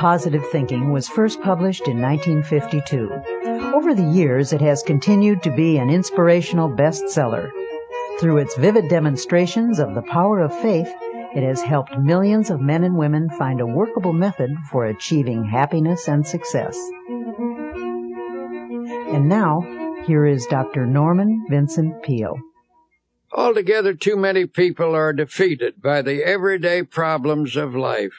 Positive Thinking was first published in 1952. Over the years, it has continued to be an inspirational bestseller. Through its vivid demonstrations of the power of faith, it has helped millions of men and women find a workable method for achieving happiness and success. And now, here is Dr. Norman Vincent Peale. Altogether, too many people are defeated by the everyday problems of life.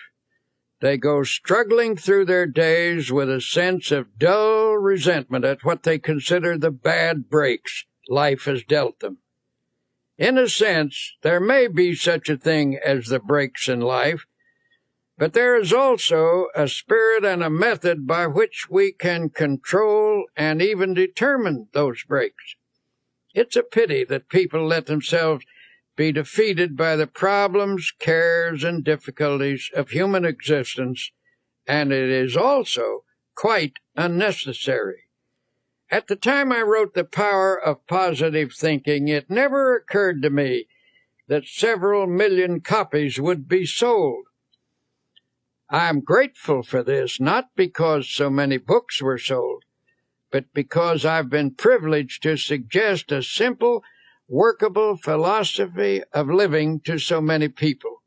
They go struggling through their days with a sense of dull resentment at what they consider the bad breaks life has dealt them. In a sense, there may be such a thing as the breaks in life, but there is also a spirit and a method by which we can control and even determine those breaks. It's a pity that people let themselves be defeated by the problems, cares, and difficulties of human existence, and it is also quite unnecessary. At the time I wrote The Power of Positive Thinking, it never occurred to me that several million copies would be sold. I am grateful for this, not because so many books were sold, but because I've been privileged to suggest a simple, workable philosophy of living to so many people.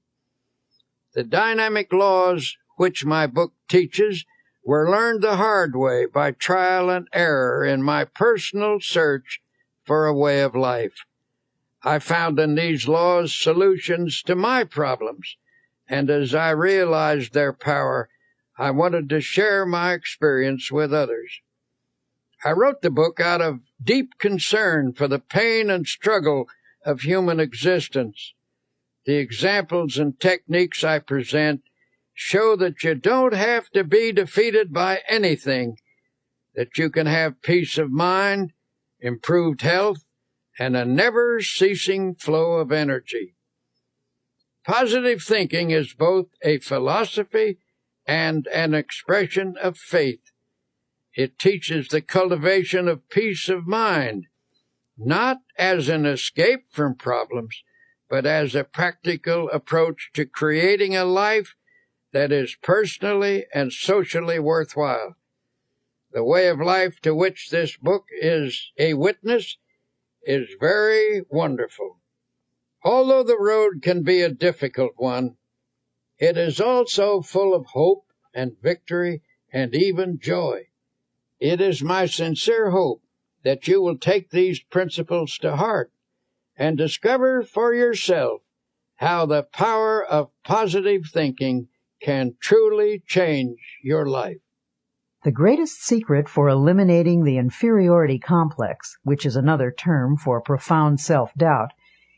The dynamic laws which my book teaches were learned the hard way by trial and error in my personal search for a way of life. I found in these laws solutions to my problems, and as I realized their power, I wanted to share my experience with others. I wrote the book out of deep concern for the pain and struggle of human existence. The examples and techniques I present show that you don't have to be defeated by anything, that you can have peace of mind, improved health, and a never-ceasing flow of energy. Positive thinking is both a philosophy and an expression of faith. It teaches the cultivation of peace of mind, not as an escape from problems, but as a practical approach to creating a life that is personally and socially worthwhile. The way of life to which this book is a witness is very wonderful. Although the road can be a difficult one, it is also full of hope and victory and even joy. It is my sincere hope that you will take these principles to heart and discover for yourself how the power of positive thinking can truly change your life. The greatest secret for eliminating the inferiority complex, which is another term for profound self-doubt,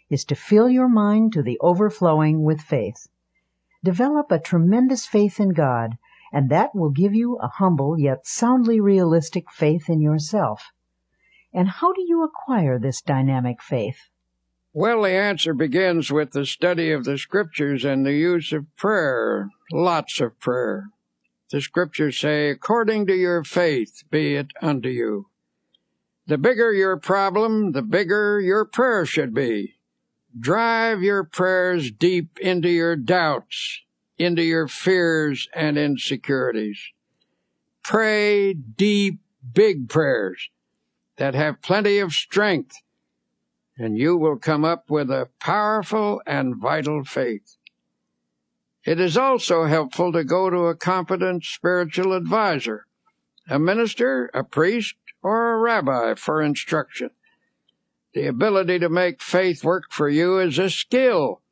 is to fill your mind to the overflowing with faith. Develop a tremendous faith in God, and that will give you a humble yet soundly realistic faith in yourself. And how do you acquire this dynamic faith? Well, the answer begins with the study of the Scriptures and the use of prayer, lots of prayer. The Scriptures say, according to your faith be it unto you. The bigger your problem, the bigger your prayer should be. Drive your prayers deep into your doubts, into your fears and insecurities. Pray deep, big prayers that have plenty of strength, and you will come up with a powerful and vital faith. It is also helpful to go to a competent spiritual advisor, a minister, a priest, or a rabbi for instruction. The ability to make faith work for you is a skill,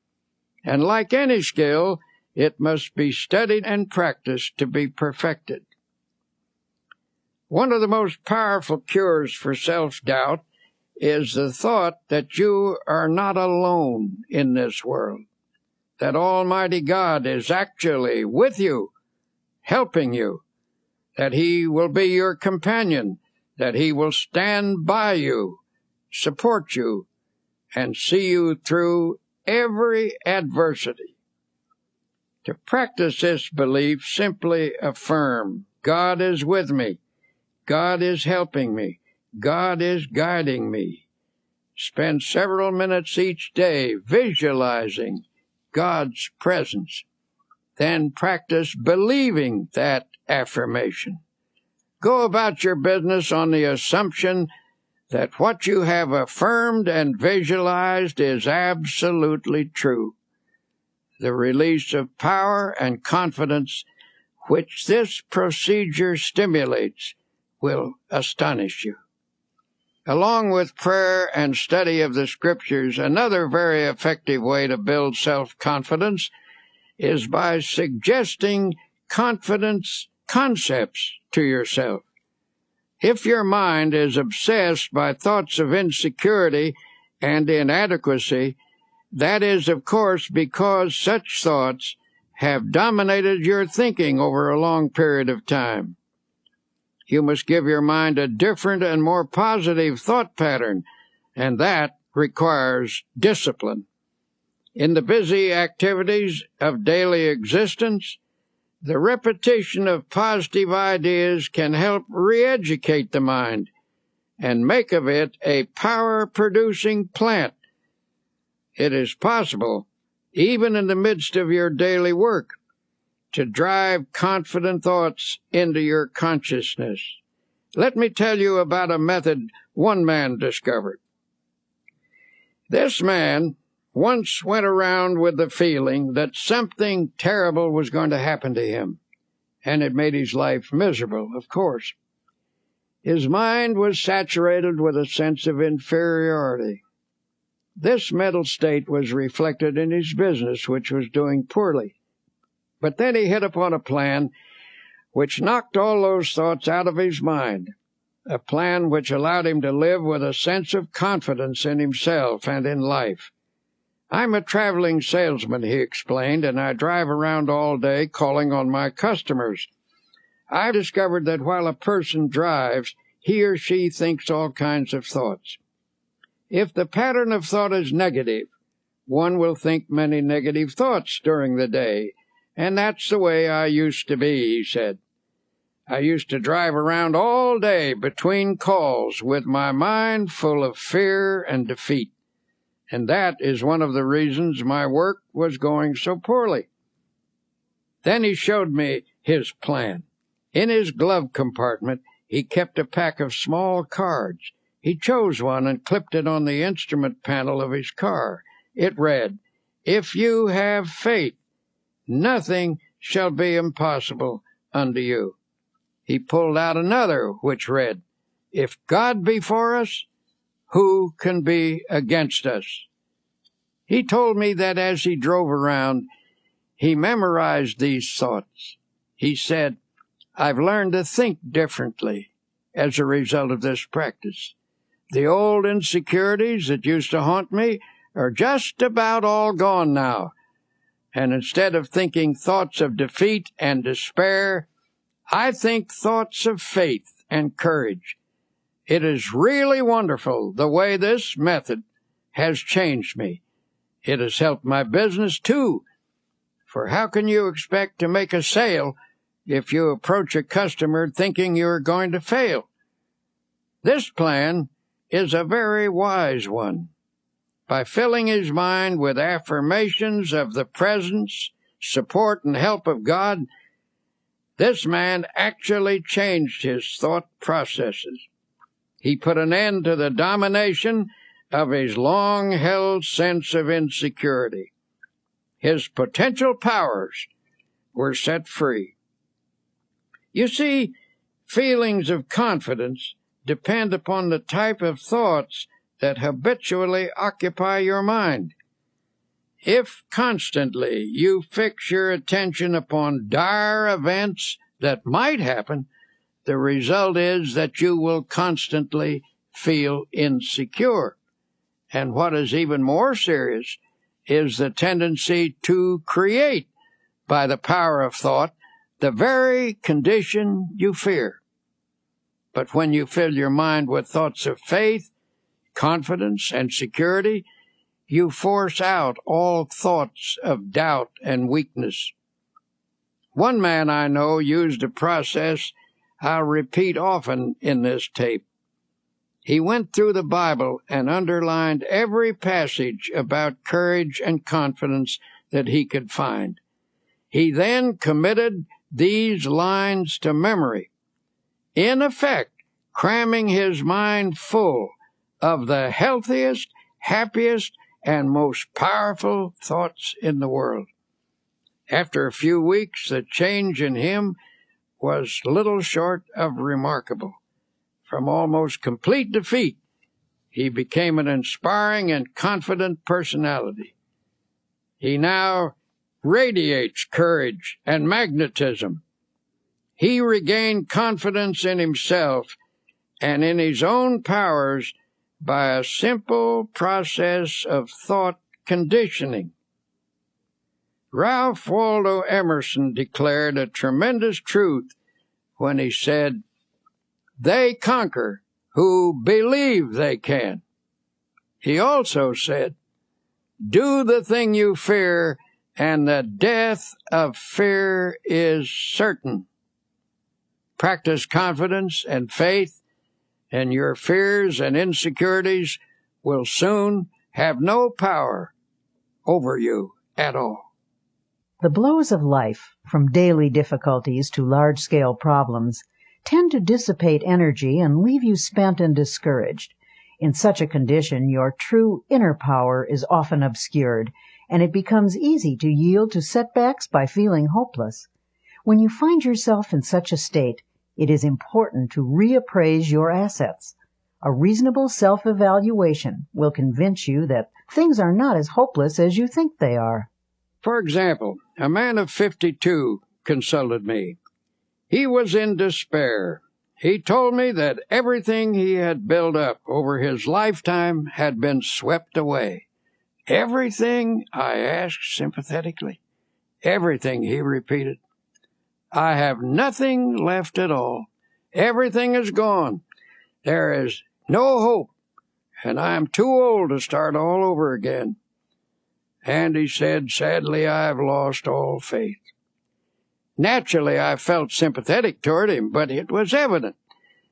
and like any skill, it must be studied and practiced to be perfected. One of the most powerful cures for self-doubt is the thought that you are not alone in this world, that Almighty God is actually with you, helping you, that He will be your companion, that He will stand by you, support you, and see you through every adversity. To practice this belief, simply affirm, God is with me, God is helping me, God is guiding me. Spend several minutes each day visualizing God's presence. then practice believing that affirmation. Go about your business on the assumption that what you have affirmed and visualized is absolutely true. The release of power and confidence which this procedure stimulates will astonish you. Along with prayer and study of the Scriptures, another very effective way to build self-confidence is by suggesting confidence concepts to yourself. If your mind is obsessed by thoughts of insecurity and inadequacy, that is, of course, because such thoughts have dominated your thinking over a long period of time. You must give your mind a different and more positive thought pattern, and that requires discipline. In the busy activities of daily existence, the repetition of positive ideas can help re-educate the mind and make of it a power-producing plant. It is possible, even in the midst of your daily work, to drive confident thoughts into your consciousness. Let me tell you about a method one man discovered. This man once went around with the feeling that something terrible was going to happen to him, and it made his life miserable, of course. His mind was saturated with a sense of inferiority. This mental state was reflected in his business, which was doing poorly. But then he hit upon a plan which knocked all those thoughts out of his mind, a plan which allowed him to live with a sense of confidence in himself and in life. I'm a traveling salesman, he explained, and I drive around all day calling on my customers. I've discovered that while a person drives, he or she thinks all kinds of thoughts. If the pattern of thought is negative, one will think many negative thoughts during the day. And that's the way I used to be, he said. I used to drive around all day between calls with my mind full of fear and defeat. And that is one of the reasons my work was going so poorly. Then he showed me his plan. In his glove compartment, he kept a pack of small cards. He chose one and clipped it on the instrument panel of his car. It read, "If you have faith, nothing shall be impossible unto you." He pulled out another, which read, "If God be for us, who can be against us?" He told me that as he drove around, he memorized these thoughts. He said, "I've learned to think differently as a result of this practice. The old insecurities that used to haunt me are just about all gone now. And instead of thinking thoughts of defeat and despair, I think thoughts of faith and courage. It is really wonderful the way this method has changed me. It has helped my business, too. For how can you expect to make a sale if you approach a customer thinking you are going to fail? This plan is a very wise one. By filling his mind with affirmations of the presence, support, and help of God, this man actually changed his thought processes. He put an end to the domination of his long-held sense of insecurity. His potential powers were set free. You see, feelings of confidence depend upon the type of thoughts that habitually occupy your mind. If constantly you fix your attention upon dire events that might happen, the result is that you will constantly feel insecure. And what is even more serious is the tendency to create, by the power of thought, the very condition you fear. But when you fill your mind with thoughts of faith, confidence, and security, you force out all thoughts of doubt and weakness. One man I know used a process I'll repeat often in this tape. He went through the Bible and underlined every passage about courage and confidence that he could find. He then committed these lines to memory, in effect cramming his mind full of the healthiest, happiest, and most powerful thoughts in the world. After a few weeks, the change in him was little short of remarkable. From almost complete defeat, he became an inspiring and confident personality. He now radiates courage and magnetism. He regained confidence in himself and in his own powers by a simple process of thought conditioning. Ralph Waldo Emerson declared a tremendous truth when he said, "They conquer who believe they can." He also said, "Do the thing you fear, and the death of fear is certain." Practice confidence and faith, and your fears and insecurities will soon have no power over you at all. The blows of life, from daily difficulties to large-scale problems, tend to dissipate energy and leave you spent and discouraged. In such a condition, your true inner power is often obscured, and it becomes easy to yield to setbacks by feeling hopeless. When you find yourself in such a state, it is important to reappraise your assets. A reasonable self-evaluation will convince you that things are not as hopeless as you think they are. For example, a man of 52 consulted me. He was in despair. He told me that everything he had built up over his lifetime had been swept away. "Everything?" I asked sympathetically. "Everything," he repeated. "I have nothing left at all. Everything is gone. There is no hope, and I am too old to start all over again." And he said, "Sadly, I have lost all faith." Naturally, I felt sympathetic toward him, but it was evident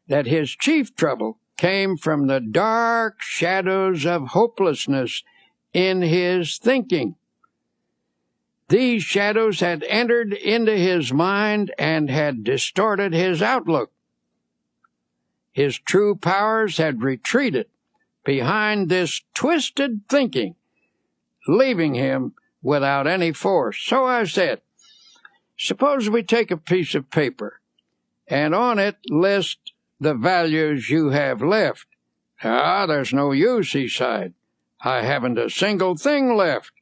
that his chief trouble came from the dark shadows of hopelessness in his thinking. These shadows had entered into his mind and had distorted his outlook. His true powers had retreated behind this twisted thinking, leaving him without any force. So I said, "Suppose we take a piece of paper and on it list the values you have left." "Ah, there's no use," he sighed. "I haven't a single thing left."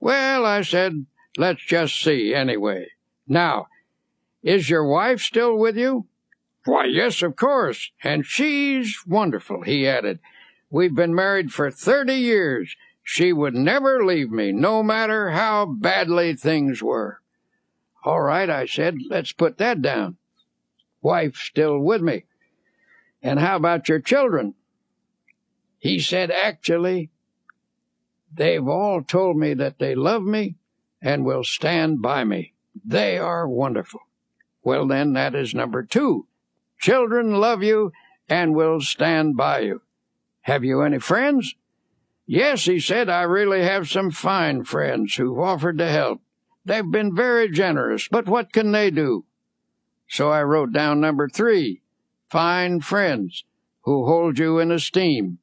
"Well," I said, "let's just see anyway. Now, is your wife still with you?" "Why, yes, of course, and she's wonderful," he added. "We've been married for 30 years. She would never leave me, no matter how badly things were." "All right," I said, "let's put that down. Wife still with me. And how about your children?" He said, "Actually, they've all told me that they love me and will stand by me. They are wonderful." "Well, then, that is number 2. Children love you and will stand by you. Have you any friends?" "Yes," he said, "I really have some fine friends who've offered to help. They've been very generous, but what can they do?" So I wrote down number 3, fine friends who hold you in esteem.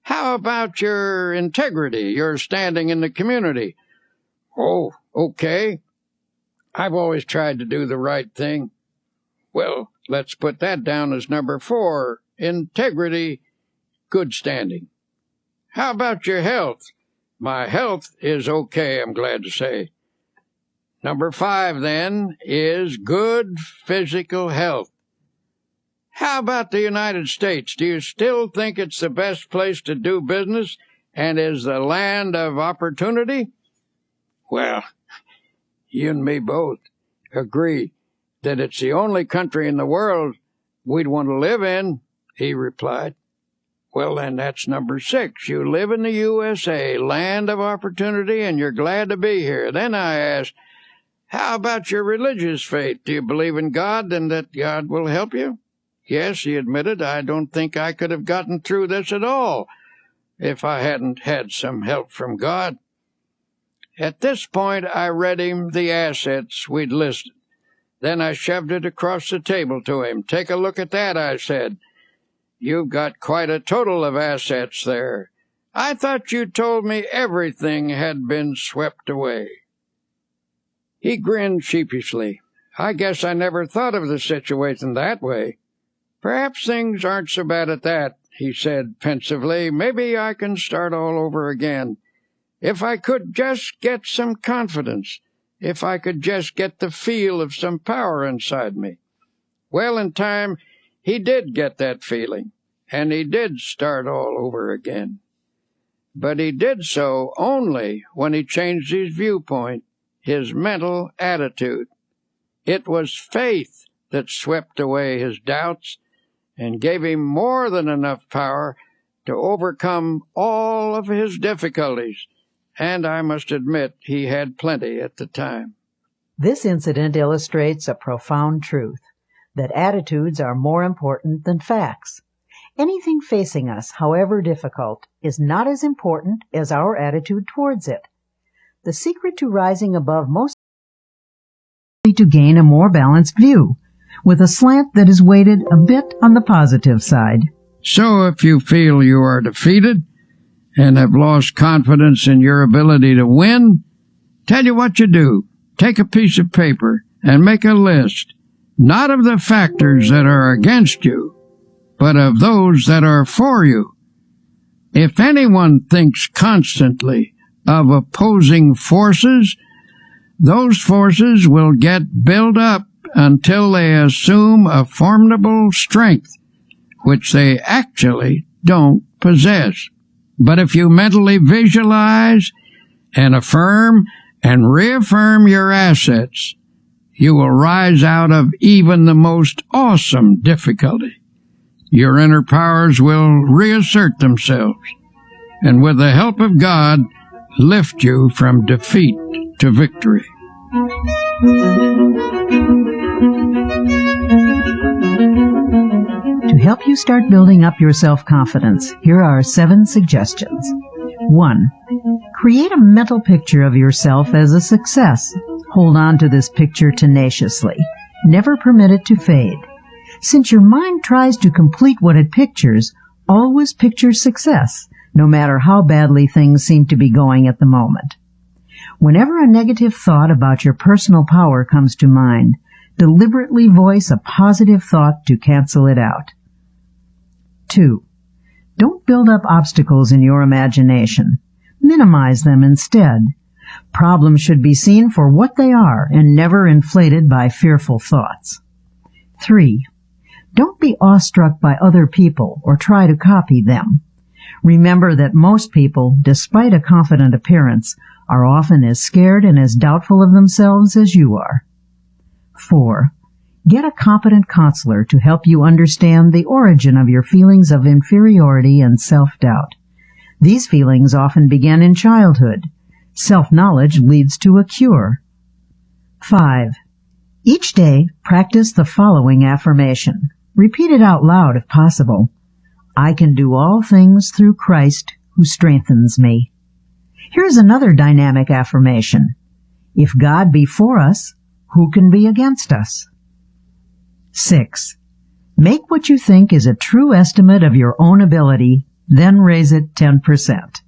"How about your integrity, your standing in the community?" "Oh, okay. I've always tried to do the right thing." "Well, let's put that down as number 4, integrity, good standing." "How about your health?" "My health is okay, I'm glad to say." Number 5, then, is good physical health. "How about the United States? Do you still think it's the best place to do business and is the land of opportunity?" "Well, you and me both agree that it's the only country in the world we'd want to live in," he replied. "Well, then, that's number 6. You live in the USA, land of opportunity, and you're glad to be here." Then I asked, "How about your religious faith? Do you believe in God and that God will help you?" "Yes," he admitted, "I don't think I could have gotten through this at all if I hadn't had some help from God." At this point, I read him the assets we'd listed. Then I shoved it across the table to him. "Take a look at that," I said. "You've got quite a total of assets there. I thought you told me everything had been swept away." He grinned sheepishly. "I guess I never thought of the situation that way. Perhaps things aren't so bad at that," he said pensively. "Maybe I can start all over again. If I could just get some confidence, if I could just get the feel of some power inside me." Well, in time, he did get that feeling, and he did start all over again. But he did so only when he changed his viewpoint, his mental attitude. It was faith that swept away his doubts and gave him more than enough power to overcome all of his difficulties. And I must admit he had plenty at the time. This incident illustrates a profound truth, that attitudes are more important than facts. Anything facing us, however difficult, is not as important as our attitude towards it. The secret to rising above most is to gain a more balanced view, with a slant that is weighted a bit on the positive side. So if you feel you are defeated and have lost confidence in your ability to win, tell you what you do. Take a piece of paper and make a list, not of the factors that are against you, but of those that are for you. If anyone thinks constantly of opposing forces, those forces will get built up until they assume a formidable strength, which they actually don't possess. But if you mentally visualize and affirm and reaffirm your assets, you will rise out of even the most awesome difficulty. Your inner powers will reassert themselves, and with the help of God, lift you from defeat to victory. To help you start building up your self-confidence, here are 7 suggestions. 1. Create a mental picture of yourself as a success. Hold on to this picture tenaciously. Never permit it to fade. Since your mind tries to complete what it pictures, always picture success, no matter how badly things seem to be going at the moment. Whenever a negative thought about your personal power comes to mind, deliberately voice a positive thought to cancel it out. 2. Don't build up obstacles in your imagination. Minimize them instead. Problems should be seen for what they are and never inflated by fearful thoughts. 3. Don't be awestruck by other people or try to copy them. Remember that most people, despite a confident appearance, are often as scared and as doubtful of themselves as you are. 4. Get a competent counselor to help you understand the origin of your feelings of inferiority and self-doubt. These feelings often begin in childhood. Self-knowledge leads to a cure. 5. Each day, practice the following affirmation. Repeat it out loud if possible. I can do all things through Christ who strengthens me. Here's another dynamic affirmation. If God be for us, who can be against us? 6. Make what you think is a true estimate of your own ability, then raise it 10%.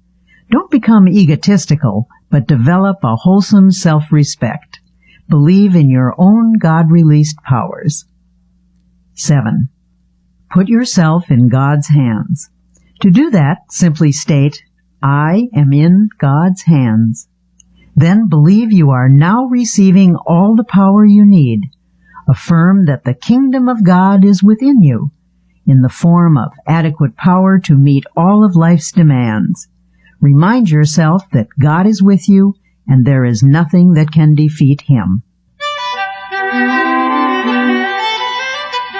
Don't become egotistical, but develop a wholesome self-respect. Believe in your own God-released powers. 7. Put yourself in God's hands. To do that, simply state, I am in God's hands. Then believe you are now receiving all the power you need. Affirm that the kingdom of God is within you, in the form of adequate power to meet all of life's demands. Remind yourself that God is with you, and there is nothing that can defeat Him.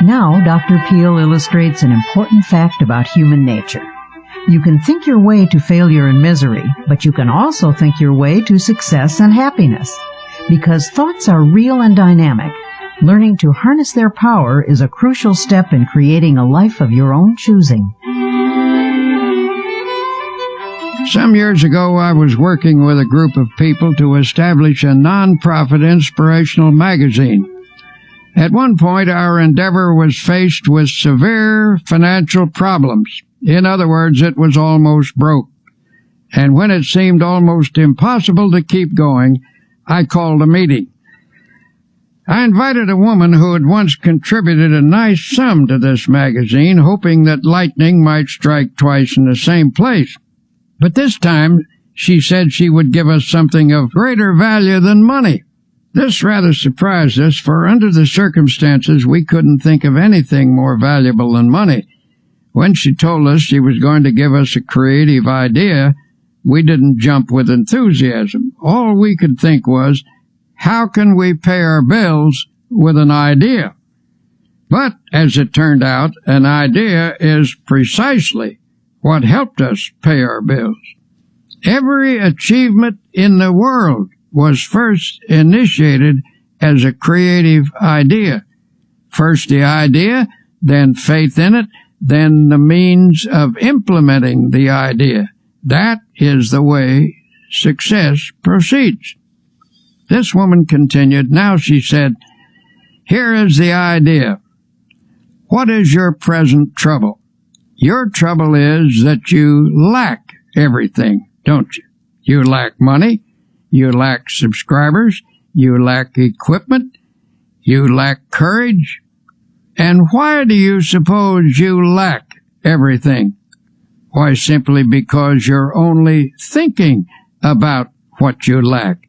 Now, Dr. Peel illustrates an important fact about human nature. You can think your way to failure and misery, but you can also think your way to success and happiness. Because thoughts are real and dynamic, learning to harness their power is a crucial step in creating a life of your own choosing. Some years ago, I was working with a group of people to establish a non-profit inspirational magazine. At one point, our endeavor was faced with severe financial problems. In other words, it was almost broke. And when it seemed almost impossible to keep going, I called a meeting. I invited a woman who had once contributed a nice sum to this magazine, hoping that lightning might strike twice in the same place. But this time, she said she would give us something of greater value than money. This rather surprised us, for under the circumstances, we couldn't think of anything more valuable than money. When she told us she was going to give us a creative idea, we didn't jump with enthusiasm. All we could think was, how can we pay our bills with an idea? But, as it turned out, an idea is precisely what helped us pay our bills. Every achievement in the world was first initiated as a creative idea. First the idea, then faith in it, then the means of implementing the idea. That is the way success proceeds. This woman continued. Now she said, here is the idea. What is your present trouble? Your trouble is that you lack everything, don't you? You lack money, you lack subscribers, you lack equipment, you lack courage. And why do you suppose you lack everything? Why, simply because you're only thinking about what you lack.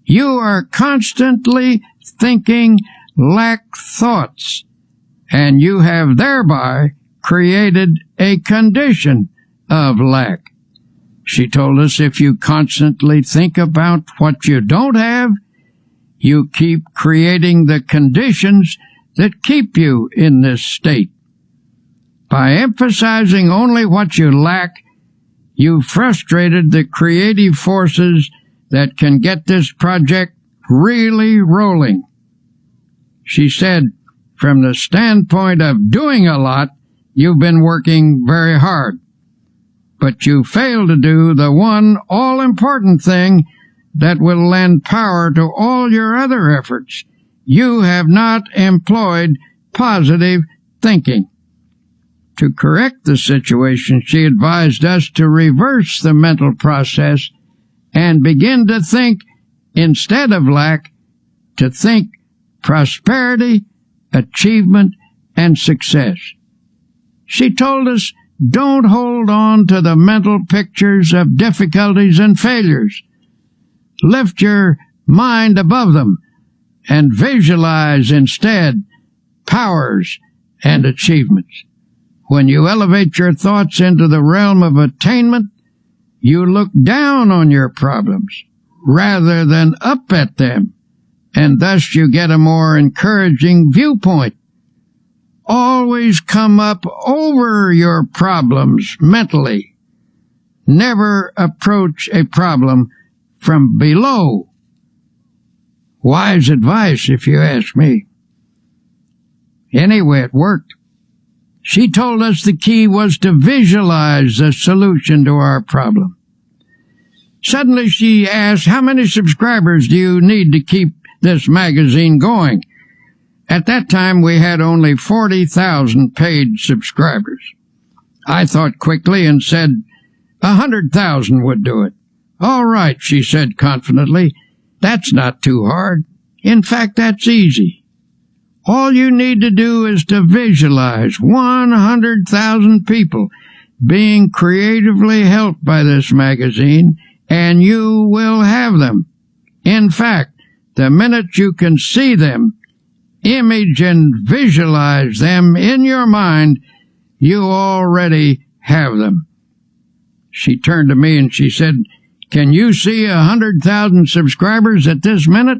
You are constantly thinking lack thoughts, and you have thereby created a condition of lack. She told us if you constantly think about what you don't have, you keep creating the conditions that keep you in this state. By emphasizing only what you lack, you frustrated the creative forces that can get this project really rolling. She said, from the standpoint of doing a lot, you've been working very hard. But you fail to do the one all-important thing that will lend power to all your other efforts. You have not employed positive thinking. To correct the situation, she advised us to reverse the mental process and begin to think, instead of lack, to think prosperity, achievement, and success. She told us, don't hold on to the mental pictures of difficulties and failures. Lift your mind above them and visualize instead powers and achievements. When you elevate your thoughts into the realm of attainment, you look down on your problems rather than up at them, and thus you get a more encouraging viewpoint. Always come up over your problems mentally. Never approach a problem from below. Wise advice, if you ask me. Anyway, it worked. She told us the key was to visualize the solution to our problem. Suddenly she asked, how many subscribers do you need to keep this magazine going? At that time, we had only 40,000 paid subscribers. I thought quickly and said 100,000 would do it. All right, she said confidently. That's not too hard. In fact, that's easy. All you need to do is to visualize 100,000 people being creatively helped by this magazine, and you will have them. In fact, the minute you can see them, image and visualize them in your mind, you already have them. She turned to me and she said, can you see 100,000 subscribers at this minute?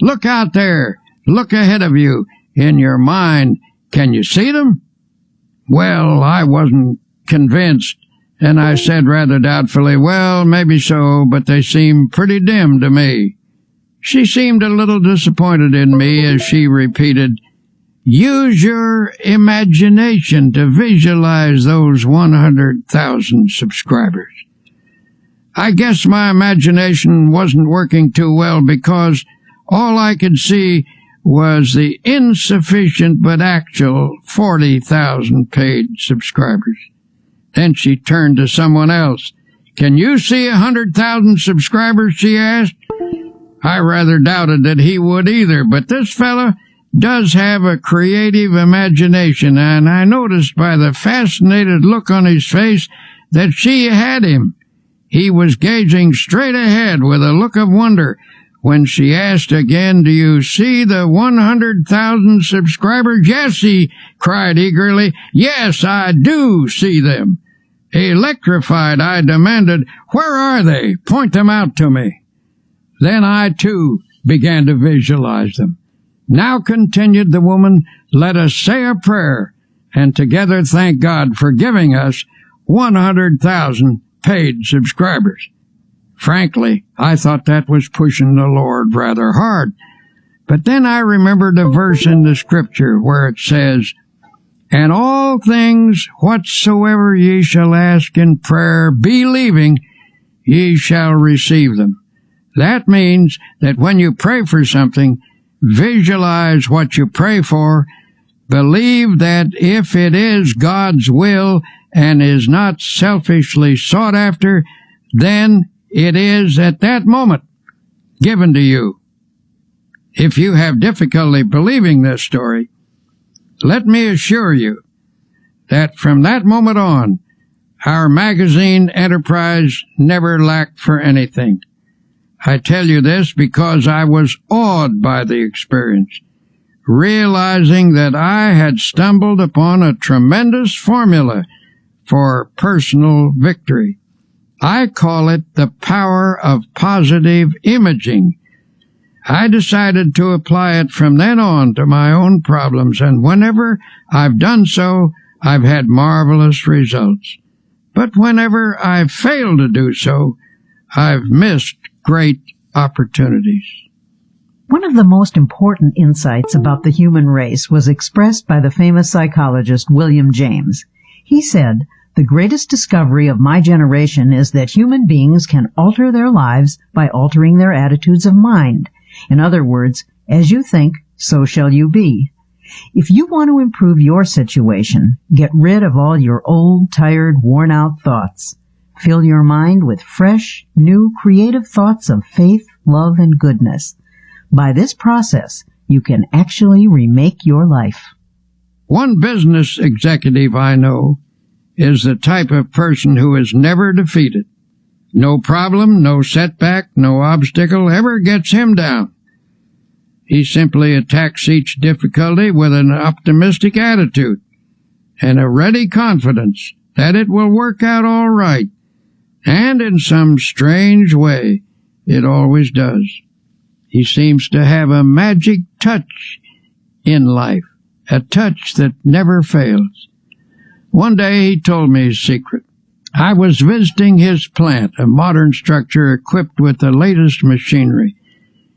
Look out there. Look ahead of you. In your mind, can you see them? Well, I wasn't convinced, and I said rather doubtfully, well, maybe so, but they seem pretty dim to me. She seemed a little disappointed in me as she repeated, use your imagination to visualize those 100,000 subscribers. I guess my imagination wasn't working too well because all I could see was the insufficient but actual 40,000 paid subscribers. Then she turned to someone else. "Can you see 100,000 subscribers?" she asked. I rather doubted that he would either, but this fellow does have a creative imagination, and I noticed by the fascinated look on his face that she had him. He was gazing straight ahead with a look of wonder. When she asked again, "Do you see the 100,000 subscribers?" "Yes," he cried eagerly. "Yes, I do see them." Electrified, I demanded, "Where are they? Point them out to me." Then I, too, began to visualize them. "Now," continued the woman, "let us say a prayer, and together thank God for giving us 100,000 paid subscribers." Frankly, I thought that was pushing the Lord rather hard. But then I remembered a verse in the Scripture where it says, "And all things whatsoever ye shall ask in prayer, believing, ye shall receive them." That means that when you pray for something, visualize what you pray for, believe that if it is God's will and is not selfishly sought after, then it is at that moment given to you. If you have difficulty believing this story, let me assure you that from that moment on, our magazine enterprise never lacked for anything. I tell you this because I was awed by the experience, realizing that I had stumbled upon a tremendous formula for personal victory. I call it the power of positive imaging. I decided to apply it from then on to my own problems, and whenever I've done so, I've had marvelous results. But whenever I've failed to do so, I've missed great opportunities. One of the most important insights about the human race was expressed by the famous psychologist William James. He said, "The greatest discovery of my generation is that human beings can alter their lives by altering their attitudes of mind. In other words, as you think, so shall you be." If you want to improve your situation, get rid of all your old, tired, worn-out thoughts. Fill your mind with fresh, new, creative thoughts of faith, love, and goodness. By this process, you can actually remake your life. One business executive I know is the type of person who is never defeated. No problem, no setback, no obstacle ever gets him down. He simply attacks each difficulty with an optimistic attitude and a ready confidence that it will work out all right. And in some strange way, it always does. He seems to have a magic touch in life, a touch that never fails. One day he told me his secret. I was visiting his plant, a modern structure equipped with the latest machinery,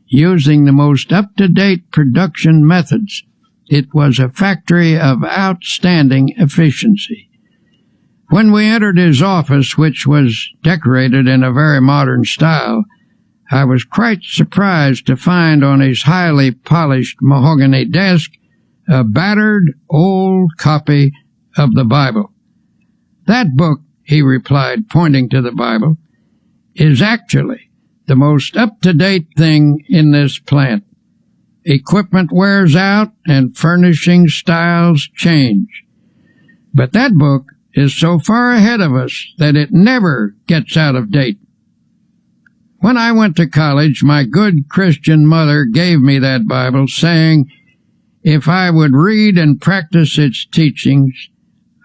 using the most up-to-date production methods. It was a factory of outstanding efficiency. When we entered his office, which was decorated in a very modern style, I was quite surprised to find on his highly polished mahogany desk a battered old copy of the Bible. "That book," he replied, pointing to the Bible, "is actually the most up-to-date thing in this plant. Equipment wears out and furnishing styles change. But that book is so far ahead of us that it never gets out of date." When I went to college, my good Christian mother gave me that Bible, saying if I would read and practice its teachings,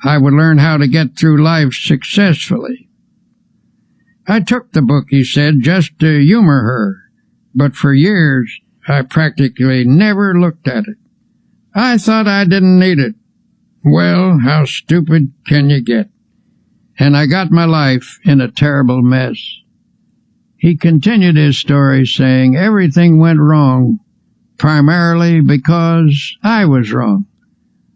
I would learn how to get through life successfully. I took the book, he said, just to humor her, but for years I practically never looked at it. I thought I didn't need it. Well, how stupid can you get? And I got my life in a terrible mess. He continued his story, saying everything went wrong, primarily because I was wrong.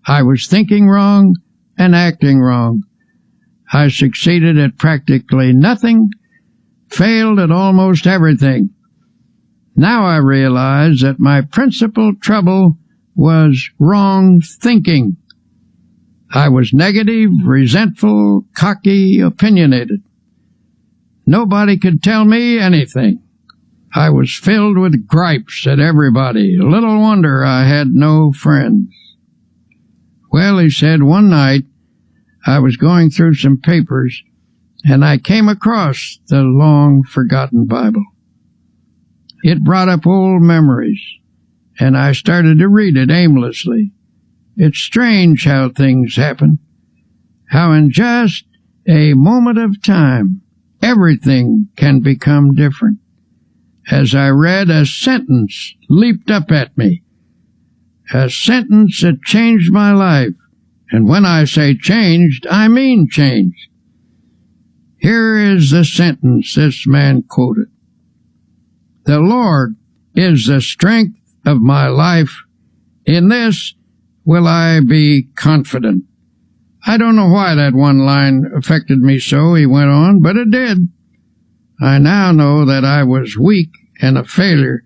I was thinking wrong and acting wrong. I succeeded at practically nothing, failed at almost everything. Now I realize that my principal trouble was wrong thinking. I was negative, resentful, cocky, opinionated. Nobody could tell me anything. I was filled with gripes at everybody. Little wonder I had no friends. Well, he said, one night I was going through some papers and I came across the long-forgotten Bible. It brought up old memories, and I started to read it aimlessly. It's strange how things happen, how in just a moment of time, everything can become different. As I read, a sentence leaped up at me, a sentence that changed my life. And when I say changed, I mean changed. Here is the sentence this man quoted. The Lord is the strength of my life. In this will I be confident. I don't know why that one line affected me so, he went on, but it did. I now know that I was weak and a failure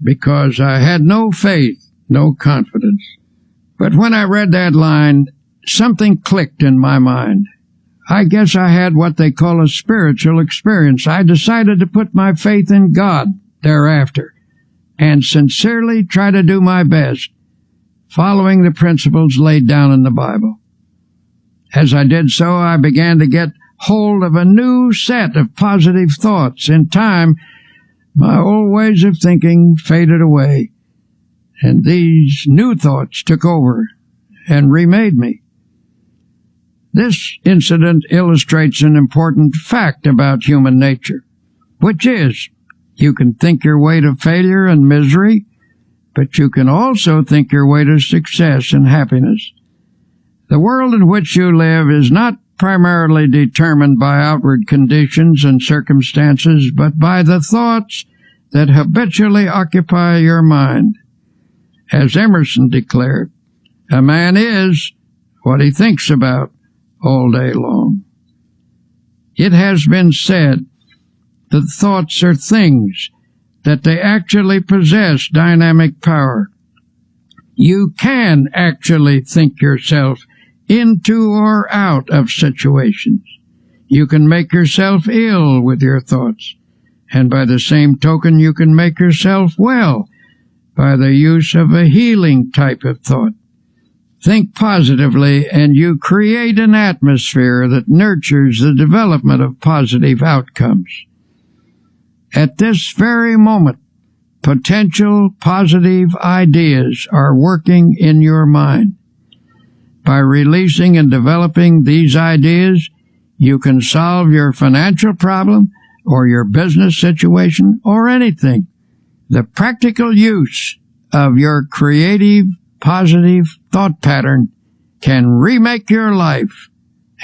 because I had no faith, no confidence. But when I read that line, something clicked in my mind. I guess I had what they call a spiritual experience. I decided to put my faith in God thereafter and sincerely try to do my best, following the principles laid down in the Bible. As I did so, I began to get hold of a new set of positive thoughts. In time, my old ways of thinking faded away, and these new thoughts took over and remade me. This incident illustrates an important fact about human nature, which is, you can think your way to failure and misery, but you can also think your way to success and happiness. The world in which you live is not primarily determined by outward conditions and circumstances, but by the thoughts that habitually occupy your mind. As Emerson declared, a man is what he thinks about all day long. It has been said that thoughts are things, that they actually possess dynamic power. You can actually think yourself into or out of situations. You can make yourself ill with your thoughts, and by the same token you can make yourself well by the use of a healing type of thought. Think positively, and you create an atmosphere that nurtures the development of positive outcomes. At this very moment, potential positive ideas are working in your mind. By releasing and developing these ideas, you can solve your financial problem or your business situation or anything. The practical use of your creative, positive thought pattern can remake your life,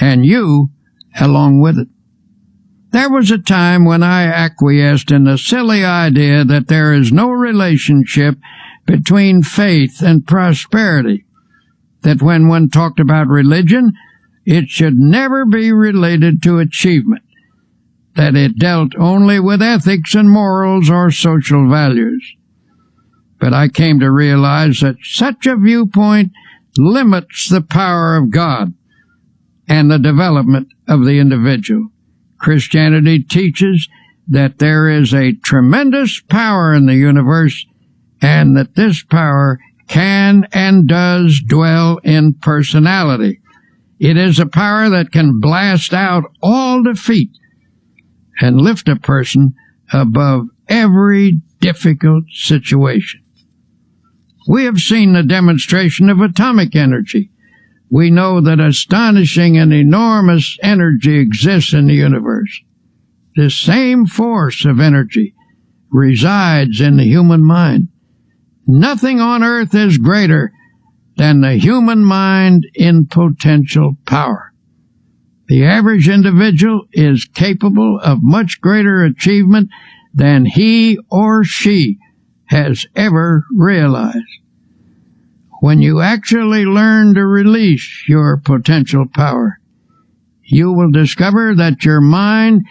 and you along with it. There was a time when I acquiesced in the silly idea that there is no relationship between faith and prosperity, that when one talked about religion, it should never be related to achievement, that it dealt only with ethics and morals or social values. But I came to realize that such a viewpoint limits the power of God and the development of the individual. Christianity teaches that there is a tremendous power in the universe, and that this power can and does dwell in personality. It is a power that can blast out all defeat and lift a person above every difficult situation. We have seen the demonstration of atomic energy. We know that astonishing and enormous energy exists in the universe. This same force of energy resides in the human mind. Nothing on earth is greater than the human mind in potential power. The average individual is capable of much greater achievement than he or she has ever realized. When you actually learn to release your potential power, you will discover that your mind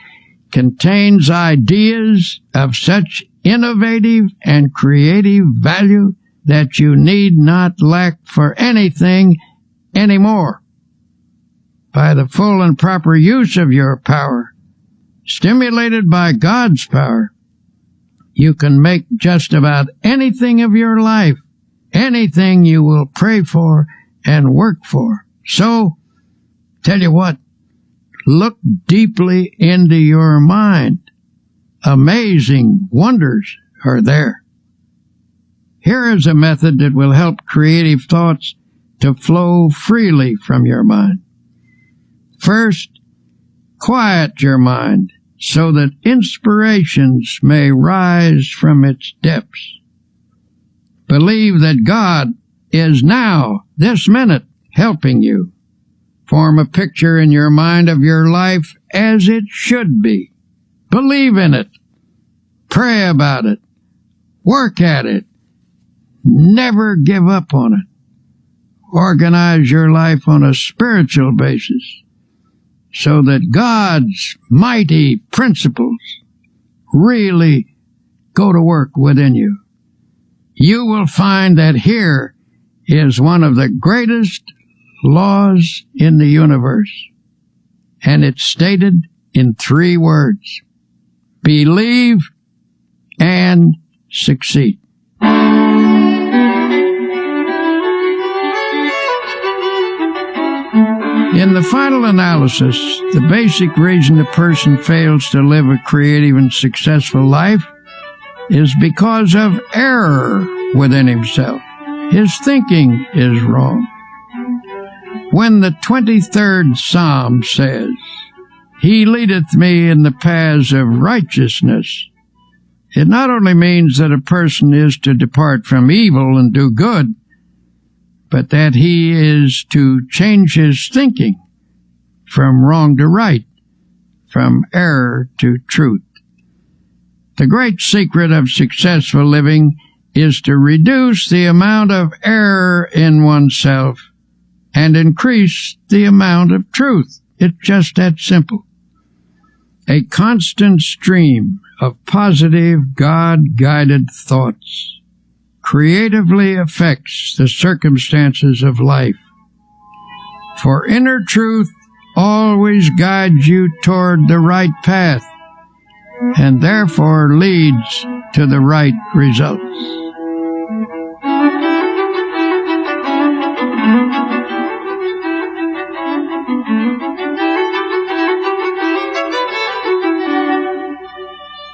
contains ideas of such innovative and creative value that you need not lack for anything anymore. By the full and proper use of your power, stimulated by God's power, you can make just about anything of your life, anything you will pray for and work for. So, tell you what, look deeply into your mind. Amazing wonders are there. Here is a method that will help creative thoughts to flow freely from your mind. First, quiet your mind so that inspirations may rise from its depths. Believe that God is now, this minute, helping you. Form a picture in your mind of your life as it should be. Believe in it. Pray about it. Work at it. Never give up on it. Organize your life on a spiritual basis so that God's mighty principles really go to work within you. You will find that here is one of the greatest laws in the universe, and it's stated in 3 words: believe and succeed. In the final analysis, the basic reason a person fails to live a creative and successful life is because of error within himself. His thinking is wrong. When the 23rd Psalm says, "He leadeth me in the paths of righteousness," it not only means that a person is to depart from evil and do good, but that he is to change his thinking from wrong to right, from error to truth. The great secret of successful living is to reduce the amount of error in oneself and increase the amount of truth. It's just that simple. A constant stream of positive, God-guided thoughts creatively affects the circumstances of life. For inner truth always guides you toward the right path and therefore leads to the right results.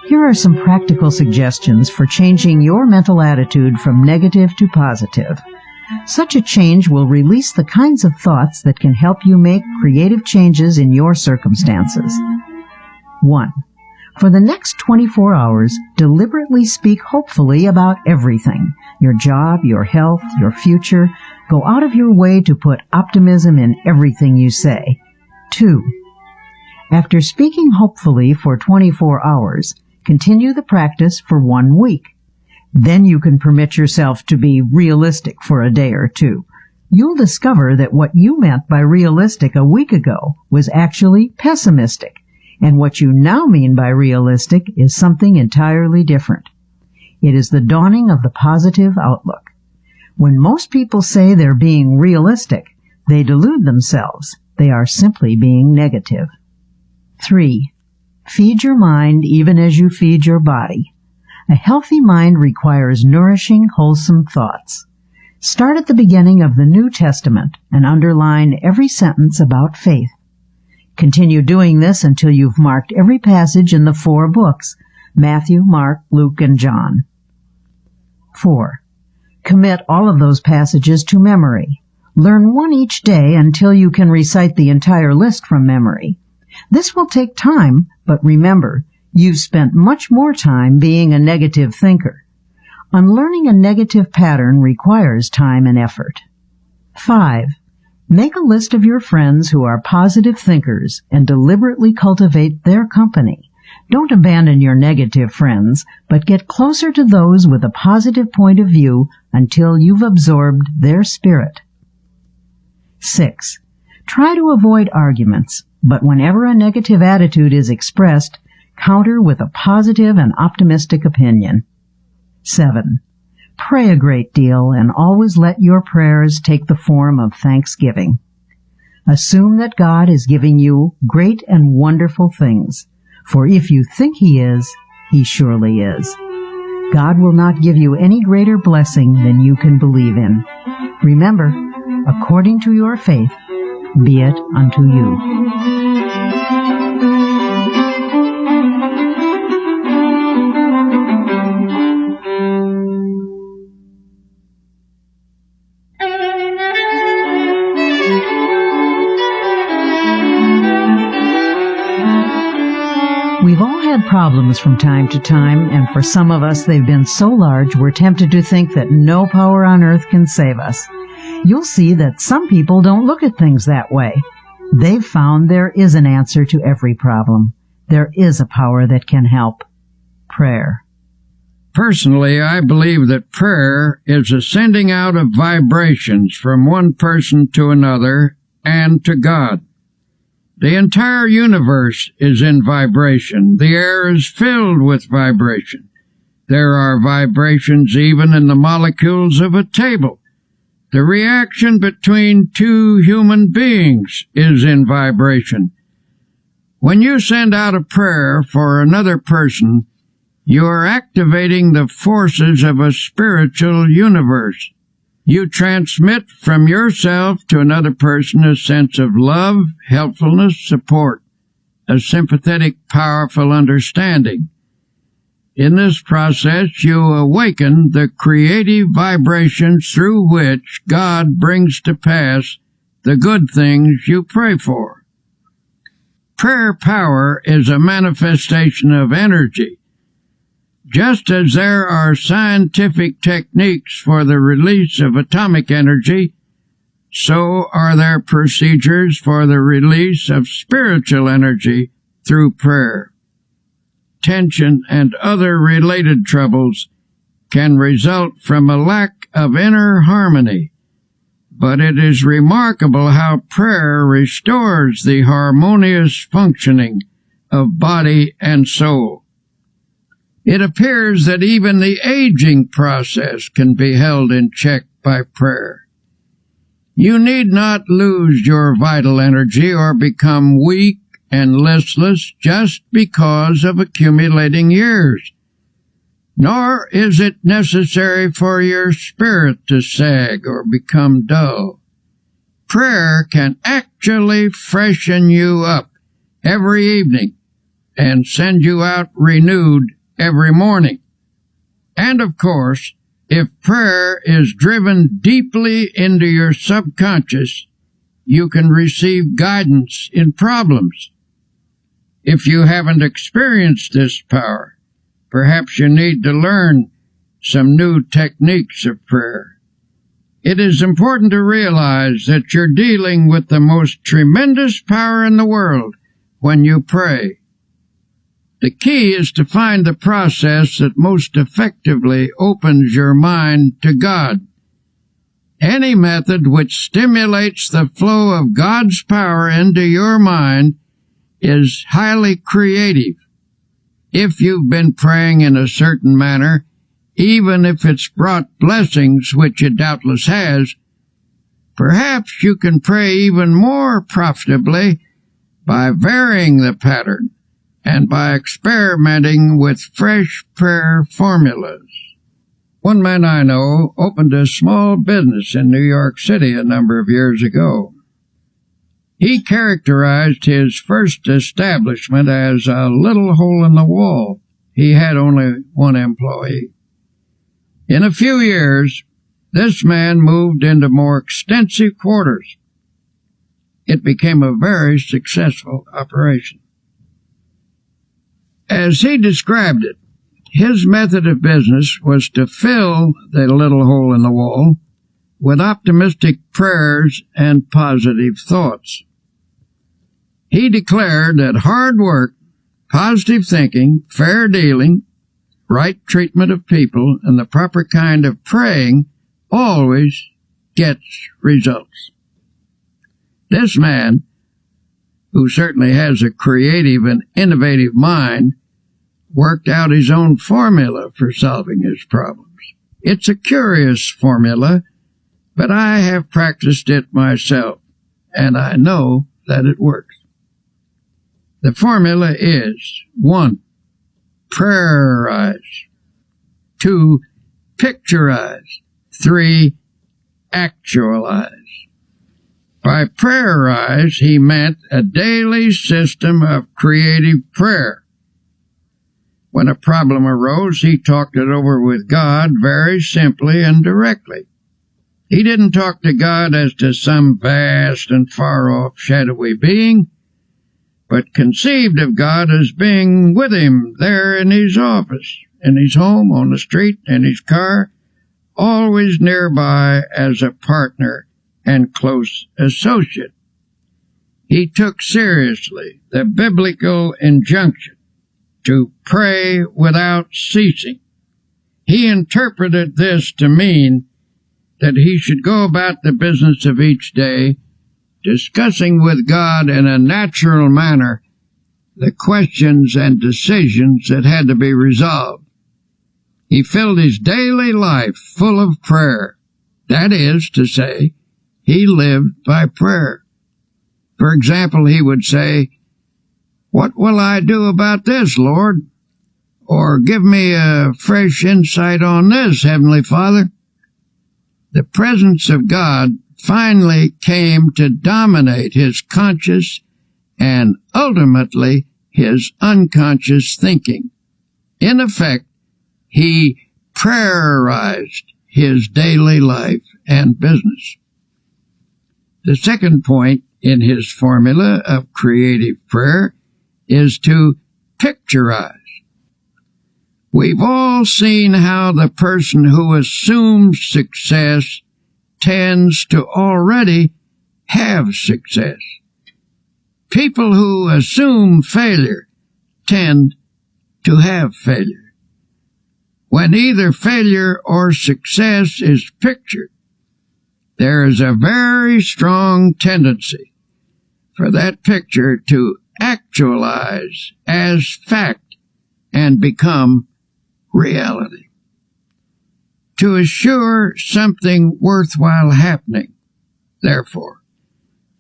Here are some practical suggestions for changing your mental attitude from negative to positive. Such a change will release the kinds of thoughts that can help you make creative changes in your circumstances. 1. For the next 24 hours, deliberately speak hopefully about everything. Your job, your health, your future. Go out of your way to put optimism in everything you say. 2. After speaking hopefully for 24 hours, continue the practice for 1 week. Then you can permit yourself to be realistic for a day or two. You'll discover that what you meant by realistic a week ago was actually pessimistic, and what you now mean by realistic is something entirely different. It is the dawning of the positive outlook. When most people say they're being realistic, they delude themselves. They are simply being negative. 3. Feed your mind even as you feed your body. A healthy mind requires nourishing, wholesome thoughts. Start at the beginning of the New Testament and underline every sentence about faith. Continue doing this until you've marked every passage in the 4 books, Matthew, Mark, Luke, and John. 4. Commit all of those passages to memory. Learn 1 each day until you can recite the entire list from memory. This will take time, but remember, you've spent much more time being a negative thinker. Unlearning a negative pattern requires time and effort. 5. Make a list of your friends who are positive thinkers and deliberately cultivate their company. Don't abandon your negative friends, but get closer to those with a positive point of view until you've absorbed their spirit. 6. Try to avoid arguments, but whenever a negative attitude is expressed, Counter with a positive and optimistic opinion. 7. Pray a great deal and always let your prayers take the form of thanksgiving. Assume that God is giving you great and wonderful things, for if you think He is, He surely is. God will not give you any greater blessing than you can believe in. Remember, according to your faith, be it unto you. We've all had problems from time to time, and for some of us they've been so large we're tempted to think that no power on earth can save us. You'll see that some people don't look at things that way. They've found there is an answer to every problem. There is a power that can help. Prayer. Personally, I believe that prayer is a sending out of vibrations from one person to another and to God. The entire universe is in vibration. The air is filled with vibration. There are vibrations even in the molecules of a table. The reaction between two human beings is in vibration. When you send out a prayer for another person, you are activating the forces of a spiritual universe. You transmit from yourself to another person a sense of love, helpfulness, support, a sympathetic, powerful understanding. In this process, you awaken the creative vibrations through which God brings to pass the good things you pray for. Prayer power is a manifestation of energy. Just as there are scientific techniques for the release of atomic energy, so are there procedures for the release of spiritual energy through prayer. Tension and other related troubles can result from a lack of inner harmony, but it is remarkable how prayer restores the harmonious functioning of body and soul. It appears that even the aging process can be held in check by prayer. You need not lose your vital energy or become weak and listless just because of accumulating years. Nor is it necessary for your spirit to sag or become dull. Prayer can actually freshen you up every evening and send you out renewed every morning. And of course, if prayer is driven deeply into your subconscious, you can receive guidance in problems. If you haven't experienced this power, perhaps you need to learn some new techniques of prayer. It is important to realize that you're dealing with the most tremendous power in the world when you pray. The key is to find the process that most effectively opens your mind to God. Any method which stimulates the flow of God's power into your mind is highly creative. If you've been praying in a certain manner, even if it's brought blessings, which it doubtless has, perhaps you can pray even more profitably by varying the pattern and by experimenting with fresh prayer formulas. One man I know opened a small business in New York City a number of years ago. He characterized his first establishment as a little hole in the wall. He had only one employee. In a few years, this man moved into more extensive quarters. It became a very successful operation. As he described it, his method of business was to fill the little hole in the wall with optimistic prayers and positive thoughts. He declared that hard work, positive thinking, fair dealing, right treatment of people, and the proper kind of praying always gets results. This man, who certainly has a creative and innovative mind, worked out his own formula for solving his problems. It's a curious formula, but I have practiced it myself, and I know that it works. The formula is: 1. Prayerize. 2. Picturize. 3. Actualize. By prayerize, he meant a daily system of creative prayer. When a problem arose, he talked it over with God very simply and directly. He didn't talk to God as to some vast and far-off shadowy being, but conceived of God as being with him there in his office, in his home, on the street, in his car, always nearby as a partner and close associate. He took seriously the biblical injunction to pray without ceasing. He interpreted this to mean that he should go about the business of each day, discussing with God in a natural manner the questions and decisions that had to be resolved. He filled his daily life full of prayer. That is to say, he lived by prayer. For example, he would say, "What will I do about this, Lord?" Or, "Give me a fresh insight on this, Heavenly Father." The presence of God finally came to dominate his conscious and ultimately his unconscious thinking. In effect, he prayerized his daily life and business. The second point in his formula of creative prayer is to picturize. We've all seen how the person who assumes success tends to already have success. People who assume failure tend to have failure. When either failure or success is pictured, there is a very strong tendency for that picture to actualize as fact and become reality. To assure something worthwhile happening, therefore,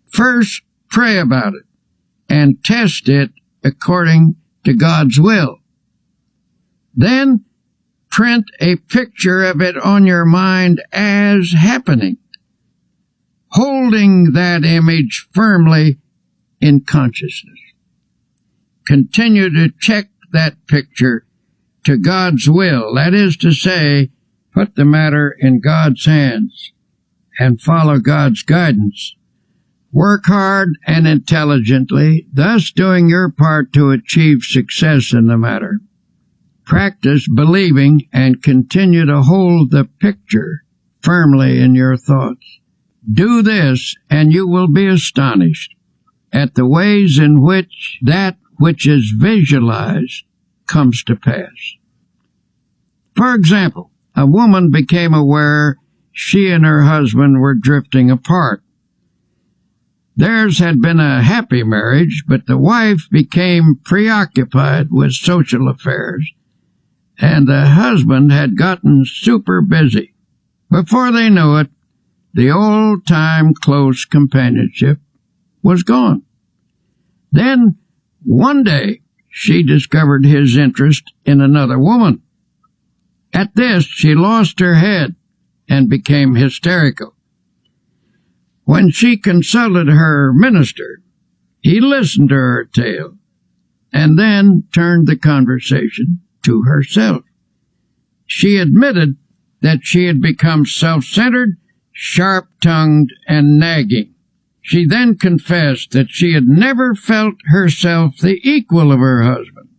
first pray about it and test it according to God's will. Then print a picture of it on your mind as happening, holding that image firmly in consciousness. Continue to check that picture to God's will, that is to say, put the matter in God's hands and follow God's guidance. Work hard and intelligently, thus doing your part to achieve success in the matter. Practice believing and continue to hold the picture firmly in your thoughts. Do this, and you will be astonished at the ways in which that which is visualized comes to pass. For example, a woman became aware she and her husband were drifting apart. Theirs had been a happy marriage, but the wife became preoccupied with social affairs, and the husband had gotten super busy. Before they knew it, the old-time close companionship was gone. Then, one day, she discovered his interest in another woman. At this, she lost her head and became hysterical. When she consulted her minister, he listened to her tale and then turned the conversation to herself. She admitted that she had become self-centered, sharp-tongued, and nagging. She then confessed that she had never felt herself the equal of her husband.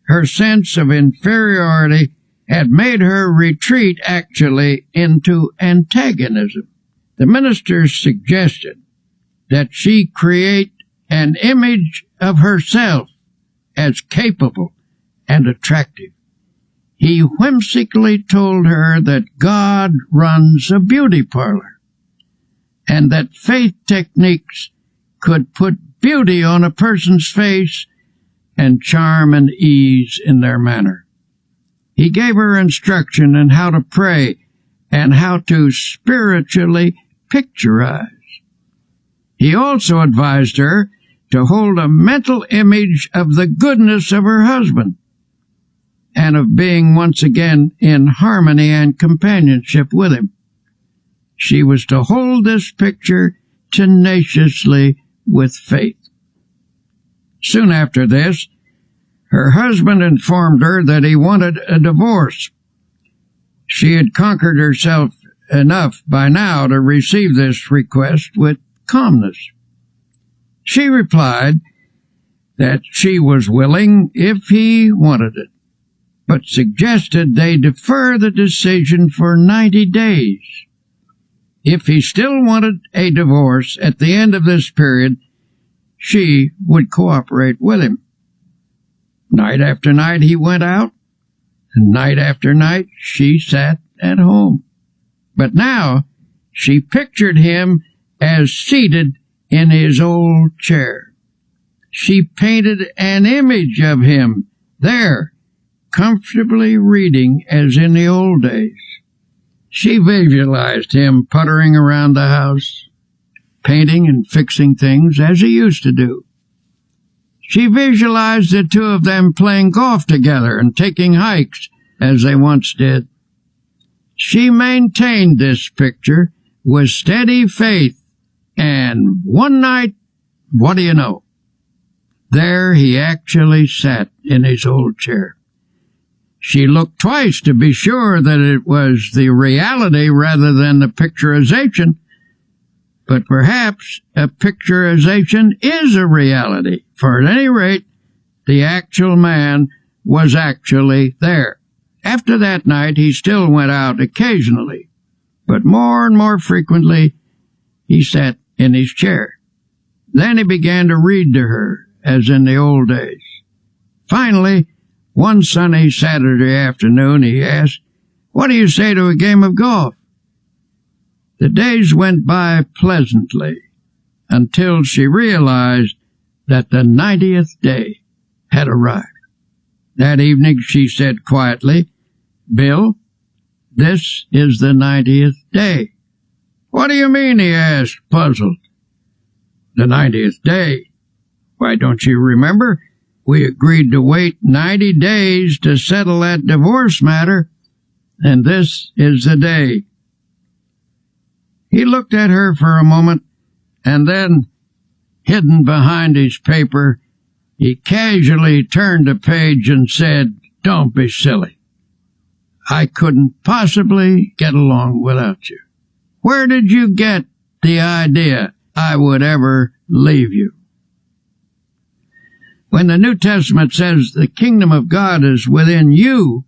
Her sense of inferiority had made her retreat actually into antagonism. The minister suggested that she create an image of herself as capable and attractive. He whimsically told her that God runs a beauty parlor and that faith techniques could put beauty on a person's face and charm and ease in their manner. He gave her instruction in how to pray and how to spiritually picturize. He also advised her to hold a mental image of the goodness of her husband and of being once again in harmony and companionship with him. She was to hold this picture tenaciously with faith. Soon after this, her husband informed her that he wanted a divorce. She had conquered herself enough by now to receive this request with calmness. She replied that she was willing if he wanted it, but suggested they defer the decision for 90 days. If he still wanted a divorce at the end of this period, she would cooperate with him. Night after night he went out, and night after night she sat at home. But now she pictured him as seated in his old chair. She painted an image of him there, comfortably reading as in the old days. She visualized him puttering around the house, painting and fixing things as he used to do. She visualized the two of them playing golf together and taking hikes as they once did. She maintained this picture with steady faith, and one night, what do you know? There he actually sat in his old chair. She looked twice to be sure that it was the reality rather than the picturization. But perhaps a picturization is a reality, for at any rate, the actual man was actually there. After that night, he still went out occasionally, but more and more frequently, he sat in his chair. Then he began to read to her, as in the old days. Finally, one sunny Saturday afternoon, he asked, "What do you say to a game of golf?" The days went by pleasantly until she realized that the 90th day had arrived. That evening she said quietly, "Bill, this is the 90th day." "What do you mean?" he asked, puzzled. "The 90th day. Why, don't you remember? We agreed to wait 90 days to settle that divorce matter, and this is the day." He looked at her for a moment, and then, hidden behind his paper, he casually turned a page and said, "Don't be silly. I couldn't possibly get along without you. Where did you get the idea I would ever leave you?" When the New Testament says the kingdom of God is within you,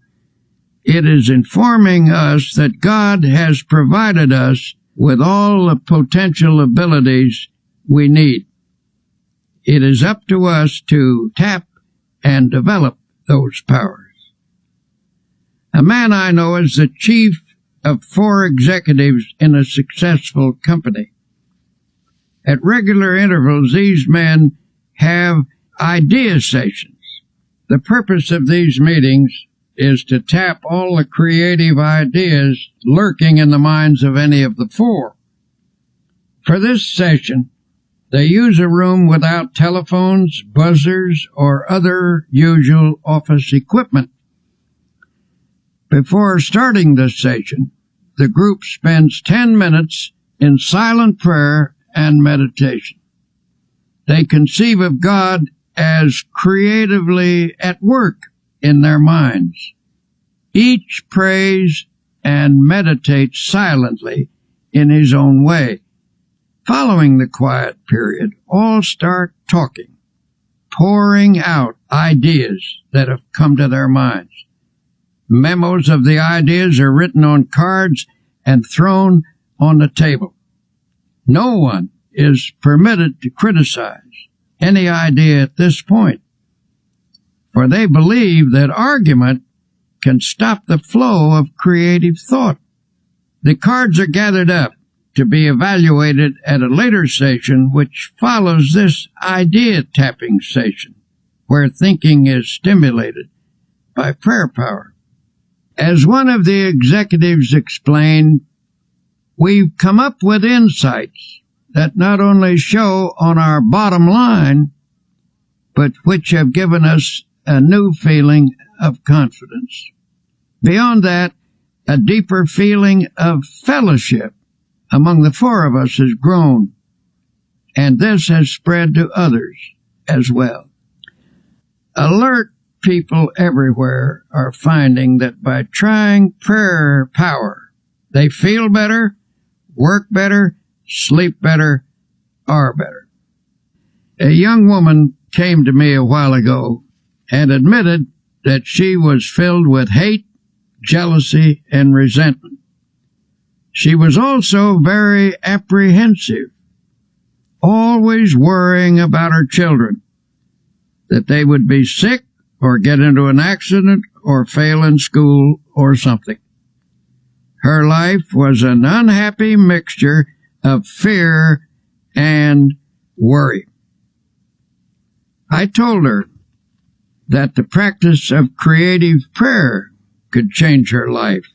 it is informing us that God has provided us with all the potential abilities we need. It is up to us to tap and develop those powers. A man I know is the chief of 4 executives in a successful company. At regular intervals, these men have idea sessions. The purpose of these meetings is to tap all the creative ideas lurking in the minds of any of the 4. For this session, they use a room without telephones, buzzers, or other usual office equipment. Before starting the session, the group spends 10 minutes in silent prayer and meditation. They conceive of God as creatively at work in their minds. Each prays and meditates silently in his own way. Following the quiet period, all start talking, pouring out ideas that have come to their minds. Memos of the ideas are written on cards and thrown on the table. No one is permitted to criticize any idea at this point, for they believe that argument can stop the flow of creative thought. The cards are gathered up to be evaluated at a later session which follows this idea tapping session. where thinking is stimulated by prayer power. As one of the executives explained, we've come up with insights that not only show on our bottom line, but which have given us a new feeling of confidence. Beyond that, a deeper feeling of fellowship among the four of us has grown, and this has spread to others as well. Alert people everywhere are finding that by trying prayer power, they feel better, work better, sleep better, are better. A young woman came to me a while ago and admitted that she was filled with hate, jealousy, and resentment. She was also very apprehensive, always worrying about her children, that they would be sick or get into an accident or fail in school or something. Her life was an unhappy mixture of fear and worry. I told her that the practice of creative prayer could change her life.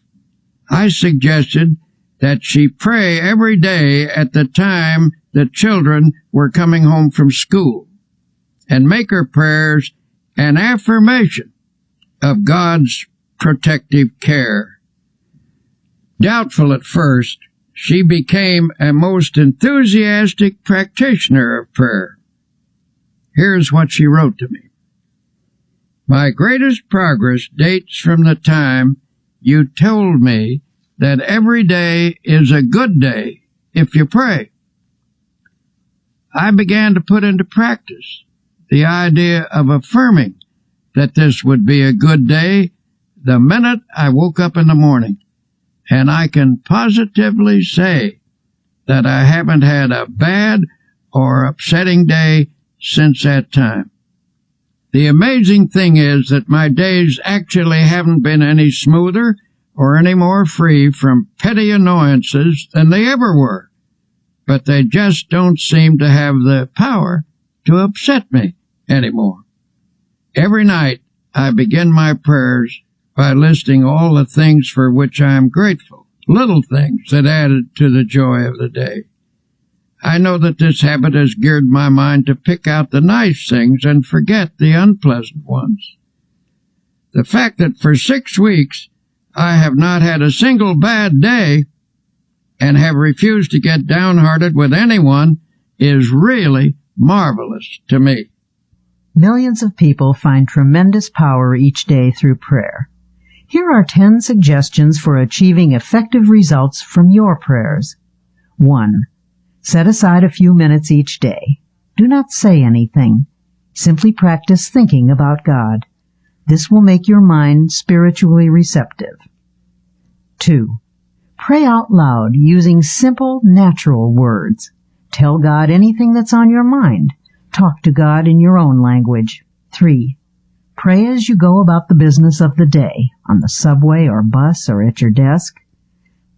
I suggested that she pray every day at the time the children were coming home from school and make her prayers an affirmation of God's protective care. Doubtful at first, she became a most enthusiastic practitioner of prayer. Here's what she wrote to me. My greatest progress dates from the time you told me that every day is a good day if you pray. I began to put into practice the idea of affirming that this would be a good day the minute I woke up in the morning, and I can positively say that I haven't had a bad or upsetting day since that time. The amazing thing is that my days actually haven't been any smoother or any more free from petty annoyances than they ever were, but they just don't seem to have the power to upset me anymore. Every night I begin my prayers by listing all the things for which I am grateful, little things that added to the joy of the day. I know that this habit has geared my mind to pick out the nice things and forget the unpleasant ones. The fact that for 6 weeks I have not had a single bad day and have refused to get downhearted with anyone is really marvelous to me. Millions of people find tremendous power each day through prayer. Here are 10 suggestions for achieving effective results from your prayers. 1. Set aside a few minutes each day. Do not say anything. Simply practice thinking about God. This will make your mind spiritually receptive. 2. Pray out loud using simple, natural words. Tell God anything that's on your mind. Talk to God in your own language. 3. Pray as you go about the business of the day, on the subway or bus or at your desk.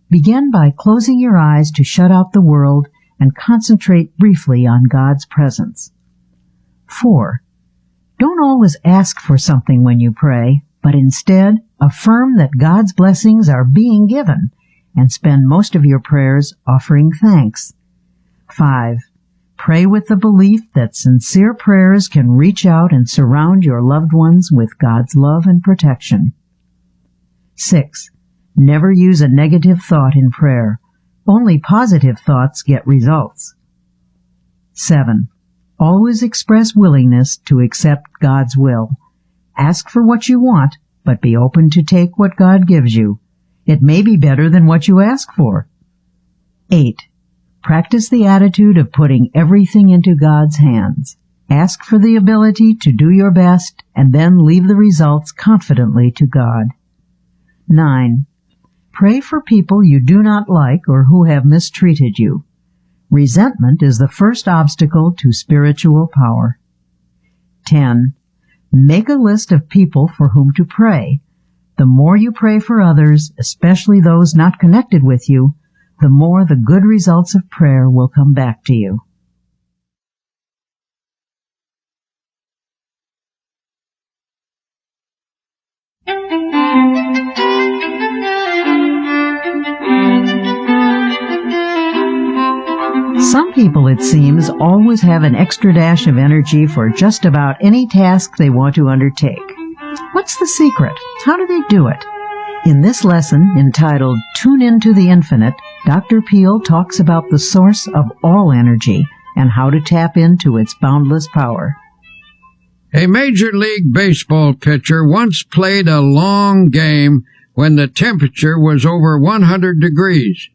Begin by closing your eyes to shut out the world and concentrate briefly on God's presence. 4. Don't always ask for something when you pray, but instead affirm that God's blessings are being given and spend most of your prayers offering thanks. 5. Pray with the belief that sincere prayers can reach out and surround your loved ones with God's love and protection. 6. Never use a negative thought in prayer. Only positive thoughts get results. 7. Always express willingness to accept God's will. Ask for what you want, but be open to take what God gives you. It may be better than what you ask for. 8. Practice the attitude of putting everything into God's hands. Ask for the ability to do your best and then leave the results confidently to God. 9. Pray for people you do not like or who have mistreated you. Resentment is the first obstacle to spiritual power. 10. Make a list of people for whom to pray. The more you pray for others, especially those not connected with you, the more the good results of prayer will come back to you. Some people, it seems, always have an extra dash of energy for just about any task they want to undertake. What's the secret? How do they do it? In this lesson, entitled Tune Into the Infinite, Dr. Peel talks about the source of all energy and how to tap into its boundless power. A Major League Baseball pitcher once played a long game when the temperature was over 100 degrees.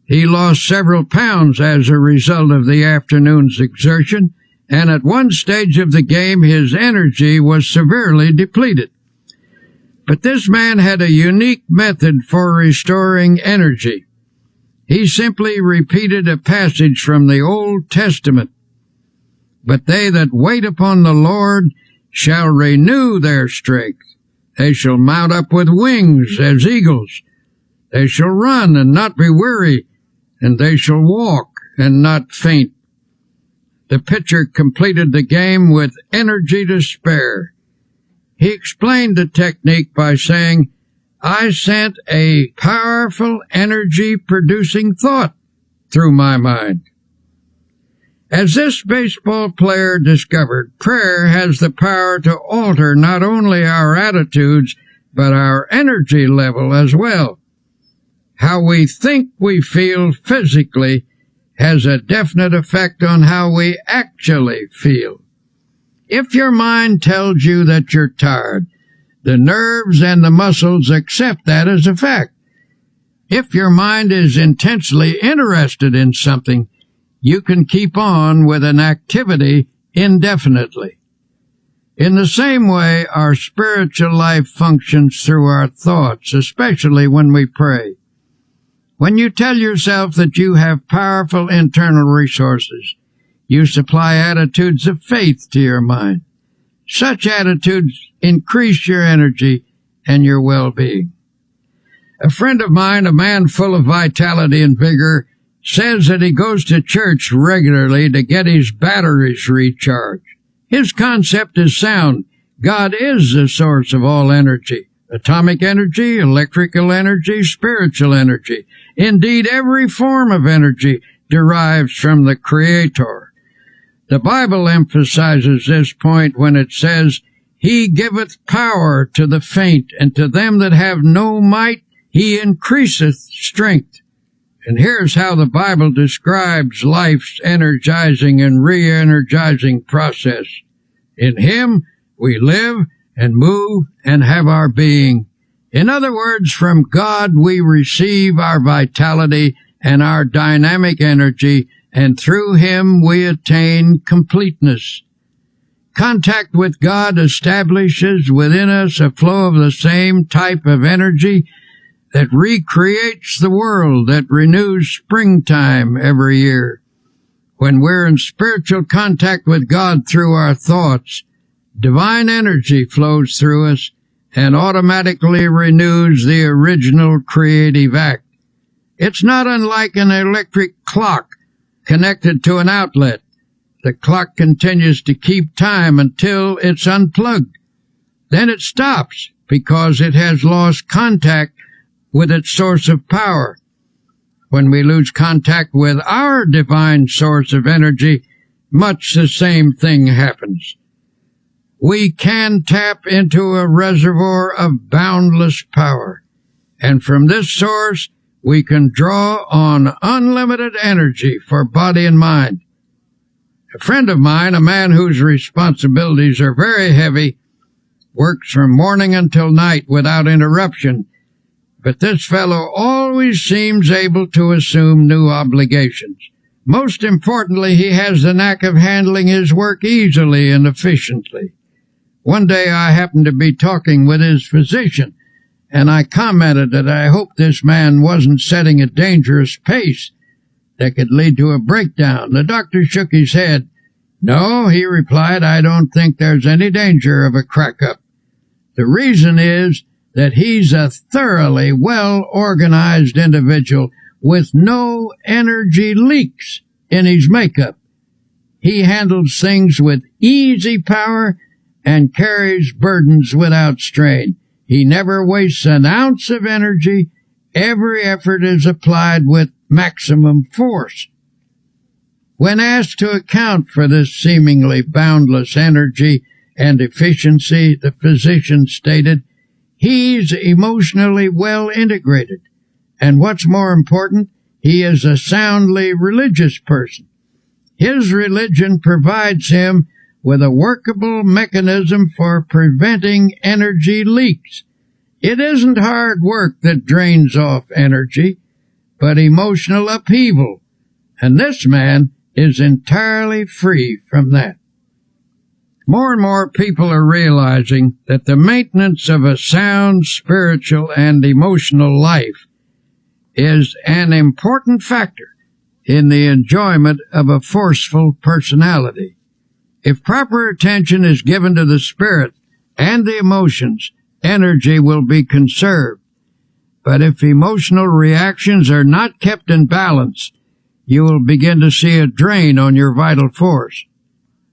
He lost several pounds as a result of the afternoon's exertion, and at one stage of the game his energy was severely depleted. But this man had a unique method for restoring energy. He simply repeated a passage from the Old Testament. But they that wait upon the Lord shall renew their strength. They shall mount up with wings as eagles. They shall run and not be weary, and they shall walk and not faint. The pitcher completed the game with energy to spare. He explained the technique by saying, I sent a powerful energy-producing thought through my mind. As this baseball player discovered, prayer has the power to alter not only our attitudes, but our energy level as well. How we think we feel physically has a definite effect on how we actually feel. If your mind tells you that you're tired, the nerves and the muscles accept that as a fact. If your mind is intensely interested in something, you can keep on with an activity indefinitely. In the same way, our spiritual life functions through our thoughts, especially when we pray. When you tell yourself that you have powerful internal resources, you supply attitudes of faith to your mind. Such attitudes increase your energy and your well-being. A friend of mine, a man full of vitality and vigor, says that he goes to church regularly to get his batteries recharged. His concept is sound. God is the source of all energy. Atomic energy, electrical energy, spiritual energy. Indeed, every form of energy derives from the Creator. The Bible emphasizes this point when it says, He giveth power to the faint, and to them that have no might He increaseth strength. And here's how the Bible describes life's energizing and re-energizing process. In Him we live and move and have our being. In other words, from God we receive our vitality and our dynamic energy, and through Him we attain completeness. Contact with God establishes within us a flow of the same type of energy that recreates the world, that renews springtime every year. When we're in spiritual contact with God through our thoughts, divine energy flows through us and automatically renews the original creative act. It's not unlike an electric clock connected to an outlet. The clock continues to keep time until it's unplugged. Then it stops because it has lost contact with its source of power. When we lose contact with our divine source of energy, much the same thing happens. We can tap into a reservoir of boundless power, and from this source we can draw on unlimited energy for body and mind. A friend of mine, a man whose responsibilities are very heavy, works from morning until night without interruption, but this fellow always seems able to assume new obligations. Most importantly, he has the knack of handling his work easily and efficiently. One day I happened to be talking with his physician, and I commented that I hoped this man wasn't setting a dangerous pace that could lead to a breakdown. The doctor shook his head. No, he replied, I don't think there's any danger of a crack-up. The reason is that he's a thoroughly well-organized individual with no energy leaks in his makeup. He handles things with easy power and carries burdens without strain. He never wastes an ounce of energy. Every effort is applied with maximum force. When asked to account for this seemingly boundless energy and efficiency, the physician stated, "He's emotionally well integrated, and what's more important, he is a soundly religious person. His religion provides him with a workable mechanism for preventing energy leaks. It isn't hard work that drains off energy, but emotional upheaval, and this man is entirely free from that." More and more people are realizing that the maintenance of a sound spiritual and emotional life is an important factor in the enjoyment of a forceful personality. If proper attention is given to the spirit and the emotions, energy will be conserved. But if emotional reactions are not kept in balance, you will begin to see a drain on your vital force.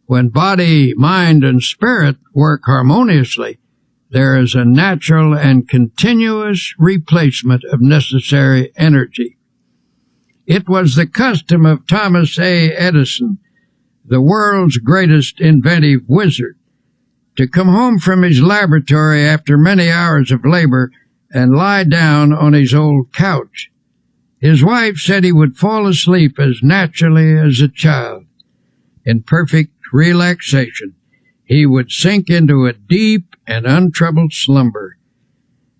When body, mind, and spirit work harmoniously, there is a natural and continuous replacement of necessary energy. It was the custom of Thomas A. Edison, the world's greatest inventive wizard, to come home from his laboratory after many hours of labor and lie down on his old couch. His wife said he would fall asleep as naturally as a child. In perfect relaxation, he would sink into a deep and untroubled slumber.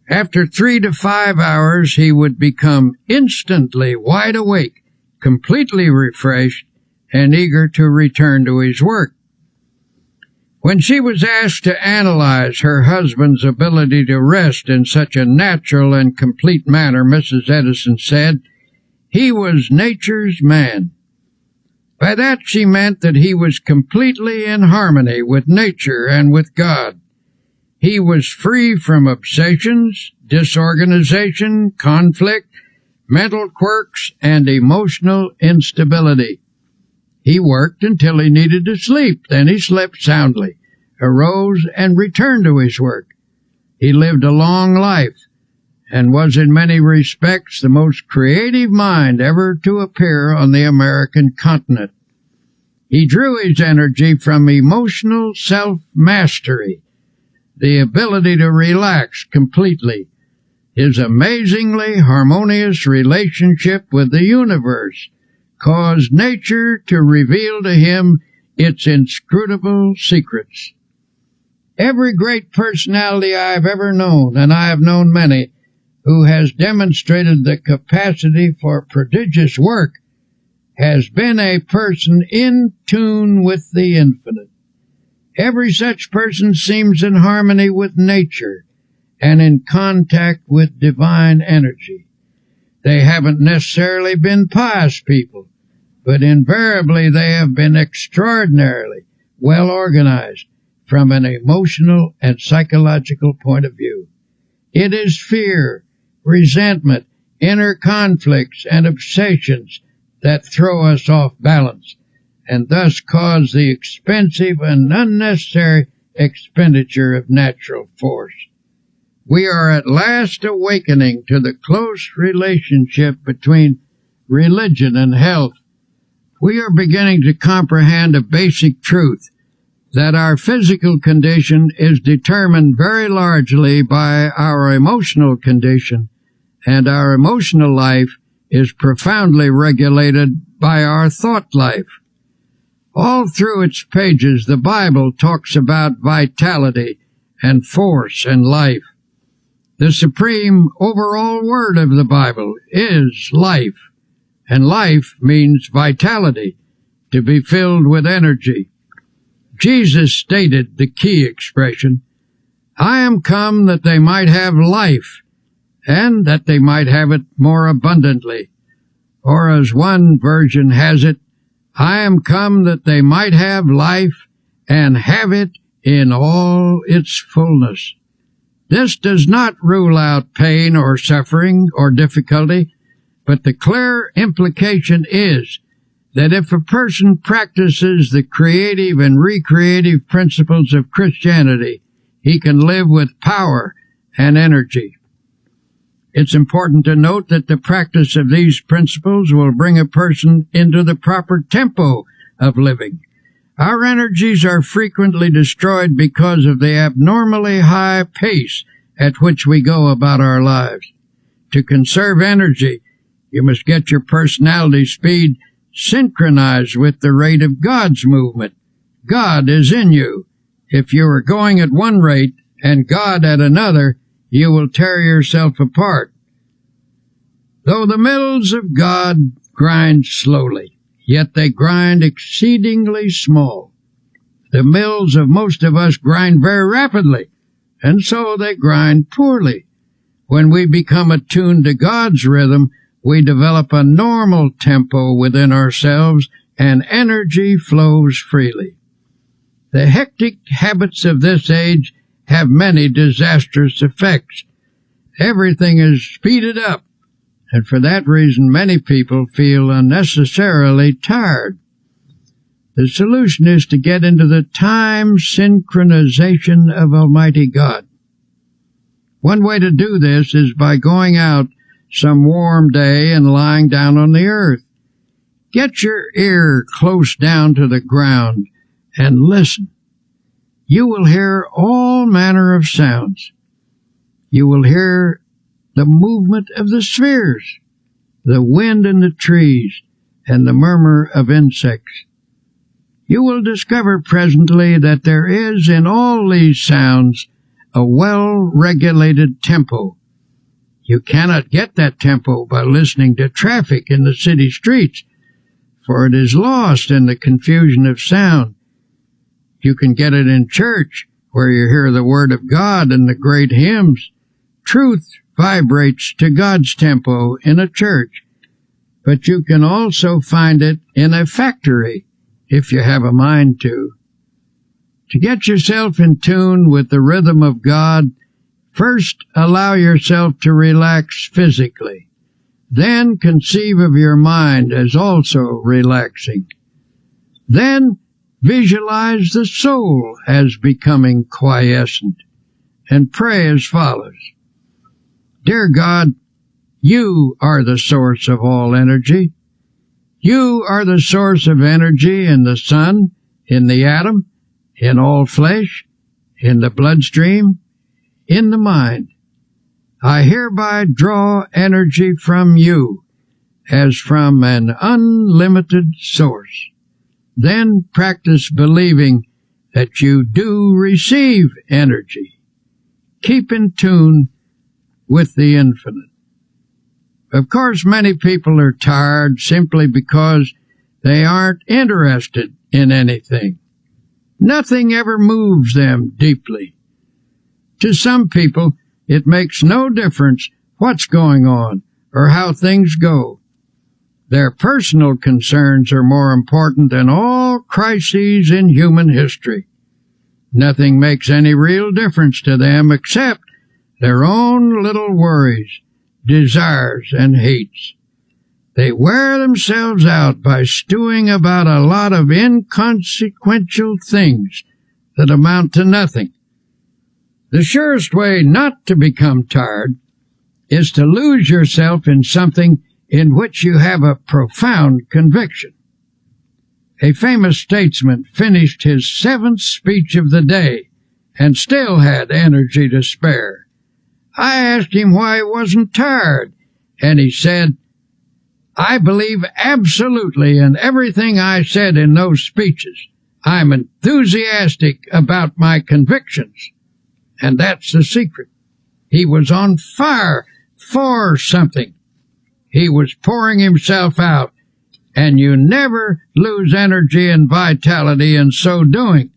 After 3 to 5 hours, he would become instantly wide awake, completely refreshed, and eager to return to his work. When she was asked to analyze her husband's ability to rest in such a natural and complete manner, Mrs. Edison said, "He was nature's man." By that she meant that he was completely in harmony with nature and with God. He was free from obsessions, disorganization, conflict, mental quirks, and emotional instability. He worked until he needed to sleep, then he slept soundly, arose, and returned to his work. He lived a long life, and was in many respects the most creative mind ever to appear on the American continent. He drew his energy from emotional self-mastery, the ability to relax completely, his amazingly harmonious relationship with the universe caused nature to reveal to him its inscrutable secrets. Every great personality I have ever known, and I have known many, who has demonstrated the capacity for prodigious work, has been a person in tune with the infinite. Every such person seems in harmony with nature and in contact with divine energy. They haven't necessarily been pious people, but invariably they have been extraordinarily well organized from an emotional and psychological point of view. It is fear, resentment, inner conflicts, and obsessions that throw us off balance, and thus cause the expensive and unnecessary expenditure of natural force. We are at last awakening to the close relationship between religion and health. We are beginning to comprehend a basic truth, that our physical condition is determined very largely by our emotional condition, and our emotional life is profoundly regulated by our thought life. All through its pages, the Bible talks about vitality and force and life. The supreme overall word of the Bible is life, and life means vitality, to be filled with energy. Jesus stated the key expression, "I am come that they might have life, and that they might have it more abundantly." Or as one version has it, "I am come that they might have life, and have it in all its fullness." This does not rule out pain or suffering or difficulty, but the clear implication is that if a person practices the creative and recreative principles of Christianity, he can live with power and energy. It's important to note that the practice of these principles will bring a person into the proper tempo of living. Our energies are frequently destroyed because of the abnormally high pace at which we go about our lives. To conserve energy, you must get your personality speed synchronized with the rate of God's movement. God is in you. If you are going at one rate and God at another, you will tear yourself apart. Though the mills of God grind slowly, yet they grind exceedingly small. The mills of most of us grind very rapidly, and so they grind poorly. When we become attuned to God's rhythm, we develop a normal tempo within ourselves, and energy flows freely. The hectic habits of this age have many disastrous effects. Everything is speeded up, and for that reason many people feel unnecessarily tired. The solution is to get into the time synchronization of Almighty God. One way to do this is by going out some warm day and lying down on the earth. Get your ear close down to the ground and listen. You will hear all manner of sounds. You will hear the movement of the spheres, the wind in the trees, and the murmur of insects. You will discover presently that there is in all these sounds a well-regulated tempo. You cannot get that tempo by listening to traffic in the city streets, for it is lost in the confusion of sound. You can get it in church, where you hear the Word of God and the great hymns. Truth vibrates to God's tempo in a church, but you can also find it in a factory, if you have a mind to. To get yourself in tune with the rhythm of God, first allow yourself to relax physically. Then conceive of your mind as also relaxing. Then visualize the soul as becoming quiescent, and pray as follows. Dear God, you are the source of all energy. You are the source of energy in the sun, in the atom, in all flesh, in the bloodstream, in the mind. I hereby draw energy from you as from an unlimited source. Then practice believing that you do receive energy. Keep in tune with the infinite. Of course, many people are tired simply because they aren't interested in anything. Nothing ever moves them deeply. To some people, it makes no difference what's going on or how things go. Their personal concerns are more important than all crises in human history. Nothing makes any real difference to them except their own little worries, desires, and hates. They wear themselves out by stewing about a lot of inconsequential things that amount to nothing. The surest way not to become tired is to lose yourself in something in which you have a profound conviction. A famous statesman finished his 7th speech of the day and still had energy to spare. I asked him why he wasn't tired, and he said, I believe absolutely in everything I said in those speeches. I'm enthusiastic about my convictions. And that's the secret. He was on fire for something. He was pouring himself out, and you never lose energy and vitality in so doing.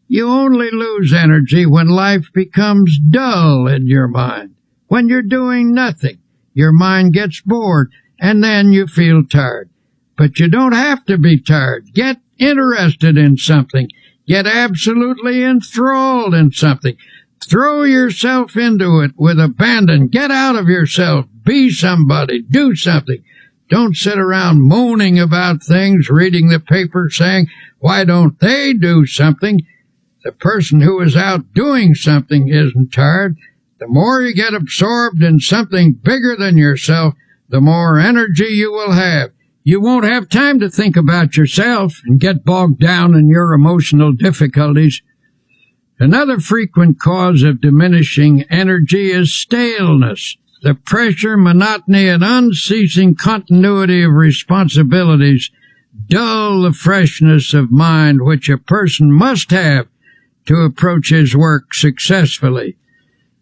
You only lose energy when life becomes dull in your mind. When you're doing nothing, your mind gets bored, and then you feel tired. But you don't have to be tired. Get interested in something. Get absolutely enthralled in something. Throw yourself into it with abandon. Get out of yourself. Be somebody. Do something. Don't sit around moaning about things, reading the paper saying, why don't they do something? The person who is out doing something isn't tired. The more you get absorbed in something bigger than yourself, the more energy you will have. You won't have time to think about yourself and get bogged down in your emotional difficulties. Another frequent cause of diminishing energy is staleness. The pressure, monotony, and unceasing continuity of responsibilities dull the freshness of mind which a person must have to approach his work successfully.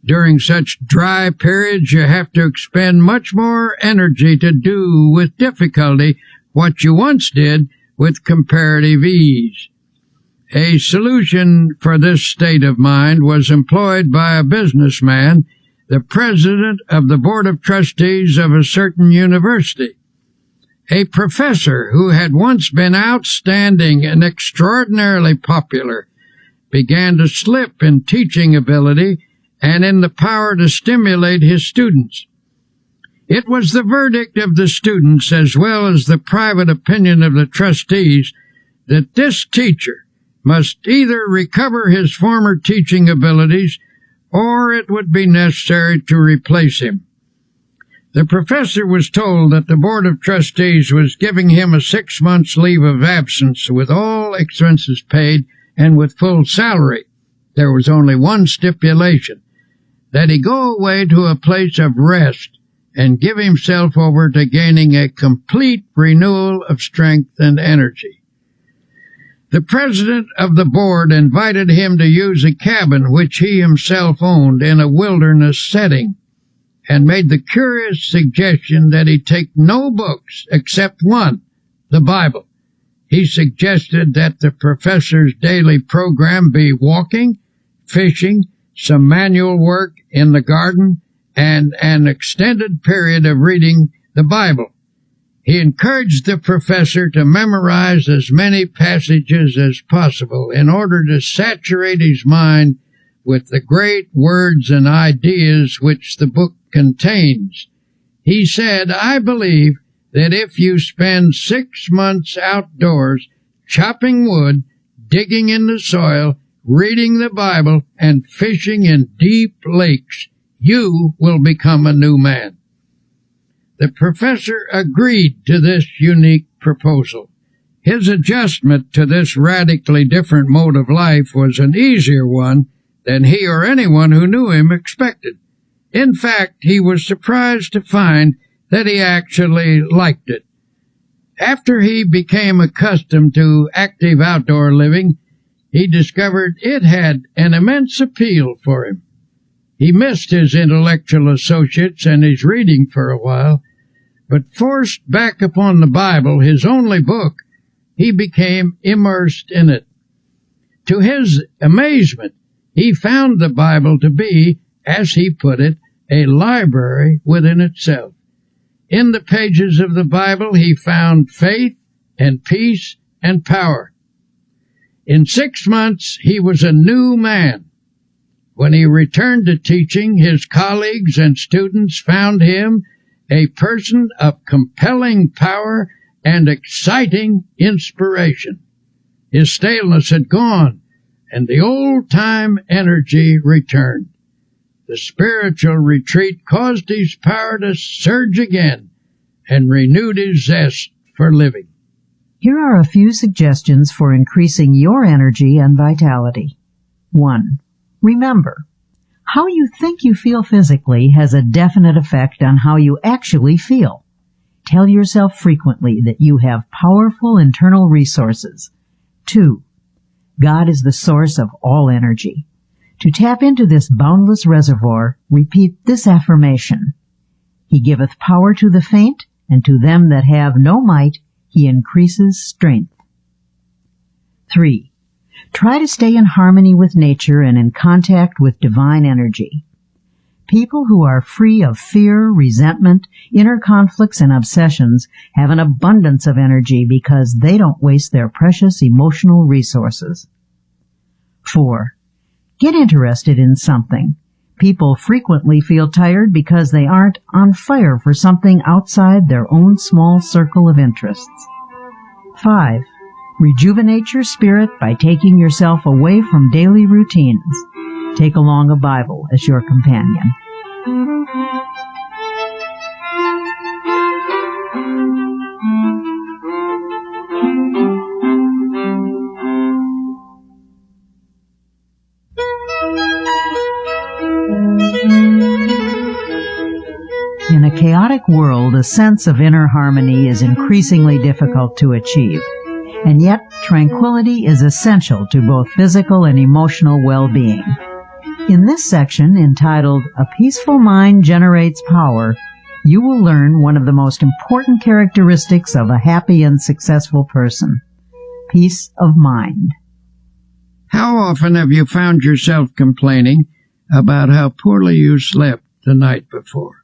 During such dry periods, you have to expend much more energy to do with difficulty what you once did with comparative ease. A solution for this state of mind was employed by a businessman, the president of the board of trustees of a certain university. A professor who had once been outstanding and extraordinarily popular began to slip in teaching ability and in the power to stimulate his students. It was the verdict of the students, as well as the private opinion of the trustees, that this teacher must either recover his former teaching abilities or it would be necessary to replace him. The professor was told that the board of trustees was giving him a 6 months leave of absence with all expenses paid and with full salary. There was only one stipulation, that he go away to a place of rest and give himself over to gaining a complete renewal of strength and energy. The president of the board invited him to use a cabin which he himself owned in a wilderness setting, and made the curious suggestion that he take no books except one, the Bible. He suggested that the professor's daily program be walking, fishing, some manual work in the garden, and an extended period of reading the Bible. He encouraged the professor to memorize as many passages as possible in order to saturate his mind with the great words and ideas which the book contains. He said, "I believe that if you spend 6 months outdoors chopping wood, digging in the soil, reading the Bible, and fishing in deep lakes, you will become a new man." The professor agreed to this unique proposal. His adjustment to this radically different mode of life was an easier one than he or anyone who knew him expected. In fact, he was surprised to find that he actually liked it. After he became accustomed to active outdoor living, he discovered it had an immense appeal for him. He missed his intellectual associates and his reading for a while, but forced back upon the Bible, his only book, he became immersed in it. To his amazement, he found the Bible to be, as he put it, a library within itself. In the pages of the Bible, he found faith and peace and power. In 6 months, he was a new man. When he returned to teaching, his colleagues and students found him a person of compelling power and exciting inspiration. His staleness had gone, and the old-time energy returned. The spiritual retreat caused his power to surge again and renewed his zest for living. Here are a few suggestions for increasing your energy and vitality. 1. Remember, how you think you feel physically has a definite effect on how you actually feel. Tell yourself frequently that you have powerful internal resources. 2. God is the source of all energy. To tap into this boundless reservoir, repeat this affirmation. He giveth power to the faint, and to them that have no might, he increases strength. 3. Try to stay in harmony with nature and in contact with divine energy. People who are free of fear, resentment, inner conflicts, and obsessions have an abundance of energy because they don't waste their precious emotional resources. 4. Get interested in something. People frequently feel tired because they aren't on fire for something outside their own small circle of interests. 5. Rejuvenate your spirit by taking yourself away from daily routines. take along a Bible as your companion. In a chaotic world, a sense of inner harmony is increasingly difficult to achieve, and yet tranquility is essential to both physical and emotional well-being. In this section, entitled "A Peaceful Mind Generates Power," you will learn one of the most important characteristics of a happy and successful person: peace of mind. How often have you found yourself complaining about how poorly you slept the night before?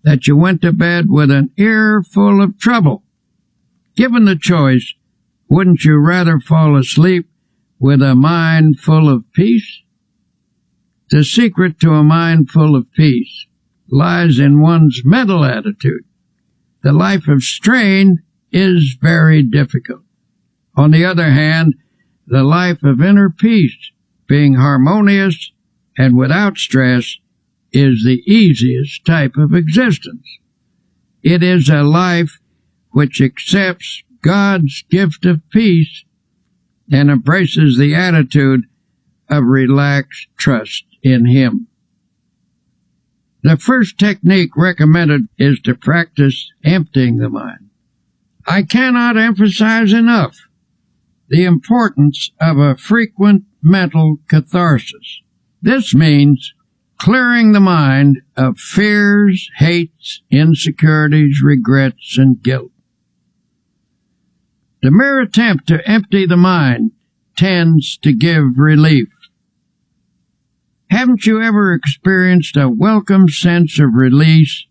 That you went to bed with an ear full of trouble? Given the choice, wouldn't you rather fall asleep with a mind full of peace? The secret to a mind full of peace lies in one's mental attitude. The life of strain is very difficult. On the other hand, the life of inner peace, being harmonious and without stress, is the easiest type of existence. It is a life which accepts God's gift of peace and embraces the attitude of relaxed trust in Him. The first technique recommended is to practice emptying the mind. I cannot emphasize enough the importance of a frequent mental catharsis. This means clearing the mind of fears, hates, insecurities, regrets, and guilt. The mere attempt to empty the mind tends to give relief. Haven't you ever experienced a welcome sense of release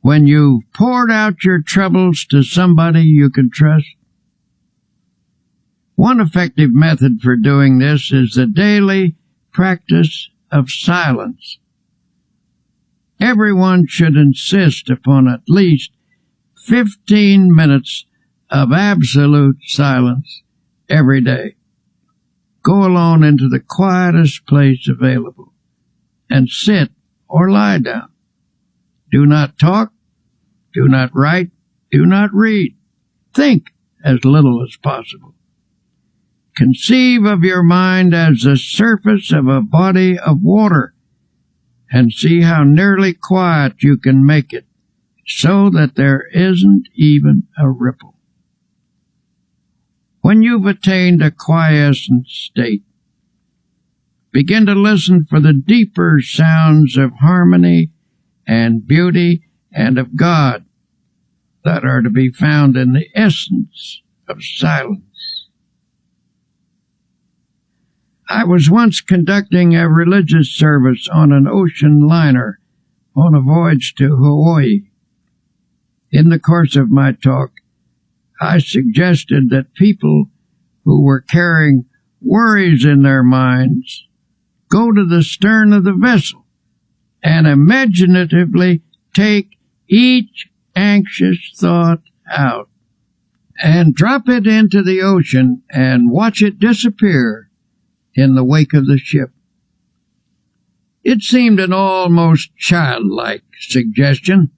when you've poured out your troubles to somebody you can trust? One effective method for doing this is the daily practice of silence. Everyone should insist upon at least 15 minutes of absolute silence every day. Go alone into the quietest place available and sit or lie down. Do not talk, do not write, do not read. Think as little as possible. Conceive of your mind as the surface of a body of water and see how nearly quiet you can make it so that there isn't even a ripple. When you've attained a quiescent state, begin to listen for the deeper sounds of harmony and beauty and of God that are to be found in the essence of silence. I was once conducting a religious service on an ocean liner on a voyage to Hawaii. In the course of my talk, I suggested that people who were carrying worries in their minds go to the stern of the vessel and imaginatively take each anxious thought out and drop it into the ocean and watch it disappear in the wake of the ship. It seemed an almost childlike suggestion,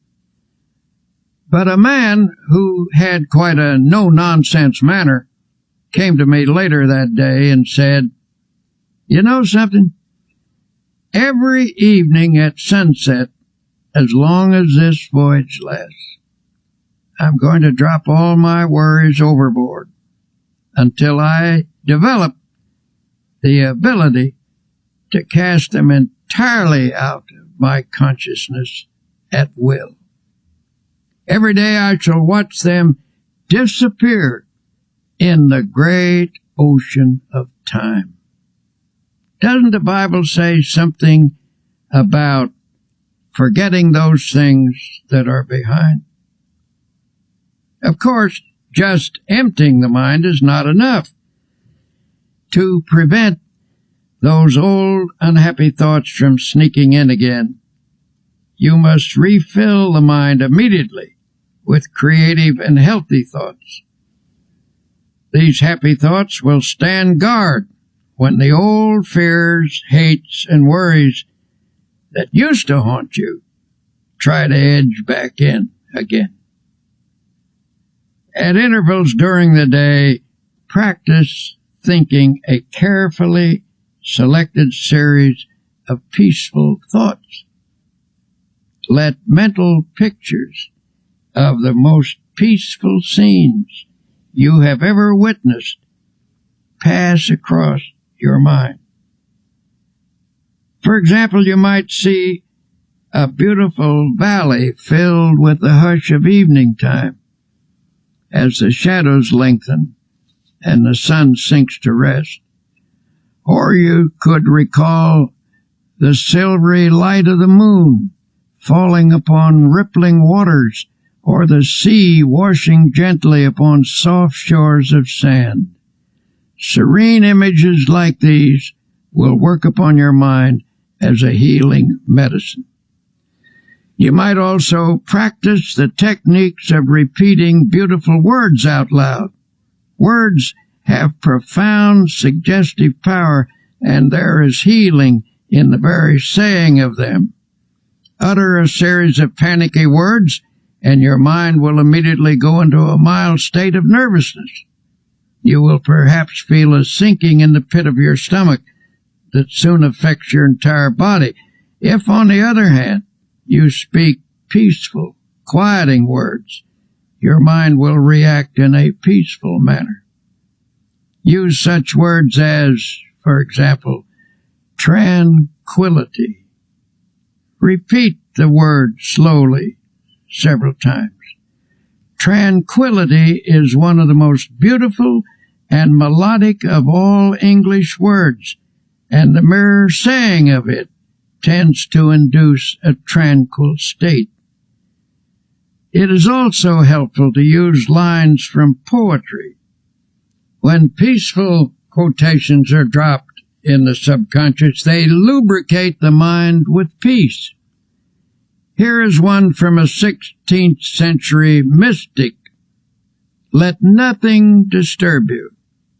but a man who had quite a no-nonsense manner came to me later that day and said, "You know something? Every evening at sunset, as long as this voyage lasts, I'm going to drop all my worries overboard until I develop the ability to cast them entirely out of my consciousness at will. Every day I shall watch them disappear in the great ocean of time." Doesn't the Bible say something about forgetting those things that are behind? Of course, just emptying the mind is not enough. To prevent those old unhappy thoughts from sneaking in again, you must refill the mind immediately with creative and healthy thoughts. These happy thoughts will stand guard when the old fears, hates, and worries that used to haunt you try to edge back in again. At intervals during the day, practice thinking a carefully selected series of peaceful thoughts. Let mental pictures of the most peaceful scenes you have ever witnessed pass across your mind. For example, you might see a beautiful valley filled with the hush of evening time as the shadows lengthen and the sun sinks to rest. Or you could recall the silvery light of the moon falling upon rippling waters, or the sea washing gently upon soft shores of sand. Serene images like these will work upon your mind as a healing medicine. You might also practice the techniques of repeating beautiful words out loud. Words have profound suggestive power, and there is healing in the very saying of them. Utter a series of panicky words, and your mind will immediately go into a mild state of nervousness. You will perhaps feel a sinking in the pit of your stomach that soon affects your entire body. If, on the other hand, you speak peaceful, quieting words, your mind will react in a peaceful manner. Use such words as, for example, tranquility. Repeat the word slowly several times. Tranquility is one of the most beautiful and melodic of all English words, and the mere saying of it tends to induce a tranquil state. It is also helpful to use lines from poetry. When peaceful quotations are dropped in the subconscious, they lubricate the mind with peace. Here is one from a 16th century mystic. Let nothing disturb you.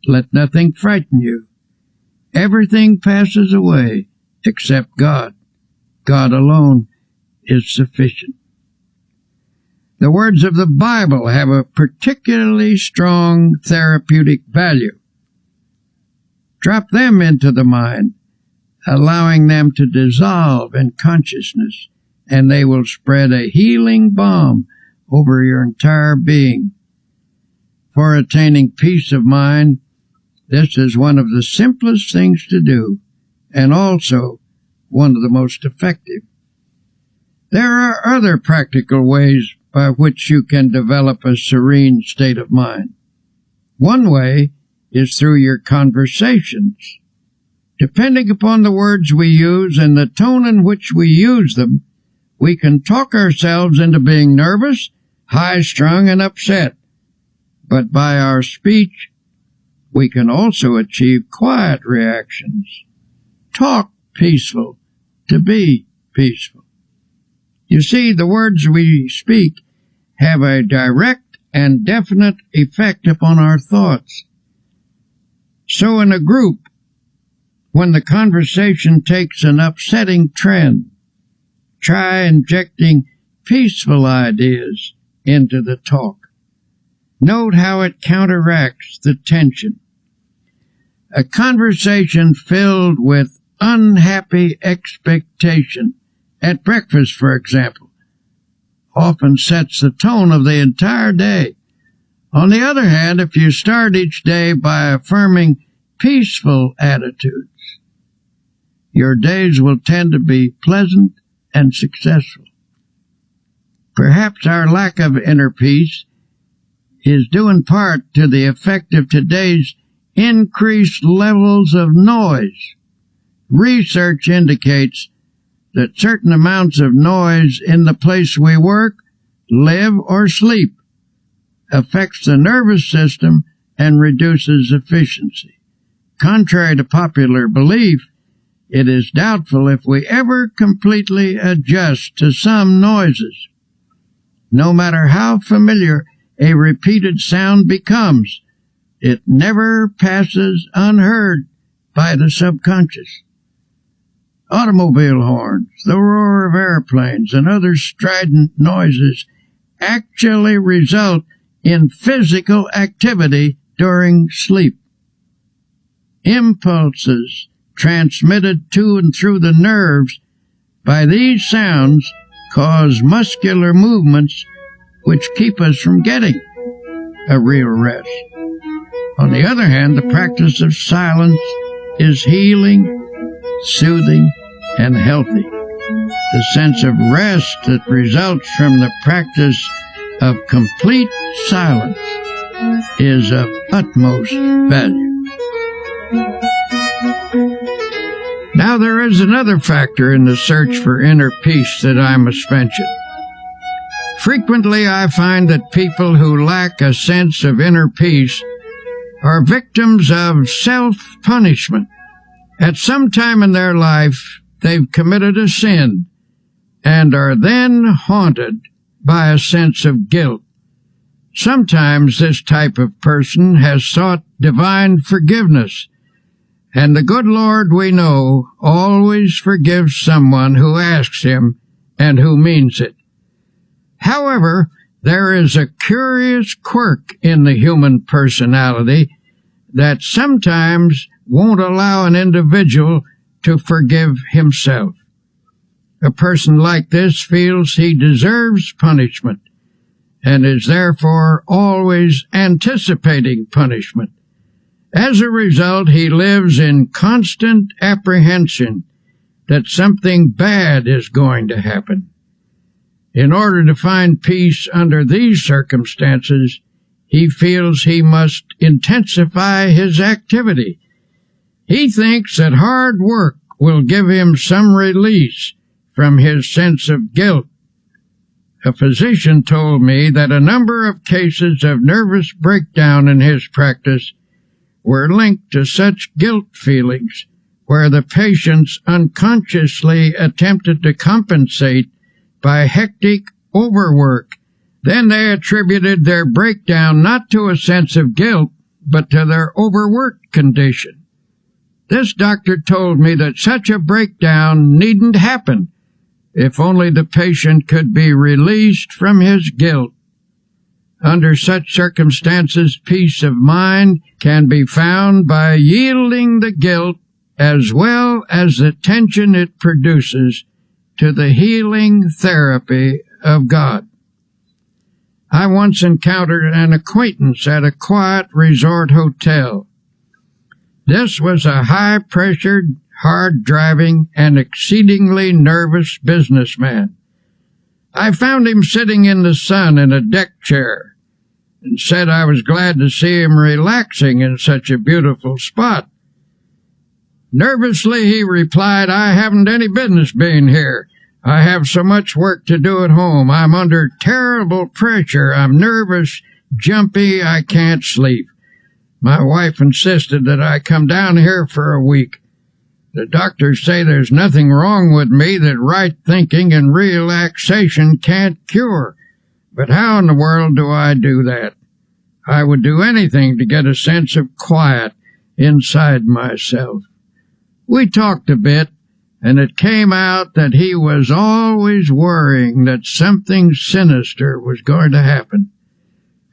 Let nothing frighten you. Everything passes away except God. God alone is sufficient. The words of the Bible have a particularly strong therapeutic value. Drop them into the mind, allowing them to dissolve in consciousness, and they will spread a healing balm over your entire being. For attaining peace of mind, this is one of the simplest things to do, and also one of the most effective. There are other practical ways by which you can develop a serene state of mind. One way is through your conversations. Depending upon the words we use and the tone in which we use them, we can talk ourselves into being nervous, high-strung, and upset. But by our speech, we can also achieve quiet reactions. Talk peaceful to be peaceful. You see, the words we speak have a direct and definite effect upon our thoughts. So in a group, when the conversation takes an upsetting trend, try injecting peaceful ideas into the talk. Note how it counteracts the tension. A conversation filled with unhappy expectation, at breakfast, for example, often sets the tone of the entire day. On the other hand, if you start each day by affirming peaceful attitudes, your days will tend to be pleasant and successful. Perhaps our lack of inner peace is due in part to the effect of today's increased levels of noise. Research indicates that certain amounts of noise in the place we work, live, or sleep affects the nervous system and reduces efficiency. Contrary to popular belief, it is doubtful if we ever completely adjust to some noises. No matter how familiar a repeated sound becomes, it never passes unheard by the subconscious. Automobile horns, the roar of airplanes, and other strident noises actually result in physical activity during sleep. Impulses transmitted to and through the nerves by these sounds cause muscular movements which keep us from getting a real rest. On the other hand, the practice of silence is healing, soothing, and healthy. The sense of rest that results from the practice of complete silence is of utmost value. Now there is another factor in the search for inner peace that I must mention. Frequently I find that people who lack a sense of inner peace are victims of self-punishment. At some time in their life, they've committed a sin and are then haunted by a sense of guilt. Sometimes this type of person has sought divine forgiveness, and the good Lord, we know, always forgives someone who asks him and who means it. However, there is a curious quirk in the human personality that sometimes won't allow an individual to forgive himself. A person like this feels he deserves punishment and is therefore always anticipating punishment. As a result, he lives in constant apprehension that something bad is going to happen. In order to find peace under these circumstances, he feels he must intensify his activity. He thinks that hard work will give him some release from his sense of guilt. A physician told me that a number of cases of nervous breakdown in his practice were linked to such guilt feelings, where the patients unconsciously attempted to compensate by hectic overwork. Then they attributed their breakdown not to a sense of guilt, but to their overworked condition. This doctor told me that such a breakdown needn't happen if only the patient could be released from his guilt. Under such circumstances, peace of mind can be found by yielding the guilt as well as the tension it produces to the healing therapy of God. I once encountered an acquaintance at a quiet resort hotel. This was a high-pressured, hard-driving, and exceedingly nervous businessman. I found him sitting in the sun in a deck chair and said I was glad to see him relaxing in such a beautiful spot. Nervously he replied, "I haven't any business being here. I have so much work to do at home. I'm under terrible pressure. I'm nervous, jumpy, I can't sleep. My wife insisted that I come down here for a week. The doctors say there's nothing wrong with me that right thinking and relaxation can't cure. But how in the world do I do that? I would do anything to get a sense of quiet inside myself." We talked a bit, and it came out that he was always worrying that something sinister was going to happen.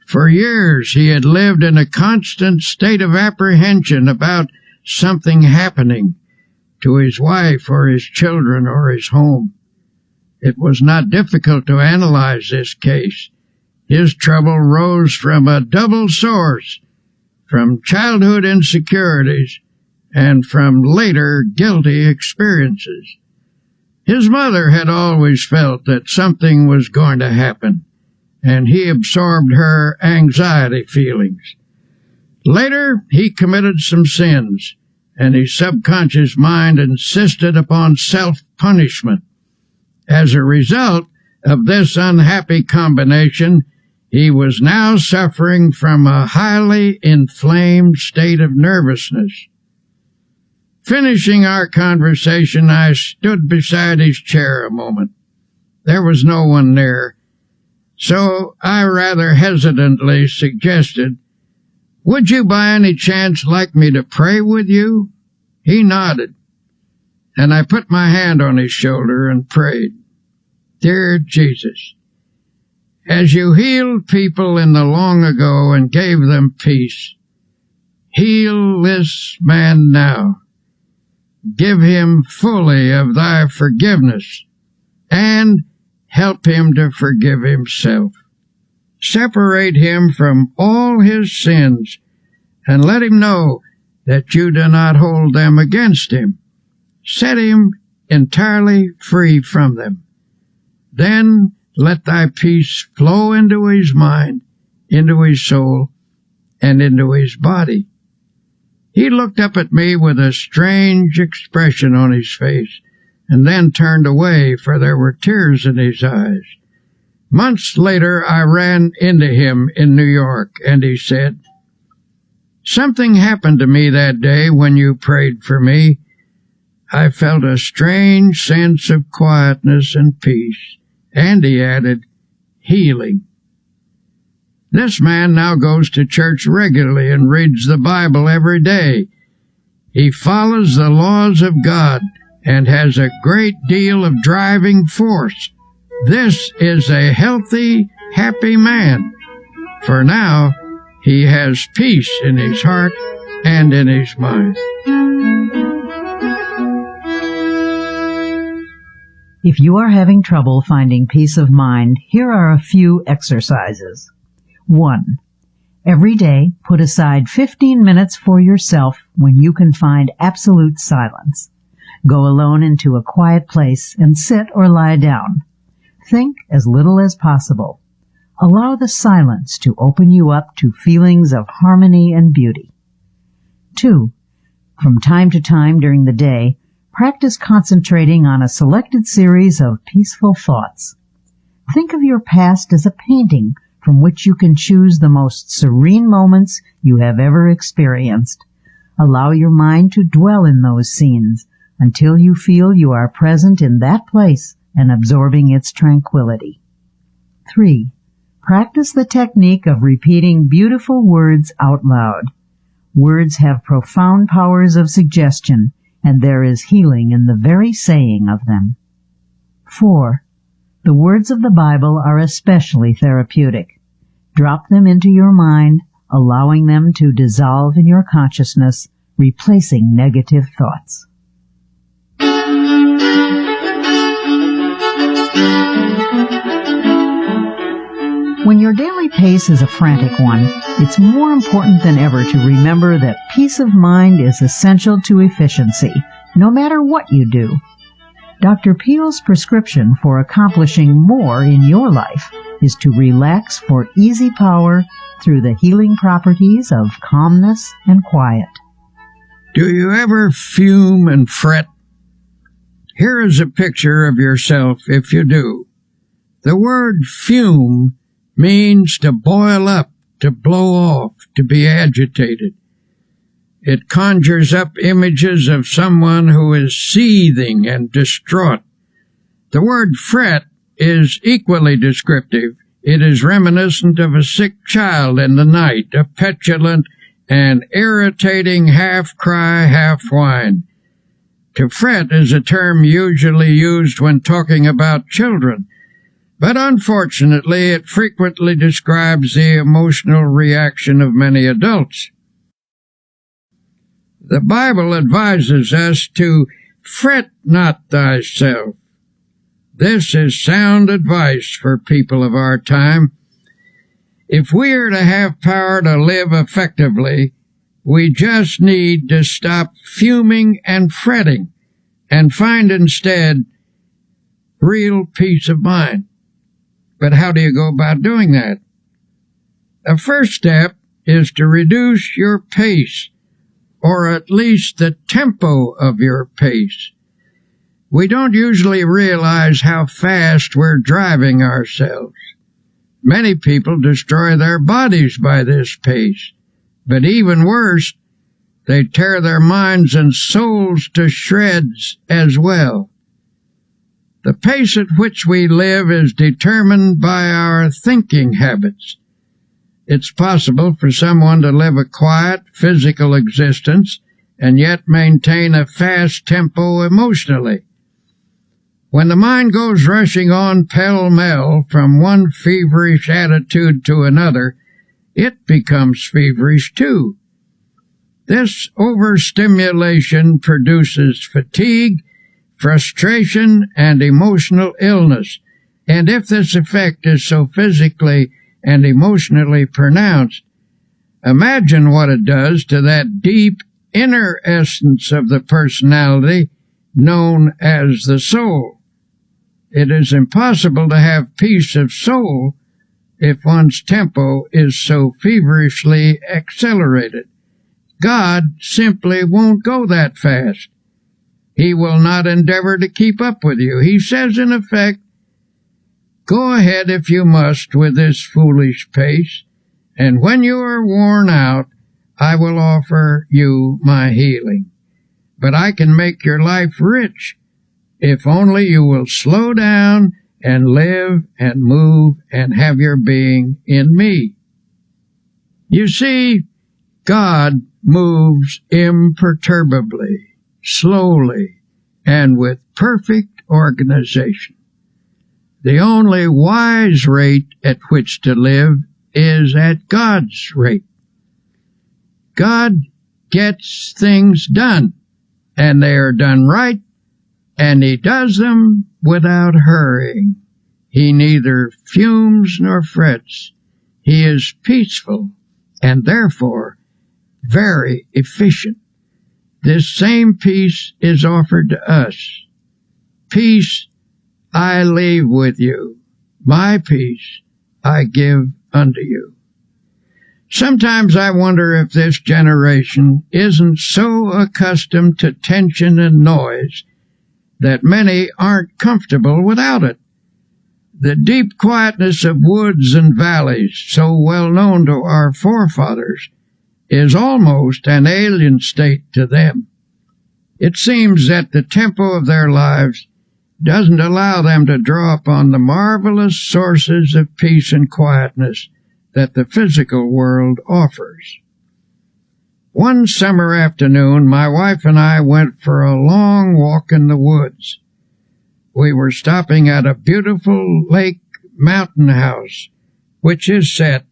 For years he had lived in a constant state of apprehension about something happening to his wife or his children or his home. It was not difficult to analyze this case. His trouble rose from a double source, from childhood insecurities and from later guilty experiences. His mother had always felt that something was going to happen, and he absorbed her anxiety feelings. Later, he committed some sins, and his subconscious mind insisted upon self-punishment. As a result of this unhappy combination, he was now suffering from a highly inflamed state of nervousness. Finishing our conversation, I stood beside his chair a moment. There was no one near, so I rather hesitantly suggested, "Would you by any chance like me to pray with you?" He nodded, and I put my hand on his shoulder and prayed. Dear Jesus, as you healed people in the long ago and gave them peace, heal this man now. Give him fully of thy forgiveness, and help him to forgive himself. Separate him from all his sins, and let him know that you do not hold them against him. Set him entirely free from them. Then let thy peace flow into his mind, into his soul, and into his body. He looked up at me with a strange expression on his face, and then turned away, for there were tears in his eyes. Months later, I ran into him in New York, and he said, "Something happened to me that day when you prayed for me. I felt a strange sense of quietness and peace." And he added, healing. This man now goes to church regularly and reads the Bible every day. He follows the laws of God and has a great deal of driving force. This is a healthy, happy man, for now he has peace in his heart and in his mind. If you are having trouble finding peace of mind, here are a few exercises. 1. Every day, put aside 15 minutes for yourself when you can find absolute silence. Go alone into a quiet place and sit or lie down. Think as little as possible. Allow the silence to open you up to feelings of harmony and beauty. 2. From time to time during the day, practice concentrating on a selected series of peaceful thoughts. Think of your past as a painting from which you can choose the most serene moments you have ever experienced. Allow your mind to dwell in those scenes until you feel you are present in that place and absorbing its tranquility. 3. Practice the technique of repeating beautiful words out loud. Words have profound powers of suggestion, and there is healing in the very saying of them. 4. The words of the Bible are especially therapeutic. Drop them into your mind, allowing them to dissolve in your consciousness, replacing negative thoughts. When your daily pace is a frantic one, it's more important than ever to remember that peace of mind is essential to efficiency, no matter what you do. Dr. Peel's prescription for accomplishing more in your life is to relax for easy power through the healing properties of calmness and quiet. Do you ever fume and fret? Here is a picture of yourself if you do. The word fume means to boil up, to blow off, to be agitated. It conjures up images of someone who is seething and distraught. The word fret is equally descriptive. It is reminiscent of a sick child in the night, a petulant and irritating half-cry, half-whine. To fret is a term usually used when talking about children, but unfortunately it frequently describes the emotional reaction of many adults. The Bible advises us to fret not thyself. This is sound advice for people of our time. If we are to have power to live effectively, we just need to stop fuming and fretting and find instead real peace of mind. But how do you go about doing that? The first step is to reduce your pace, or at least the tempo of your pace. We don't usually realize how fast we're driving ourselves. Many people destroy their bodies by this pace, but even worse, they tear their minds and souls to shreds as well. The pace at which we live is determined by our thinking habits. It's possible for someone to live a quiet, physical existence and yet maintain a fast tempo emotionally. When the mind goes rushing on pell-mell from one feverish attitude to another, it becomes feverish too. This overstimulation produces fatigue, frustration, and emotional illness, and if this effect is so physically and emotionally pronounced, imagine what it does to that deep inner essence of the personality known as the soul. It is impossible to have peace of soul if one's tempo is so feverishly accelerated. God simply won't go that fast. He will not endeavor to keep up with you. He says, in effect, go ahead if you must with this foolish pace, and when you are worn out, I will offer you my healing. But I can make your life rich if only you will slow down and live and move and have your being in me. You see, God moves imperturbably, slowly, and with perfect organization. The only wise rate at which to live is at God's rate. God gets things done, and they are done right, and He does them without hurrying. He neither fumes nor frets. He is peaceful, and therefore very efficient. This same peace is offered to us. Peace I leave with you. My peace I give unto you. Sometimes I wonder if this generation isn't so accustomed to tension and noise that many aren't comfortable without it. The deep quietness of woods and valleys, so well known to our forefathers, is almost an alien state to them. It seems that the tempo of their lives doesn't allow them to draw upon the marvelous sources of peace and quietness that the physical world offers. One summer afternoon, my wife and I went for a long walk in the woods. We were stopping at a beautiful lake mountain house, which is set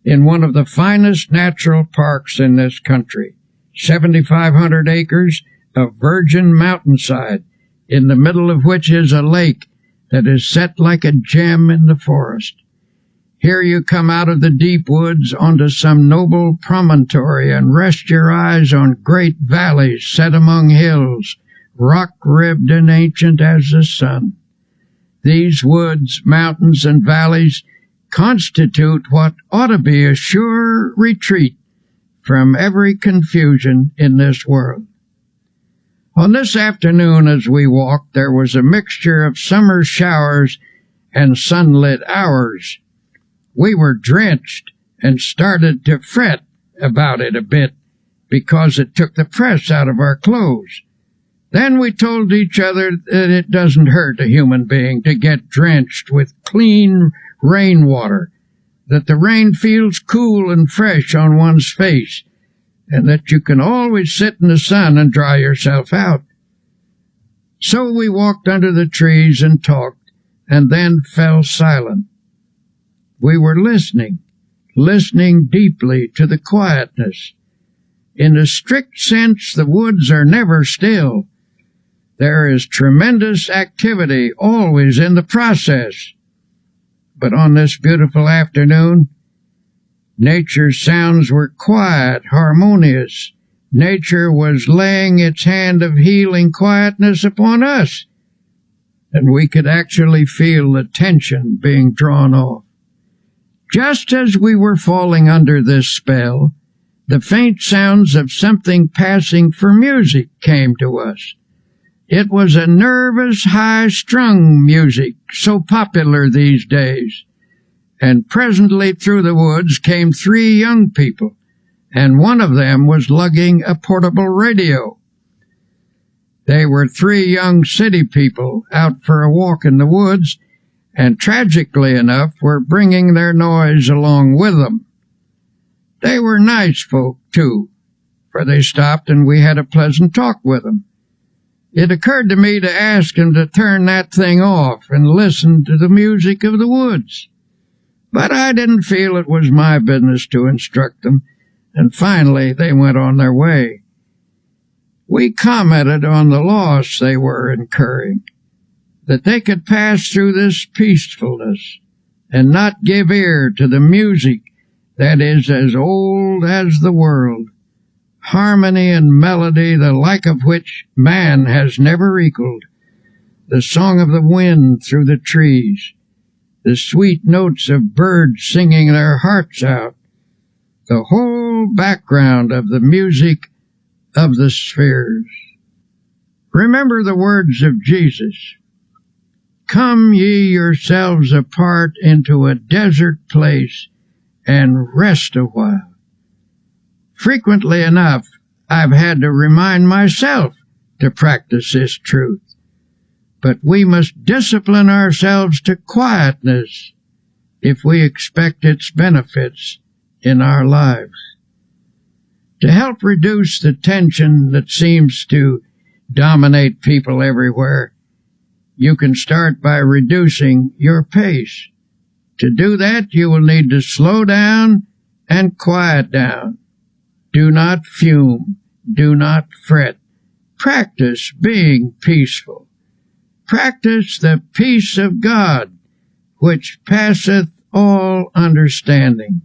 in one of the finest natural parks in this country, 7,500 acres of virgin mountainside, in the middle of which is a lake that is set like a gem in the forest. Here you come out of the deep woods onto some noble promontory and rest your eyes on great valleys set among hills, rock-ribbed and ancient as the sun. These woods, mountains, and valleys constitute what ought to be a sure retreat from every confusion in this world. On this afternoon as we walked, there was a mixture of summer showers and sunlit hours. We were drenched and started to fret about it a bit because it took the press out of our clothes. Then we told each other that it doesn't hurt a human being to get drenched with clean rainwater, that the rain feels cool and fresh on one's face, and that you can always sit in the sun and dry yourself out. So we walked under the trees and talked, and then fell silent. We were listening deeply to the quietness. In a strict sense, the woods are never still. There is tremendous activity always in the process. But on this beautiful afternoon, nature's sounds were quiet, harmonious. Nature was laying its hand of healing quietness upon us, and we could actually feel the tension being drawn off. Just as we were falling under this spell, the faint sounds of something passing for music came to us. It was a nervous, high-strung music, so popular these days. And presently through the woods came 3 young people, and one of them was lugging a portable radio. They were 3 young city people out for a walk in the woods, and tragically enough were bringing their noise along with them. They were nice folk, too, for they stopped and we had a pleasant talk with them. It occurred to me to ask them to turn that thing off and listen to the music of the woods. But I didn't feel it was my business to instruct them, and finally they went on their way. We commented on the loss they were incurring, that they could pass through this peacefulness and not give ear to the music that is as old as the world, harmony and melody the like of which man has never equaled, the song of the wind through the trees, the sweet notes of birds singing their hearts out, the whole background of the music of the spheres. Remember the words of Jesus, "Come ye yourselves apart into a desert place and rest a while." Frequently enough, I've had to remind myself to practice this truth. But we must discipline ourselves to quietness if we expect its benefits in our lives. To help reduce the tension that seems to dominate people everywhere, you can start by reducing your pace. To do that, you will need to slow down and quiet down. Do not fume. Do not fret. Practice being peaceful. Practice the peace of God, which passeth all understanding.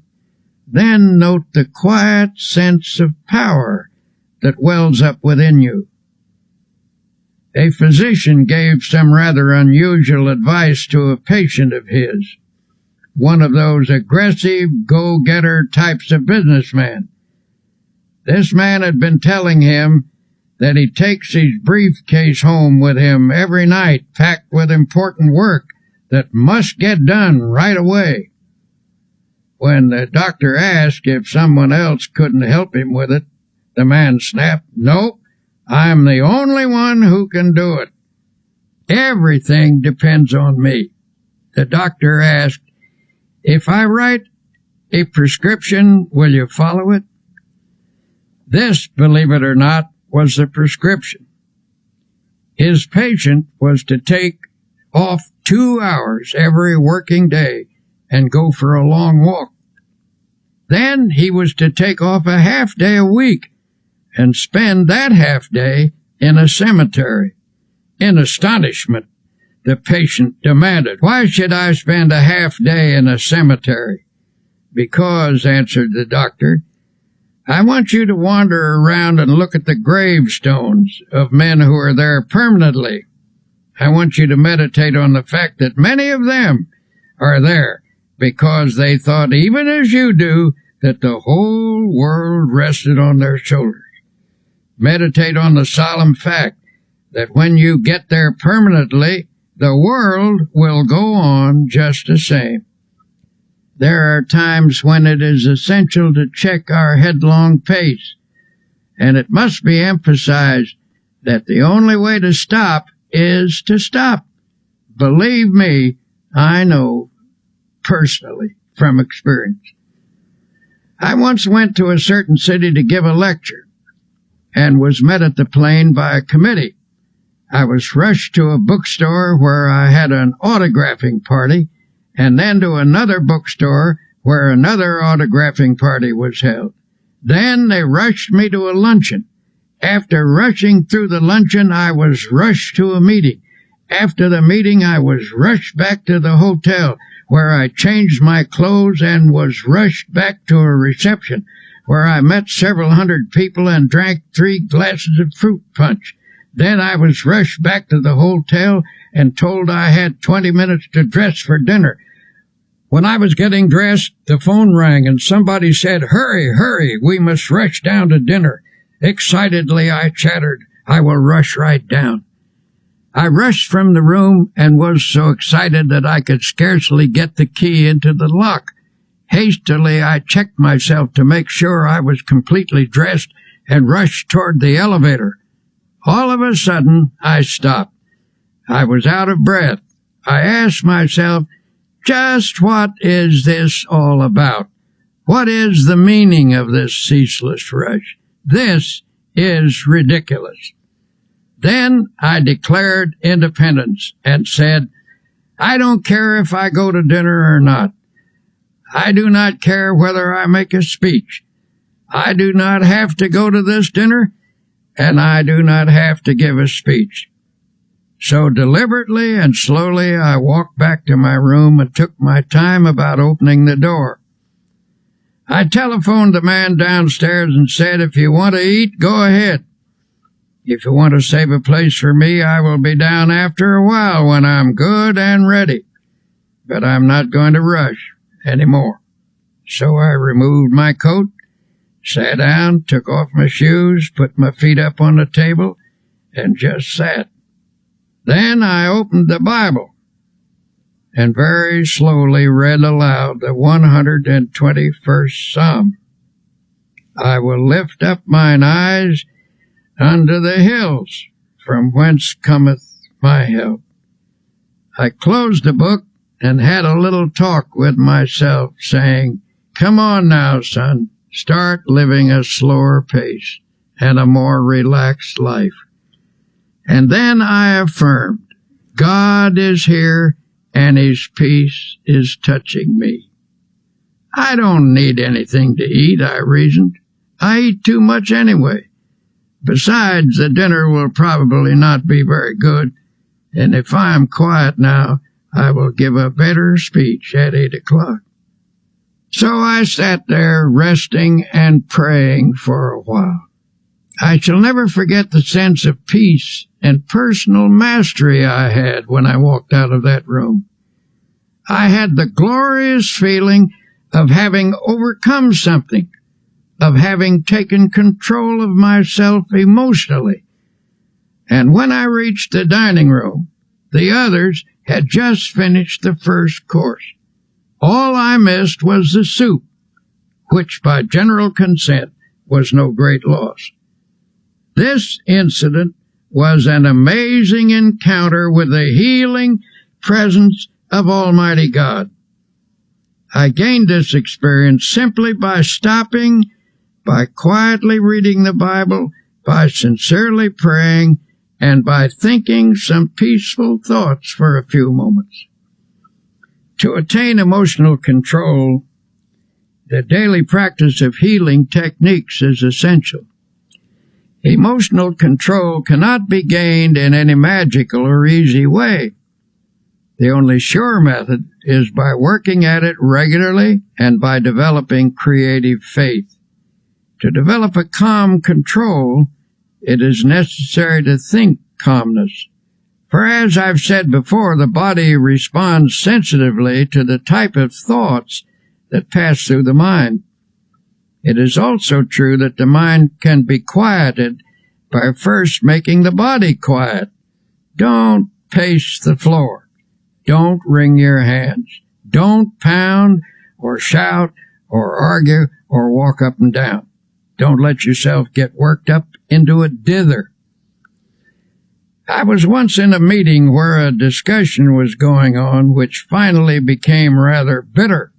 Then note the quiet sense of power that wells up within you. A physician gave some rather unusual advice to a patient of his, one of those aggressive, go-getter types of businessmen. This man had been telling him that he takes his briefcase home with him every night, packed with important work that must get done right away. When the doctor asked if someone else couldn't help him with it, the man snapped, "No, I'm the only one who can do it. Everything depends on me." The doctor asked, "If I write a prescription, will you follow it?" This, believe it or not, was the prescription. His patient was to take off 2 hours every working day and go for a long walk. Then he was to take off a half day a week and spend that half day in a cemetery. In astonishment, the patient demanded, "Why should I spend a half day in a cemetery?" "Because," answered the doctor, "I want you to wander around and look at the gravestones of men who are there permanently. I want you to meditate on the fact that many of them are there because they thought, even as you do, that the whole world rested on their shoulders. Meditate on the solemn fact that when you get there permanently, the world will go on just the same. There are times when it is essential to check our headlong pace, and it must be emphasized that the only way to stop is to stop. Believe me, I know personally from experience. I once went to a certain city to give a lecture and was met at the plane by a committee. I was rushed to a bookstore where I had an autographing party, and then to another bookstore where another autographing party was held. Then they rushed me to a luncheon. After rushing through the luncheon, I was rushed to a meeting. After the meeting, I was rushed back to the hotel, where I changed my clothes and was rushed back to a reception, where I met several hundred people and drank 3 glasses of fruit punch. Then I was rushed back to the hotel and told I had 20 minutes to dress for dinner. When I was getting dressed, the phone rang and somebody said, "Hurry, hurry, we must rush down to dinner." Excitedly I chattered, "I will rush right down." I rushed from the room and was so excited that I could scarcely get the key into the lock. Hastily I checked myself to make sure I was completely dressed and rushed toward the elevator. All of a sudden, I stopped. I was out of breath. I asked myself, just what is this all about? What is the meaning of this ceaseless rush, This is ridiculous. Then I declared independence and said, I don't care if I go to dinner or not. I do not care whether I make a speech. I do not have to go to this dinner, and I do not have to give a speech. So deliberately and slowly I walked back to my room and took my time about opening the door. I telephoned the man downstairs and said, if you want to eat, go ahead. If you want to save a place for me, I will be down after a while when I'm good and ready. But I'm not going to rush anymore. So I removed my coat, sat down, took off my shoes, put my feet up on the table, and just sat. Then I opened the Bible and very slowly read aloud the 121st Psalm. I will lift up mine eyes unto the hills, from whence cometh my help. I closed the book and had a little talk with myself, saying, come on now, son, start living a slower pace and a more relaxed life. And then I affirmed, God is here and His peace is touching me. I don't need anything to eat, I reasoned. I eat too much anyway. Besides, the dinner will probably not be very good, and if I am quiet now, I will give a better speech at 8 o'clock. So I sat there resting and praying for a while. I shall never forget the sense of peace and personal mastery I had when I walked out of that room. I had the glorious feeling of having overcome something, of having taken control of myself emotionally. And when I reached the dining room, the others had just finished the first course. All I missed was the soup, which by general consent was no great loss. This incident was an amazing encounter with the healing presence of Almighty God. I gained this experience simply by stopping, by quietly reading the Bible, by sincerely praying, and by thinking some peaceful thoughts for a few moments. To attain emotional control, the daily practice of healing techniques is essential. Emotional control cannot be gained in any magical or easy way. The only sure method is by working at it regularly and by developing creative faith. To develop a calm control, it is necessary to think calmness. For as I've said before, the body responds sensitively to the type of thoughts that pass through the mind. It is also true that the mind can be quieted by first making the body quiet. Don't pace the floor. Don't wring your hands. Don't pound or shout or argue or walk up and down. Don't let yourself get worked up into a dither. I was once in a meeting where a discussion was going on which finally became rather bitter.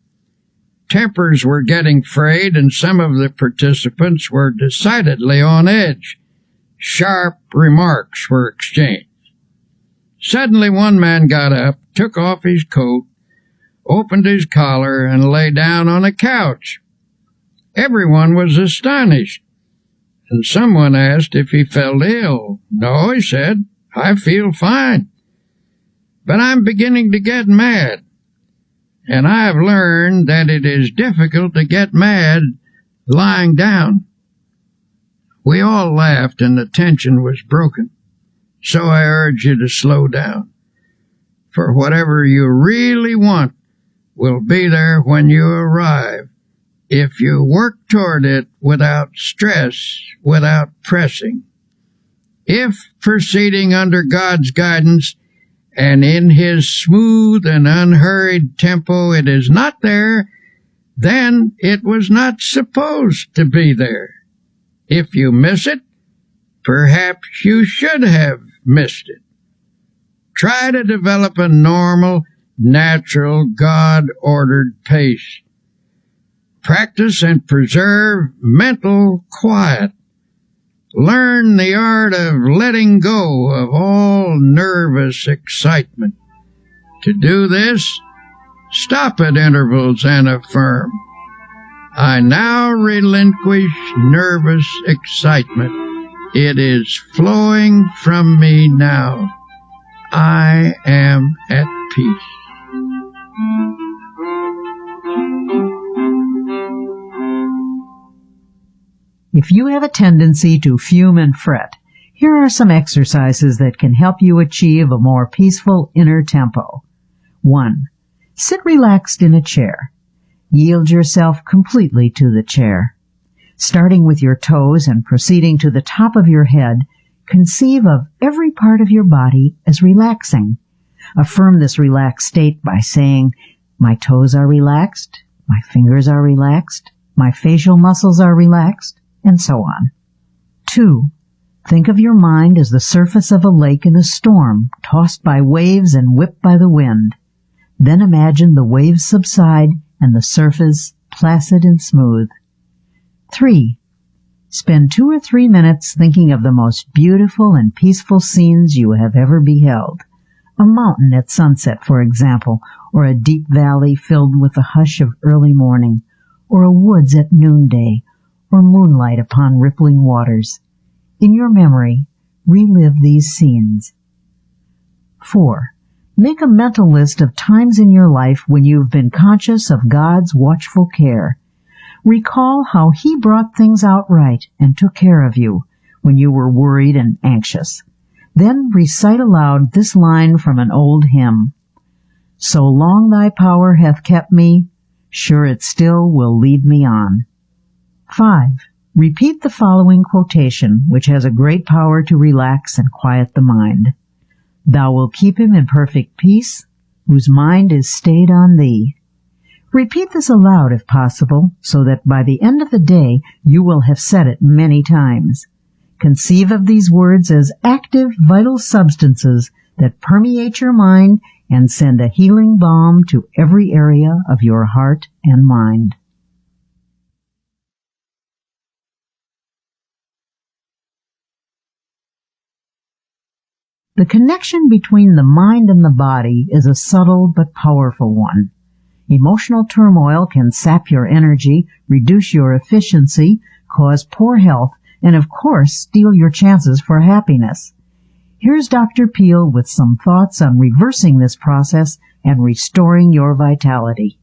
Tempers were getting frayed and some of the participants were decidedly on edge. Sharp remarks were exchanged. Suddenly one man got up, took off his coat, opened his collar, and lay down on a couch. Everyone was astonished, and someone asked if he felt ill. No, he said, I feel fine. But I'm beginning to get mad, and I have learned that it is difficult to get mad lying down. We all laughed, and the tension was broken. So I urge you to slow down, for whatever you really want will be there when you arrive, if you work toward it without stress, without pressing. If, proceeding under God's guidance and in His smooth and unhurried tempo, it is not there, then it was not supposed to be there. If you miss it, perhaps you should have missed it. Try to develop a normal, natural, God-ordered pace. Practice and preserve mental quiet Learn the art of letting go of all nervous excitement. To do this, stop at intervals and affirm, I now relinquish nervous excitement. It is flowing from me now. I am at peace. If you have a tendency to fume and fret, here are some exercises that can help you achieve a more peaceful inner tempo. 1. Sit relaxed in a chair. Yield yourself completely to the chair. Starting with your toes and proceeding to the top of your head, conceive of every part of your body as relaxing. Affirm this relaxed state by saying, my toes are relaxed, my fingers are relaxed, my facial muscles are relaxed, and so on. 2. Think of your mind as the surface of a lake in a storm, tossed by waves and whipped by the wind. Then imagine the waves subside and the surface placid and smooth. 3. Spend 2 or 3 minutes thinking of the most beautiful and peaceful scenes you have ever beheld. A mountain at sunset, for example, or a deep valley filled with the hush of early morning, or a woods at noonday, or moonlight upon rippling waters. In your memory, relive these scenes. 4. Make a mental list of times in your life when you've been conscious of God's watchful care. Recall how He brought things out right and took care of you when you were worried and anxious. Then recite aloud this line from an old hymn. So long thy power hath kept me, sure it still will lead me on. 5. Repeat the following quotation, which has a great power to relax and quiet the mind. Thou wilt keep him in perfect peace, whose mind is stayed on thee. Repeat this aloud if possible, so that by the end of the day you will have said it many times. Conceive of these words as active, vital substances that permeate your mind and send a healing balm to every area of your heart and mind. The connection between the mind and the body is a subtle but powerful one. Emotional turmoil can sap your energy, reduce your efficiency, cause poor health, and of course steal your chances for happiness. Here's Dr. Peel with some thoughts on reversing this process and restoring your vitality.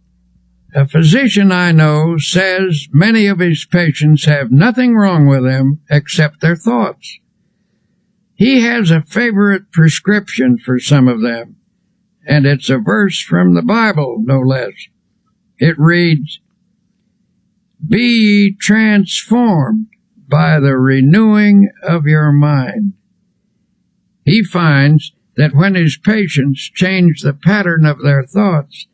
A physician I know says many of his patients have nothing wrong with them except their thoughts. He has a favorite prescription for some of them, and it's a verse from the Bible, no less. It reads, Be ye transformed by the renewing of your mind. He finds that when his patients change the pattern of their thoughts,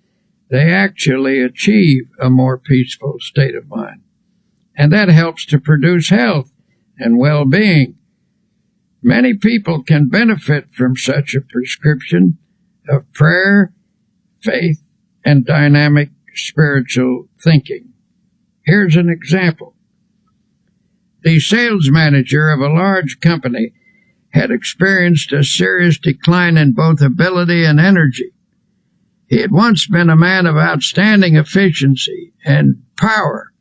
they actually achieve a more peaceful state of mind. And that helps to produce health and well-being. Many people can benefit from such a prescription of prayer, faith, and dynamic spiritual thinking. Here's an example. The sales manager of a large company had experienced a serious decline in both ability and energy. He had once been a man of outstanding efficiency and power,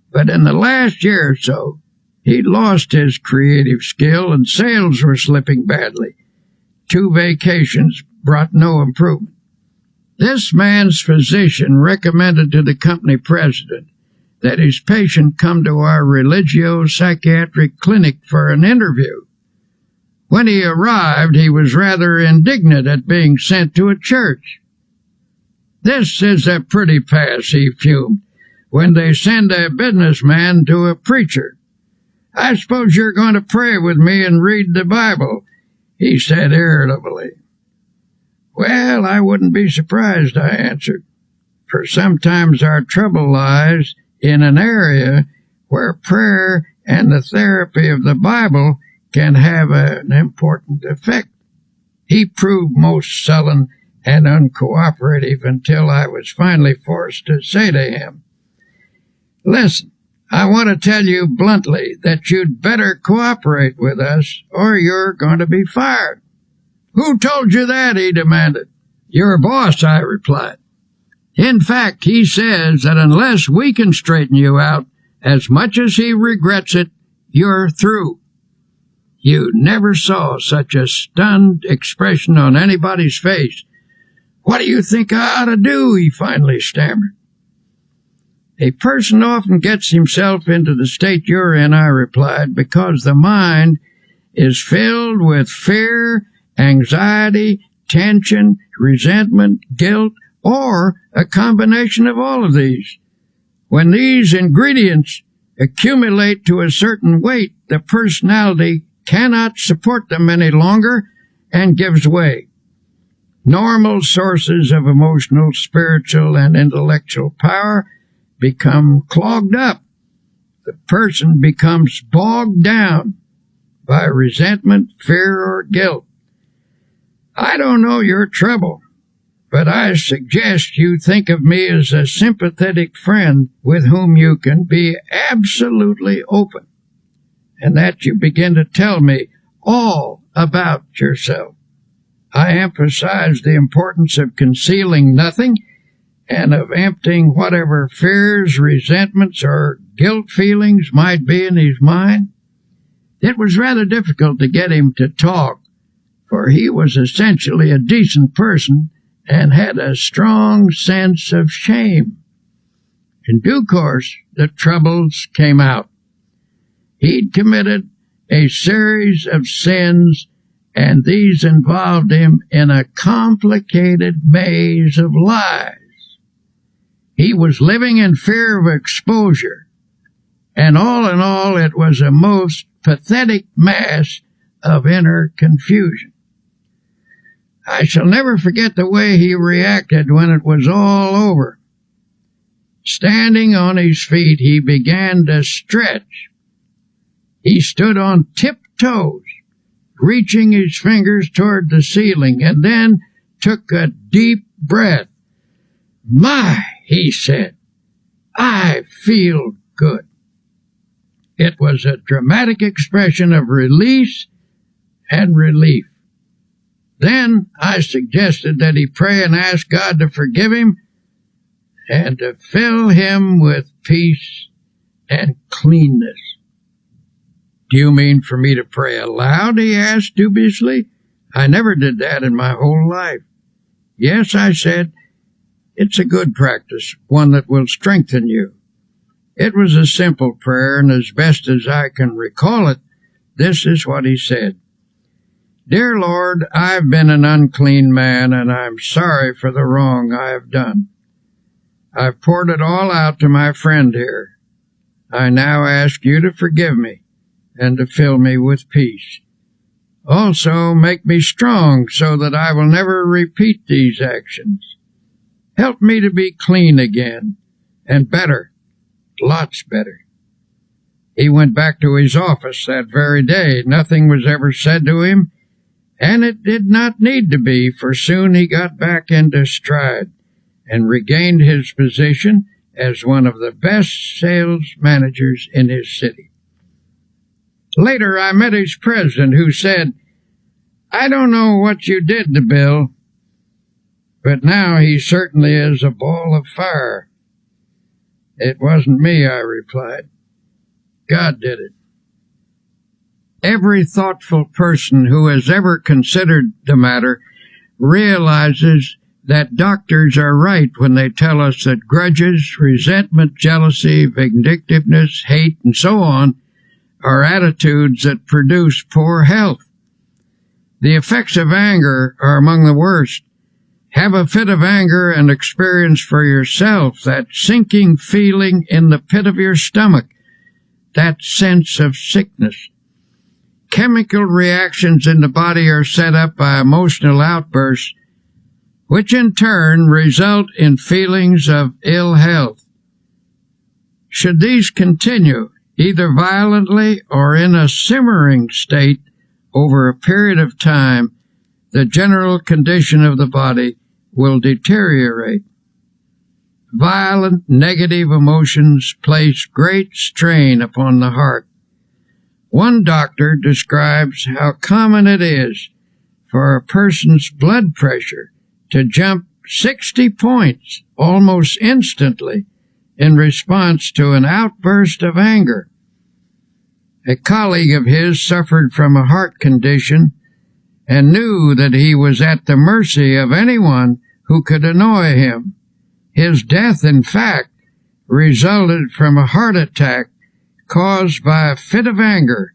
but in the last year or so, he'd lost his creative skill and sales were slipping badly. 2 vacations brought no improvement. This man's physician recommended to the company president that his patient come to our religio-psychiatric clinic for an interview. When he arrived, he was rather indignant at being sent to a church. This is a pretty pass, he fumed, when they send a businessman to a preacher. I suppose you're going to pray with me and read the Bible, he said irritably. Well, I wouldn't be surprised, I answered, for sometimes our trouble lies in an area where prayer and the therapy of the Bible can have an important effect. He proved most sullen and uncooperative until I was finally forced to say to him, Listen, I want to tell you bluntly that you'd better cooperate with us or you're going to be fired. Who told you that? He demanded. Your boss, I replied. In fact, he says that unless we can straighten you out, as much as he regrets it, you're through. You never saw such a stunned expression on anybody's face. What do you think I ought to do? He finally stammered. A person often gets himself into the state you're in, I replied, because the mind is filled with fear, anxiety, tension, resentment, guilt, or a combination of all of these. When these ingredients accumulate to a certain weight, the personality cannot support them any longer and gives way. Normal sources of emotional, spiritual, and intellectual power become clogged up. The person becomes bogged down by resentment, fear, or guilt. I don't know your trouble, but I suggest you think of me as a sympathetic friend with whom you can be absolutely open, and that you begin to tell me all about yourself. I emphasize the importance of concealing nothing and of emptying whatever fears, resentments, or guilt feelings might be in his mind. It was rather difficult to get him to talk, for he was essentially a decent person and had a strong sense of shame. In due course, the troubles came out. He'd committed a series of sins, and these involved him in a complicated maze of lies. He was living in fear of exposure, and all in all, it was a most pathetic mass of inner confusion. I shall never forget the way he reacted when it was all over. Standing on his feet, he began to stretch. He stood on tiptoes, reaching his fingers toward the ceiling, and then took a deep breath. "My," he said, "I feel good." It was a dramatic expression of release and relief. Then I suggested that he pray and ask God to forgive him and to fill him with peace and cleanness. "Do you mean for me to pray aloud?" he asked dubiously. "I never did that in my whole life." "Yes," I said, "it's a good practice, one that will strengthen you." It was a simple prayer, and as best as I can recall it, this is what he said. "Dear Lord, I've been an unclean man, and I'm sorry for the wrong I have done. I've poured it all out to my friend here. I now ask you to forgive me and to fill me with peace. Also, make me strong so that I will never repeat these actions. Help me to be clean again, and better, lots better." He went back to his office that very day. Nothing was ever said to him, and it did not need to be, for soon he got back into stride and regained his position as one of the best sales managers in his city. Later, I met his president, who said, "I don't know what you did to Bill, but now he certainly is a ball of fire." "It wasn't me," I replied. "God did it." Every thoughtful person who has ever considered the matter realizes that doctors are right when they tell us that grudges, resentment, jealousy, vindictiveness, hate, and so on are attitudes that produce poor health. The effects of anger are among the worst. Have a fit of anger and experience for yourself that sinking feeling in the pit of your stomach, that sense of sickness. Chemical reactions in the body are set up by emotional outbursts, which in turn result in feelings of ill health. Should these continue, either violently or in a simmering state, over a period of time, the general condition of the body will deteriorate. violent negative emotions place great strain upon the heart. One doctor describes how common it is for a person's blood pressure to jump 60 points almost instantly in response to an outburst of anger. A colleague of his suffered from a heart condition and knew that he was at the mercy of anyone who could annoy him. His death, in fact, resulted from a heart attack caused by a fit of anger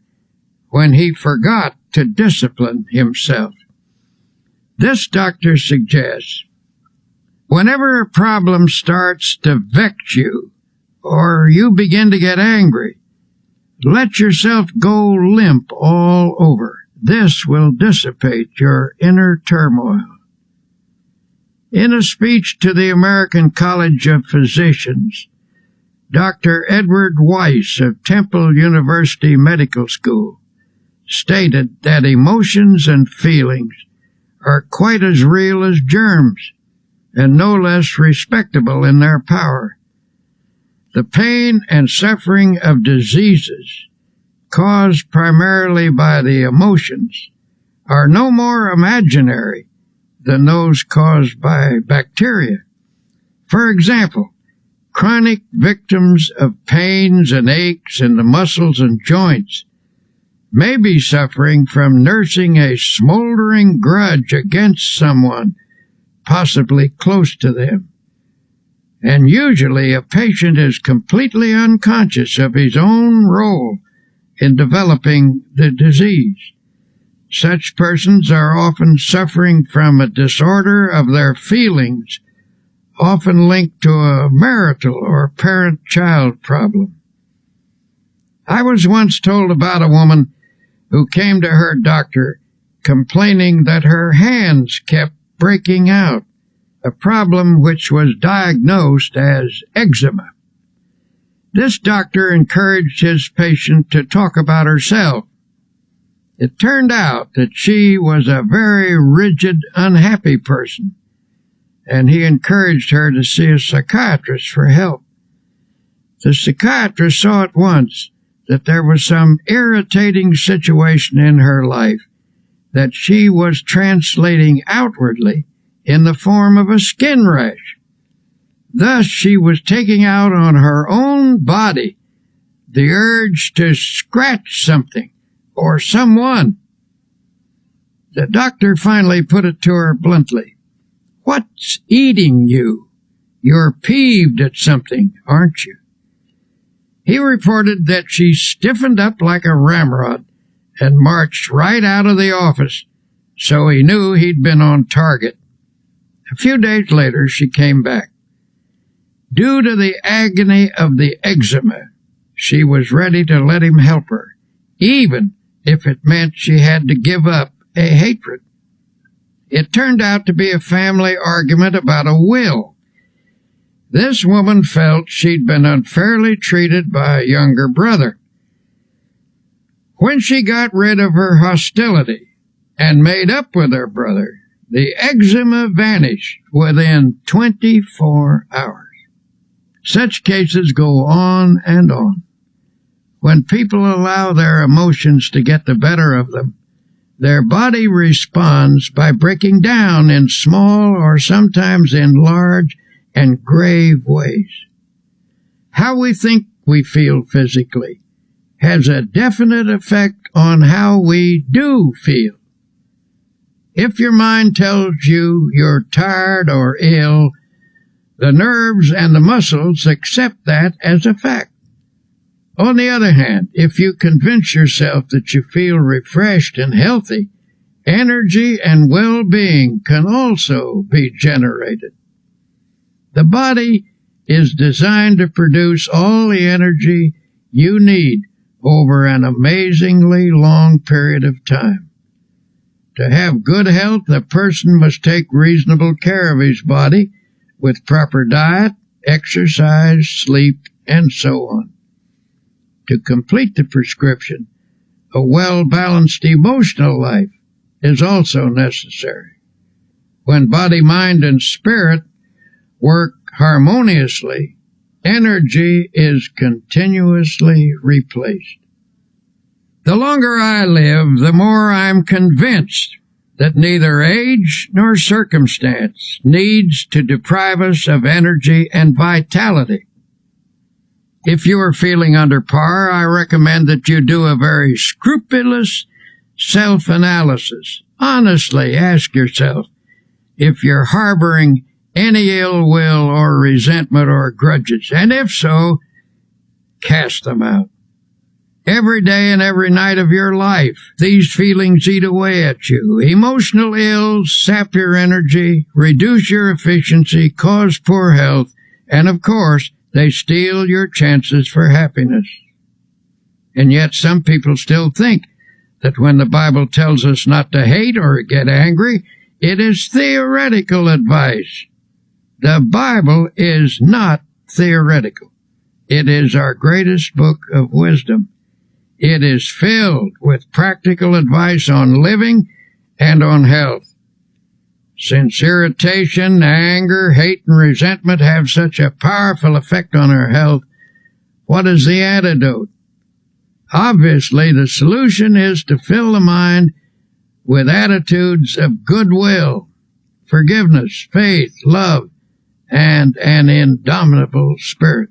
when he forgot to discipline himself. This doctor suggests, whenever a problem starts to vex you or you begin to get angry, let yourself go limp all over. This will dissipate your inner turmoil. In a speech to the American College of Physicians, Dr. Edward Weiss of Temple University Medical School stated that emotions and feelings are quite as real as germs and no less respectable in their power. The pain and suffering of diseases caused primarily by the emotions are no more imaginary than those caused by bacteria. For example, chronic victims of pains and aches in the muscles and joints may be suffering from nursing a smoldering grudge against someone, possibly close to them. And usually a patient is completely unconscious of his own role in developing the disease. Such persons are often suffering from a disorder of their feelings, often linked to a marital or parent-child problem. I was once told about a woman who came to her doctor complaining that her hands kept breaking out, a problem which was diagnosed as eczema. This doctor encouraged his patient to talk about herself. It turned out that she was a very rigid, unhappy person, and he encouraged her to see a psychiatrist for help. The psychiatrist saw at once that there was some irritating situation in her life that she was translating outwardly in the form of a skin rash. Thus, she was taking out on her own body the urge to scratch something or someone. The doctor finally put it to her bluntly. "What's eating you? You're peeved at something, aren't you?" He reported that she stiffened up like a ramrod and marched right out of the office, so he knew he'd been on target. A few days later, she came back. Due to the agony of the eczema, she was ready to let him help her, even if it meant she had to give up a hatred. It turned out to be a family argument about a will. This woman felt she'd been unfairly treated by a younger brother. When she got rid of her hostility and made up with her brother, the eczema vanished within 24 hours. Such cases go on and on. When people allow their emotions to get the better of them, their body responds by breaking down in small or sometimes in large and grave ways. How we think we feel physically has a definite effect on how we do feel. If your mind tells you you're tired or ill, the nerves and the muscles accept that as a fact. On the other hand, if you convince yourself that you feel refreshed and healthy, energy and well-being can also be generated. The body is designed to produce all the energy you need over an amazingly long period of time. To have good health, a person must take reasonable care of his body with proper diet, exercise, sleep, and so on. To complete the prescription, a well-balanced emotional life is also necessary. When body, mind, and spirit work harmoniously, energy is continuously replaced. The longer I live, the more I'm convinced that neither age nor circumstance needs to deprive us of energy and vitality. If you are feeling under par, I recommend that you do a very scrupulous self-analysis. Honestly ask yourself if you're harboring any ill will or resentment or grudges, and if so, cast them out. Every day and every night of your life, these feelings eat away at you. Emotional ills sap your energy, reduce your efficiency, cause poor health, and of course, they steal your chances for happiness. And yet some people still think that when the Bible tells us not to hate or get angry, it is theoretical advice. The Bible is not theoretical. It is our greatest book of wisdom. It is filled with practical advice on living and on health. Since irritation, anger, hate, and resentment have such a powerful effect on our health, what is the antidote? Obviously, the solution is to fill the mind with attitudes of goodwill, forgiveness, faith, love, and an indomitable spirit.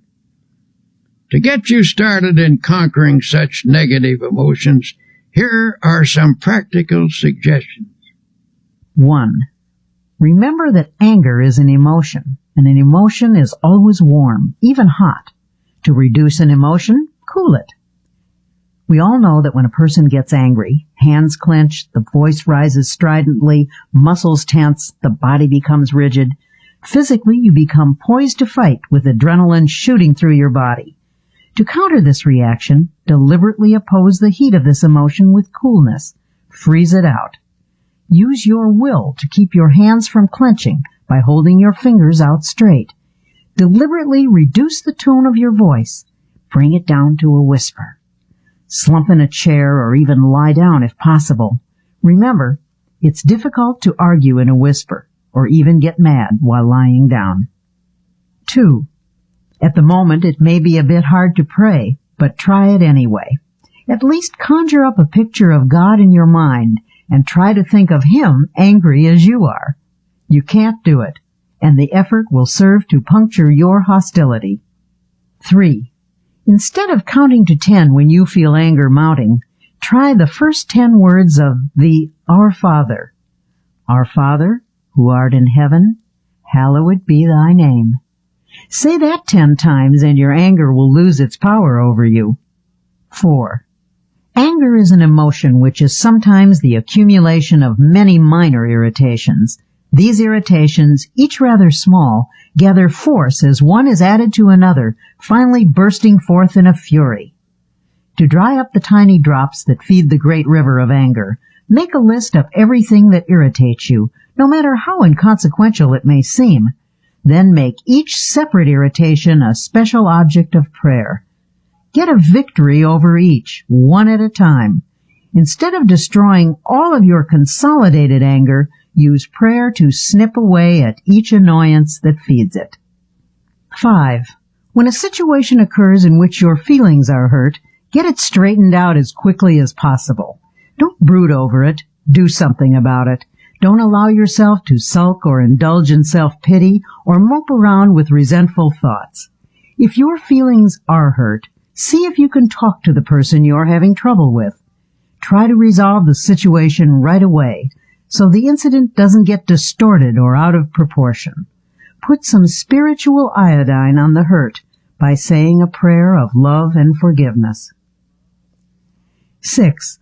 To get you started in conquering such negative emotions, here are some practical suggestions. 1. Remember that anger is an emotion, and an emotion is always warm, even hot. To reduce an emotion, cool it. We all know that when a person gets angry, hands clench, the voice rises stridently, muscles tense, the body becomes rigid. Physically, you become poised to fight with adrenaline shooting through your body. To counter this reaction, deliberately oppose the heat of this emotion with coolness. Freeze it out. Use your will to keep your hands from clenching by holding your fingers out straight. Deliberately reduce the tone of your voice. Bring it down to a whisper. Slump in a chair or even lie down if possible. Remember, it's difficult to argue in a whisper or even get mad while lying down. 2. At the moment, it may be a bit hard to pray, but try it anyway. At least conjure up a picture of God in your mind and try to think of Him angry as you are. You can't do it, and the effort will serve to puncture your hostility. 3. Instead of counting to 10 when you feel anger mounting, try the first 10 words of the Our Father. Our Father, who art in heaven, hallowed be thy name. Say that 10 times and your anger will lose its power over you. 4. Anger is an emotion which is sometimes the accumulation of many minor irritations. These irritations, each rather small, gather force as one is added to another, finally bursting forth in a fury. To dry up the tiny drops that feed the great river of anger, make a list of everything that irritates you, no matter how inconsequential it may seem. Then make each separate irritation a special object of prayer. Get a victory over each, one at a time. Instead of destroying all of your consolidated anger, use prayer to snip away at each annoyance that feeds it. 5. When a situation occurs in which your feelings are hurt, get it straightened out as quickly as possible. Don't brood over it. Do something about it. Don't allow yourself to sulk or indulge in self-pity or mope around with resentful thoughts. If your feelings are hurt, see if you can talk to the person you're having trouble with. Try to resolve the situation right away so the incident doesn't get distorted or out of proportion. Put some spiritual iodine on the hurt by saying a prayer of love and forgiveness. 6.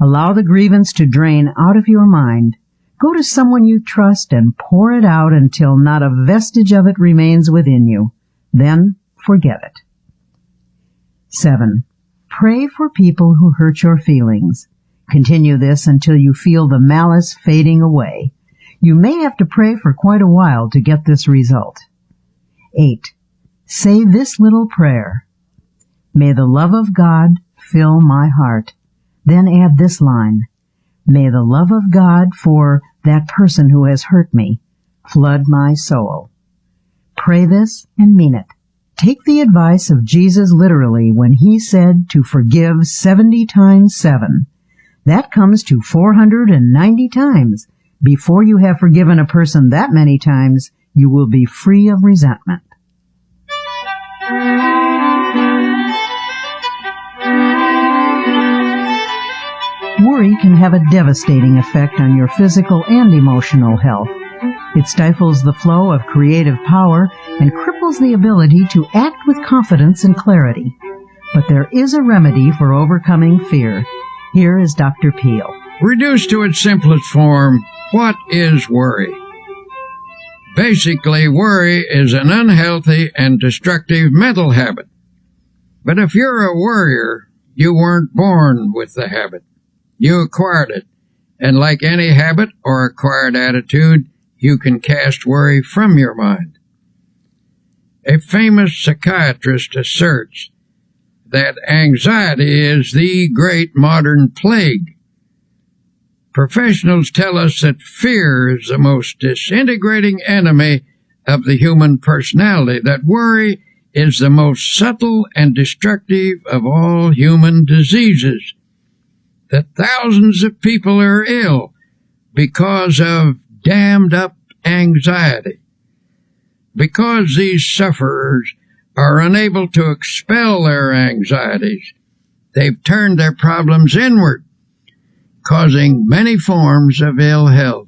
Allow the grievance to drain out of your mind. Go to someone you trust and pour it out until not a vestige of it remains within you. Then forget it. 7. Pray for people who hurt your feelings. Continue this until you feel the malice fading away. You may have to pray for quite a while to get this result. 8. Say this little prayer. May the love of God fill my heart. Then add this line. May the love of God for that person who has hurt me flood my soul. pray this and mean it. Take the advice of Jesus literally when he said to forgive 70 times 7. That comes to 490 times. Before you have forgiven a person that many times, you will be free of resentment. Worry can have a devastating effect on your physical and emotional health. It stifles the flow of creative power and cripples the ability to act with confidence and clarity. But there is a remedy for overcoming fear. Here is Dr. Peel. Reduced to its simplest form, what is worry? Basically, worry is an unhealthy and destructive mental habit. But if you're a worrier, you weren't born with the habit. You acquired it. And like any habit or acquired attitude, you can cast worry from your mind. A famous psychiatrist asserts that anxiety is the great modern plague. Professionals tell us that fear is the most disintegrating enemy of the human personality, that worry is the most subtle and destructive of all human diseases, that thousands of people are ill because of dammed-up anxiety. Because these sufferers are unable to expel their anxieties, they've turned their problems inward, causing many forms of ill health.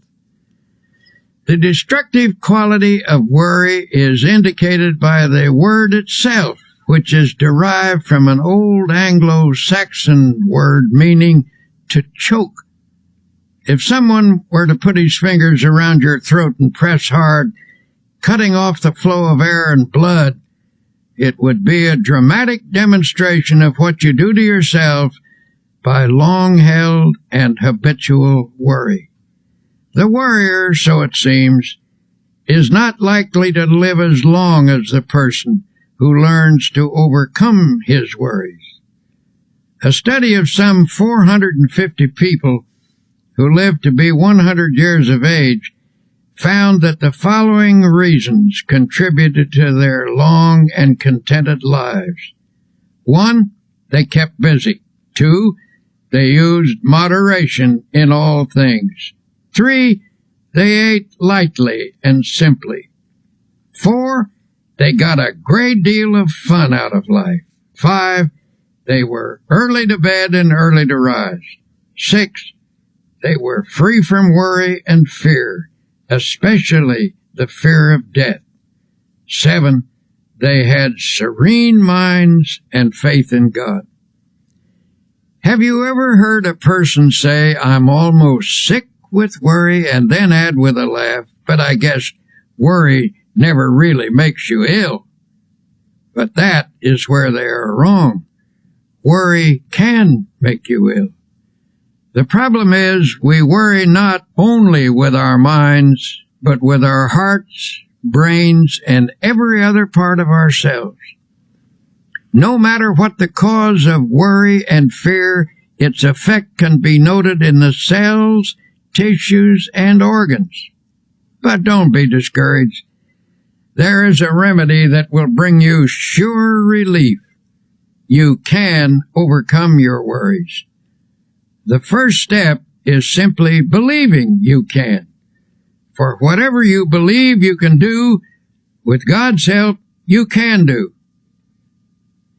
The destructive quality of worry is indicated by the word itself, which is derived from an old Anglo-Saxon word meaning to choke. If someone were to put his fingers around your throat and press hard, cutting off the flow of air and blood, it would be a dramatic demonstration of what you do to yourself by long-held and habitual worry. The worrier, so it seems, is not likely to live as long as the person who learns to overcome his worries. A study of some 450 people who lived to be 100 years of age found that the following reasons contributed to their long and contented lives. 1, they kept busy. 2, they used moderation in all things. 3, they ate lightly and simply. 4, they got a great deal of fun out of life. 5, they were early to bed and early to rise. 6, they were free from worry and fear, especially the fear of death. 7, they had serene minds and faith in God. Have you ever heard a person say, "I'm almost sick with worry," and then add with a laugh, "But I guess worry never really makes you ill"? But that is where they are wrong. Worry can make you ill. The problem is we worry not only with our minds, but with our hearts, brains, and every other part of ourselves. No matter what the cause of worry and fear, its effect can be noted in the cells, tissues, and organs. But don't be discouraged. There is a remedy that will bring you sure relief. You can overcome your worries. The first step is simply believing you can. For whatever you believe you can do, with God's help, you can do.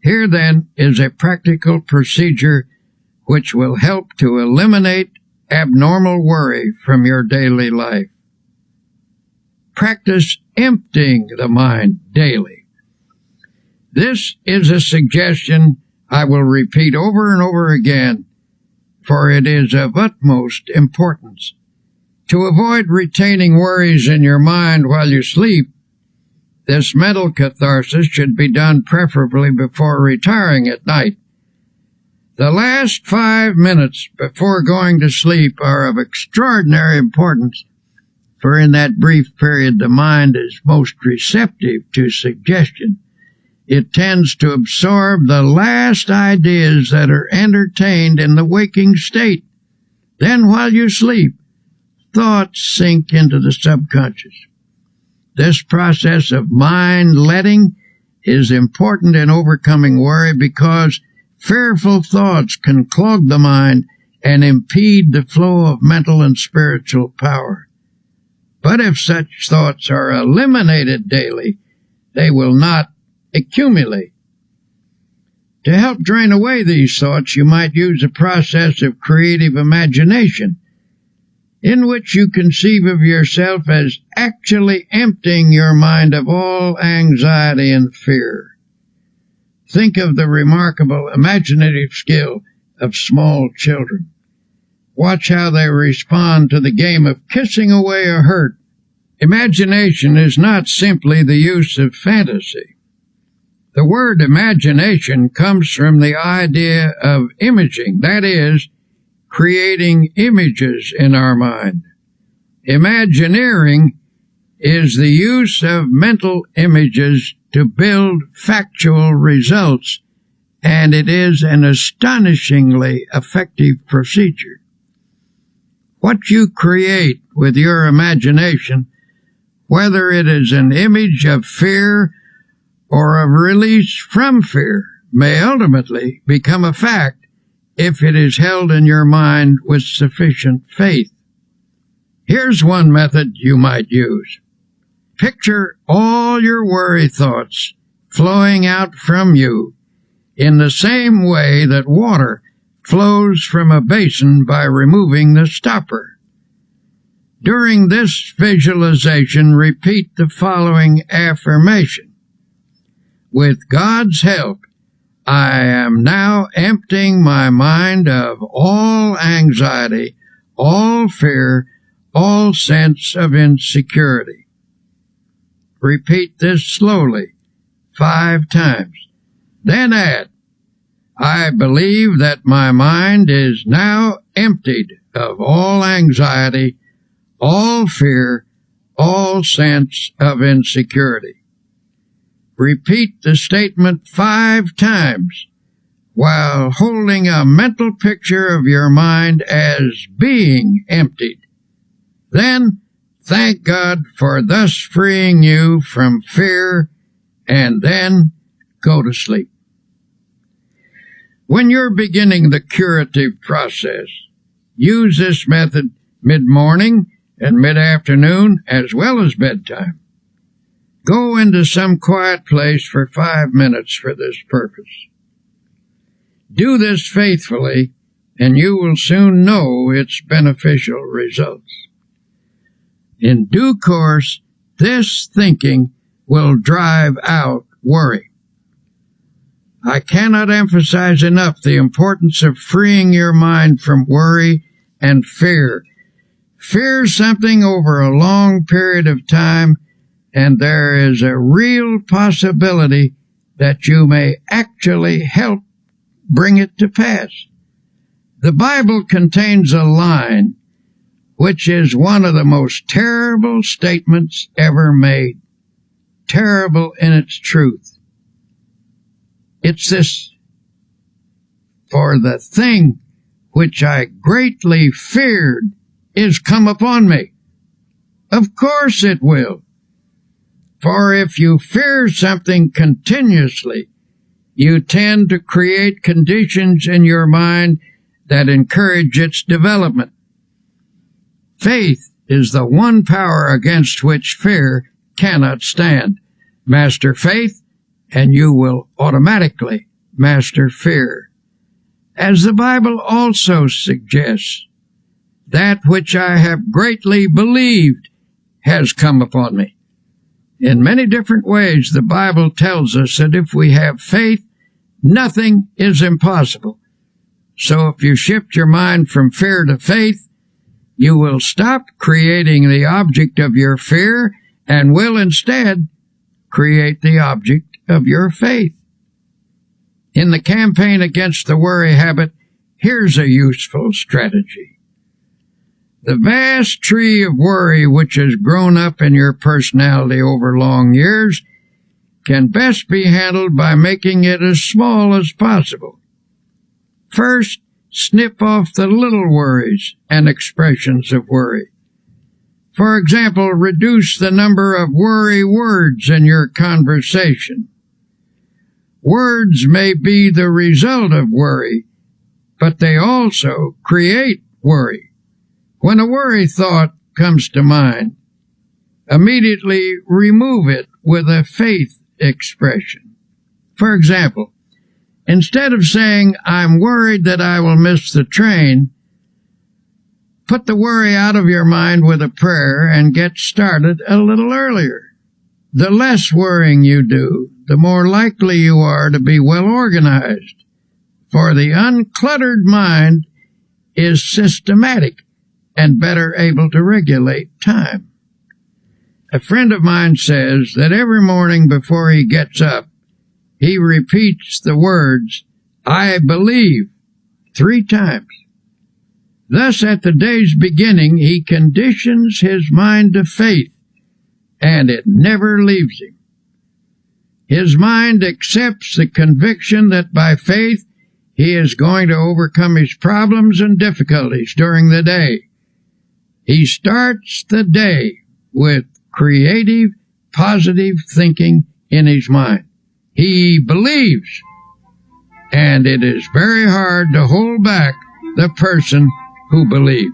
Here, then, is a practical procedure which will help to eliminate abnormal worry from your daily life. Practice emptying the mind daily. This is a suggestion I will repeat over and over again, for it is of utmost importance. To avoid retaining worries in your mind while you sleep, this mental catharsis should be done preferably before retiring at night. The last 5 minutes before going to sleep are of extraordinary importance, for in that brief period the mind is most receptive to suggestion. It tends to absorb the last ideas that are entertained in the waking state. Then while you sleep, thoughts sink into the subconscious. This process of mind-letting is important in overcoming worry because fearful thoughts can clog the mind and impede the flow of mental and spiritual power. But if such thoughts are eliminated daily, they will not accumulate. To help drain away these thoughts, you might use a process of creative imagination, in which you conceive of yourself as actually emptying your mind of all anxiety and fear. Think of the remarkable imaginative skill of small children. Watch how they respond to the game of kissing away a hurt. Imagination is not simply the use of fantasy. The word imagination comes from the idea of imaging, that is, creating images in our mind. Imagineering is the use of mental images to build factual results, and it is an astonishingly effective procedure. What you create with your imagination, whether it is an image of fear or of release from fear, may ultimately become a fact if it is held in your mind with sufficient faith. Here's one method you might use. Picture all your worry thoughts flowing out from you in the same way that water flows from a basin by removing the stopper. During this visualization, repeat the following affirmation. With God's help, I am now emptying my mind of all anxiety, all fear, all sense of insecurity. Repeat this slowly 5 times. Then add, I believe that my mind is now emptied of all anxiety, all fear, all sense of insecurity. Repeat the statement 5 times while holding a mental picture of your mind as being emptied. Then thank God for thus freeing you from fear, and then go to sleep. When you're beginning the curative process, use this method mid-morning and mid-afternoon as well as bedtime. Go into some quiet place for 5 minutes for this purpose. Do this faithfully, and you will soon know its beneficial results. In due course, this thinking will drive out worry. I cannot emphasize enough the importance of freeing your mind from worry and fear. Fear something over a long period of time, and there is a real possibility that you may actually help bring it to pass. The Bible contains a line which is one of the most terrible statements ever made. Terrible in its truth. It's this, for the thing which I greatly feared is come upon me. Of course it will. For if you fear something continuously, you tend to create conditions in your mind that encourage its development. Faith is the one power against which fear cannot stand. Master faith, and you will automatically master fear. As the Bible also suggests, that which I have greatly believed has come upon me. In many different ways, the Bible tells us that if we have faith, nothing is impossible. So if you shift your mind from fear to faith, you will stop creating the object of your fear and will instead create the object of your faith. In the campaign against the worry habit, here's a useful strategy. The vast tree of worry which has grown up in your personality over long years can best be handled by making it as small as possible. First, snip off the little worries and expressions of worry. For example, reduce the number of worry words in your conversation. Words may be the result of worry, but they also create worry. When a worry thought comes to mind, immediately remove it with a faith expression. For example, instead of saying, "I'm worried that I will miss the train," put the worry out of your mind with a prayer and get started a little earlier. The less worrying you do, the more likely you are to be well organized, for the uncluttered mind is systematic and better able to regulate time. A friend of mine says that every morning before he gets up, he repeats the words, "I believe," 3 times. Thus, at the day's beginning, he conditions his mind to faith, and it never leaves him. His mind accepts the conviction that by faith he is going to overcome his problems and difficulties during the day. He starts the day with creative, positive thinking in his mind. He believes, and it is very hard to hold back the person who believes.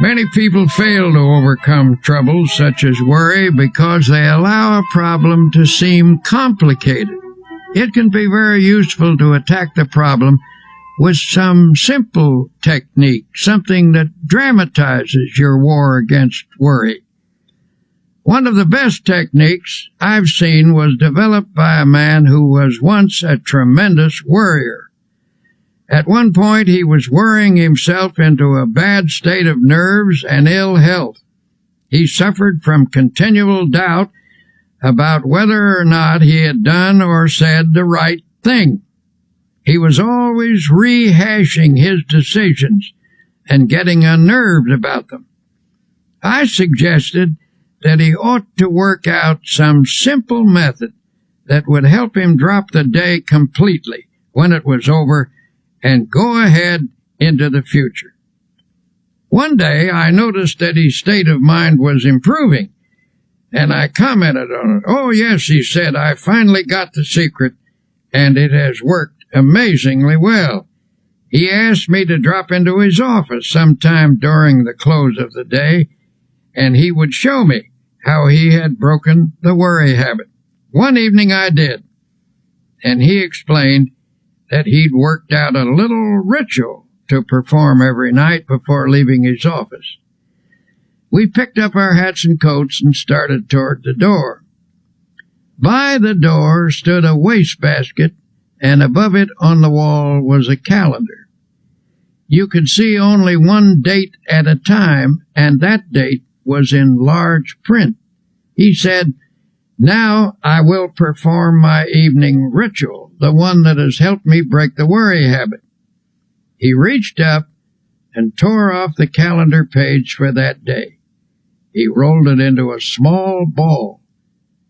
Many people fail to overcome troubles such as worry because they allow a problem to seem complicated. It can be very useful to attack the problem with some simple technique, something that dramatizes your war against worry. One of the best techniques I've seen was developed by a man who was once a tremendous worrier. At one point, he was worrying himself into a bad state of nerves and ill health. He suffered from continual doubt about whether or not he had done or said the right thing. He was always rehashing his decisions and getting unnerved about them. I suggested that he ought to work out some simple method that would help him drop the day completely when it was over and go ahead into the future. One day I noticed that his state of mind was improving, and I commented on it. "Oh, yes," he said, "I finally got the secret, and it has worked amazingly well." He asked me to drop into his office sometime during the close of the day, and he would show me how he had broken the worry habit. One evening I did, and he explained that he'd worked out a little ritual to perform every night before leaving his office. We picked up our hats and coats and started toward the door. By the door stood a wastebasket, and above it on the wall was a calendar. You could see only one date at a time, and that date was in large print. He said, "Now I will perform my evening ritual, the one that has helped me break the worry habit." He reached up and tore off the calendar page for that day. He rolled it into a small ball,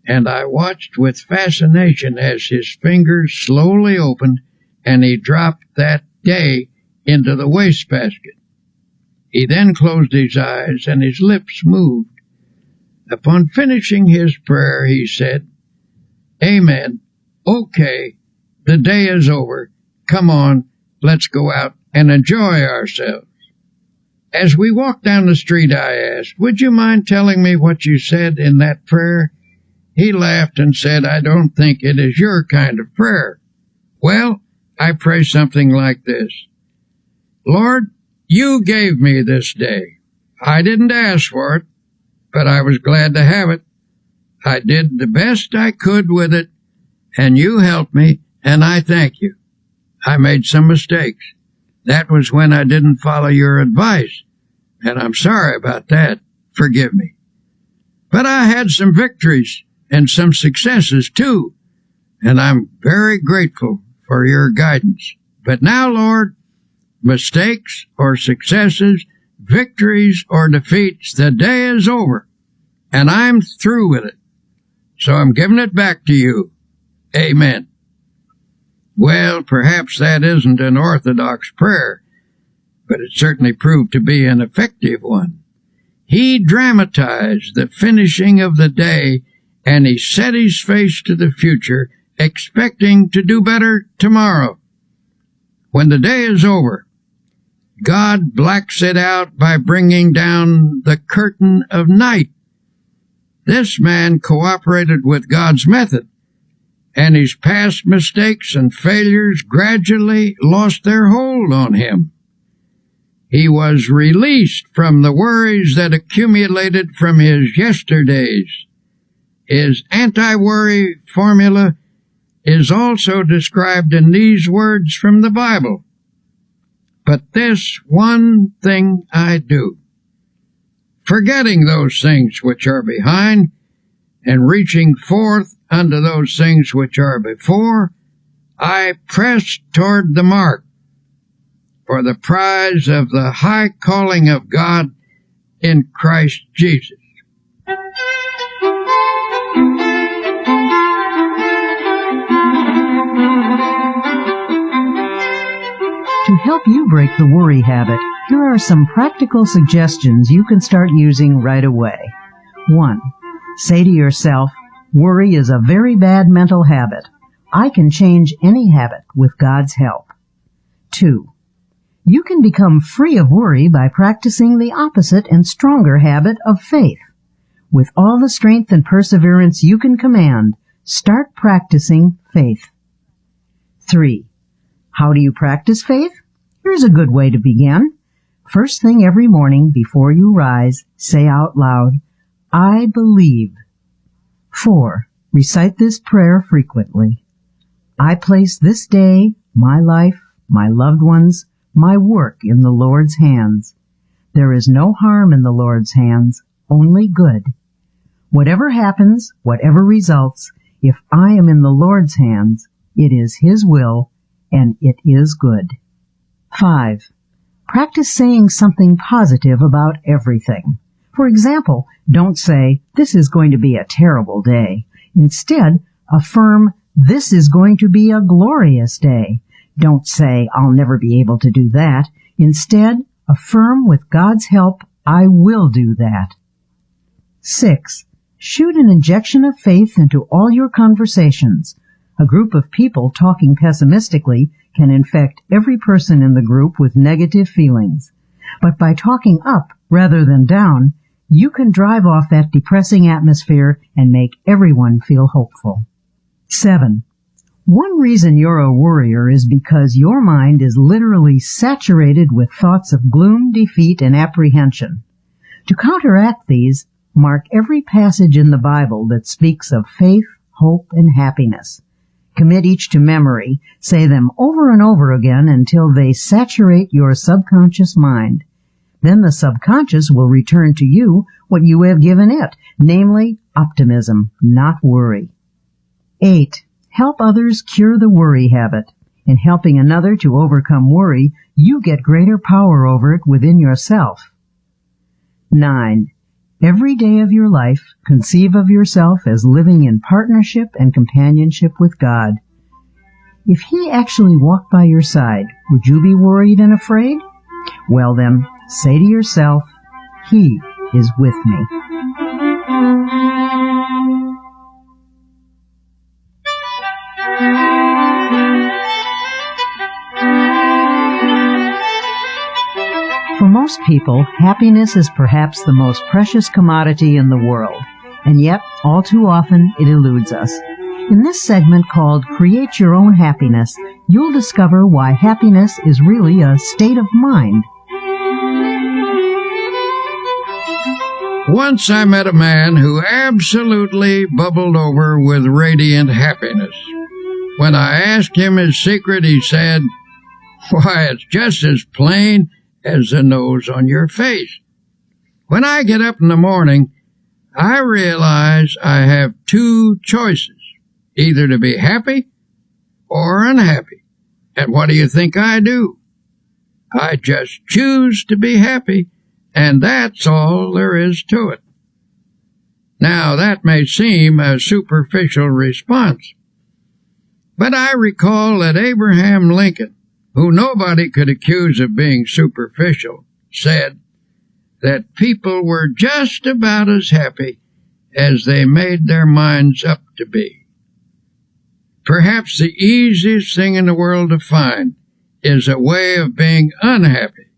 and I watched with fascination as his fingers slowly opened and he dropped that day into the wastebasket. He then closed his eyes and his lips moved. Upon finishing his prayer, he said, "Amen. Okay, the day is over. Come on, let's go out and enjoy ourselves." As we walked down the street, I asked, "Would you mind telling me what you said in that prayer?" He laughed and said, "I don't think it is your kind of prayer." "Well, I pray something like this: Lord, you gave me this day. I didn't ask for it, but I was glad to have it. I did the best I could with it, and you helped me, and I thank you. I made some mistakes. That was when I didn't follow your advice, and I'm sorry about that. Forgive me. But I had some victories and some successes too, and I'm very grateful for your guidance. But now, Lord, mistakes or successes, victories or defeats, the day is over, and I'm through with it. So I'm giving it back to you. Amen. Well, perhaps that isn't an orthodox prayer, but it certainly proved to be an effective one. He dramatized the finishing of the day, and he set his face to the future, expecting to do better tomorrow. When the day is over, God blacks it out by bringing down the curtain of night. This man cooperated with God's method, and his past mistakes and failures gradually lost their hold on him. He was released from the worries that accumulated from his yesterdays. His anti-worry formula is also described in these words from the Bible. But this one thing I do, forgetting those things which are behind, and reaching forth unto those things which are before, I press toward the mark for the prize of the high calling of God in Christ Jesus. To help you break the worry habit, here are some practical suggestions you can start using right away. 1. Say to yourself, worry is a very bad mental habit. I can change any habit with God's help. 2. You can become free of worry by practicing the opposite and stronger habit of faith. With all the strength and perseverance you can command, start practicing faith. 3. How do you practice faith? Here's a good way to begin. First thing every morning before you rise, say out loud, I believe. 4. Recite this prayer frequently. I place this day, my life, my loved ones, my work in the Lord's hands. There is no harm in the Lord's hands, only good. Whatever happens, whatever results, if I am in the Lord's hands, it is His will, and it is good. 5. Practice saying something positive about everything. For example, don't say, this is going to be a terrible day. Instead, affirm, this is going to be a glorious day. Don't say, I'll never be able to do that. Instead, affirm with God's help, I will do that. 6. Shoot an injection of faith into all your conversations. A group of people talking pessimistically can infect every person in the group with negative feelings. But by talking up rather than down, you can drive off that depressing atmosphere and make everyone feel hopeful. 7. One reason you're a worrier is because your mind is literally saturated with thoughts of gloom, defeat, and apprehension. To counteract these, mark every passage in the Bible that speaks of faith, hope, and happiness. Commit each to memory. Say them over and over again until they saturate your subconscious mind. Then the subconscious will return to you what you have given it, namely optimism, not worry. 8. Help others cure the worry habit. In helping another to overcome worry, you get greater power over it within yourself. 9. Every day of your life, conceive of yourself as living in partnership and companionship with God. If He actually walked by your side, would you be worried and afraid? Well then, say to yourself, He is with me. For most people, happiness is perhaps the most precious commodity in the world, and yet, all too often, it eludes us. In this segment called Create Your Own Happiness, you'll discover why happiness is really a state of mind. Once I met a man who absolutely bubbled over with radiant happiness. When I asked him his secret, he said, "Why, it's just as plain as the nose on your face. When I get up in the morning, I realize I have two choices, either to be happy or unhappy. And what do you think I do? I just choose to be happy, and that's all there is to it." Now, that may seem a superficial response, But I recall that Abraham Lincoln, who nobody could accuse of being superficial, said that people were just about as happy as they made their minds up to be. Perhaps the easiest thing in the world to find is a way of being unhappy.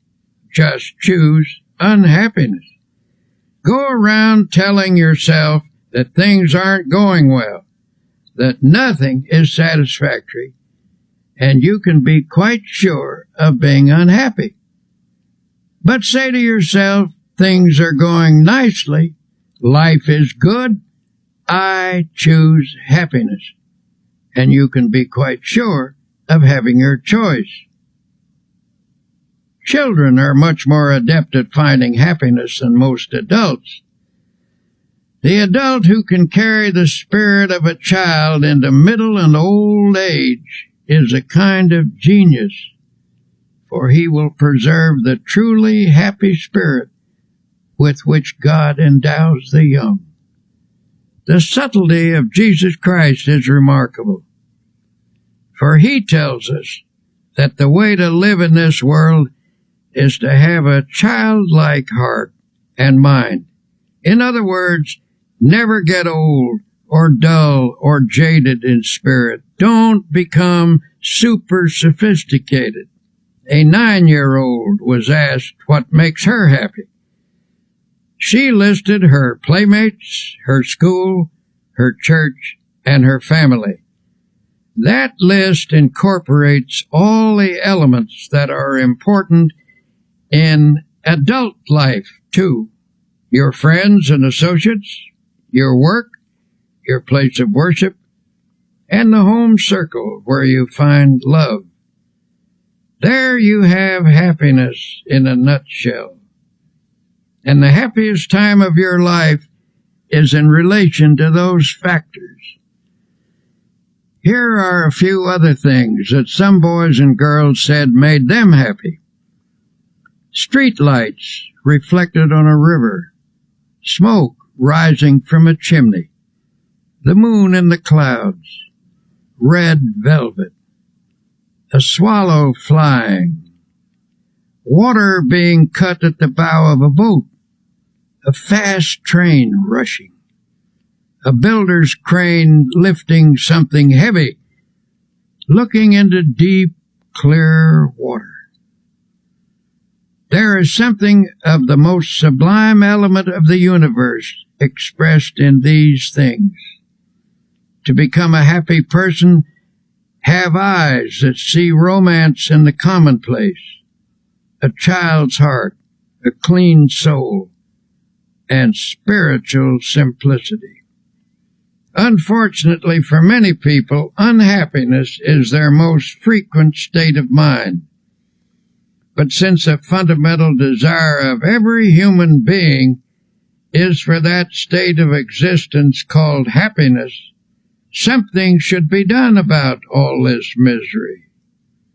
Just choose unhappiness. Go around telling yourself that things aren't going well, that nothing is satisfactory, and you can be quite sure of being unhappy. But say to yourself, things are going nicely, life is good, I choose happiness, and you can be quite sure of having your choice. Children are much more adept at finding happiness than most adults. The adult who can carry the spirit of a child into middle and old age is a kind of genius, for he will preserve the truly happy spirit with which God endows the young. The subtlety of Jesus Christ is remarkable, for he tells us that the way to live in this world is to have a childlike heart and mind. In other words, never get old or dull or jaded in spirit. Don't become super sophisticated. A 9-year-old was asked what makes her happy. She listed her playmates, her school, her church, and her family. That list incorporates all the elements that are important in adult life, too. Your friends and associates, your work, your place of worship, and the home circle where you find love. There you have happiness in a nutshell. And the happiest time of your life is in relation to those factors. Here are a few other things that some boys and girls said made them happy. Street lights reflected on a river, smoke rising from a chimney, the moon in the clouds, red velvet, a swallow flying, water being cut at the bow of a boat, a fast train rushing, a builder's crane lifting something heavy, looking into deep, clear water. There is something of the most sublime element of the universe expressed in these things. To become a happy person, have eyes that see romance in the commonplace, a child's heart, a clean soul, and spiritual simplicity. Unfortunately for many people, unhappiness is their most frequent state of mind. But since a fundamental desire of every human being is for that state of existence called happiness, something should be done about all this misery.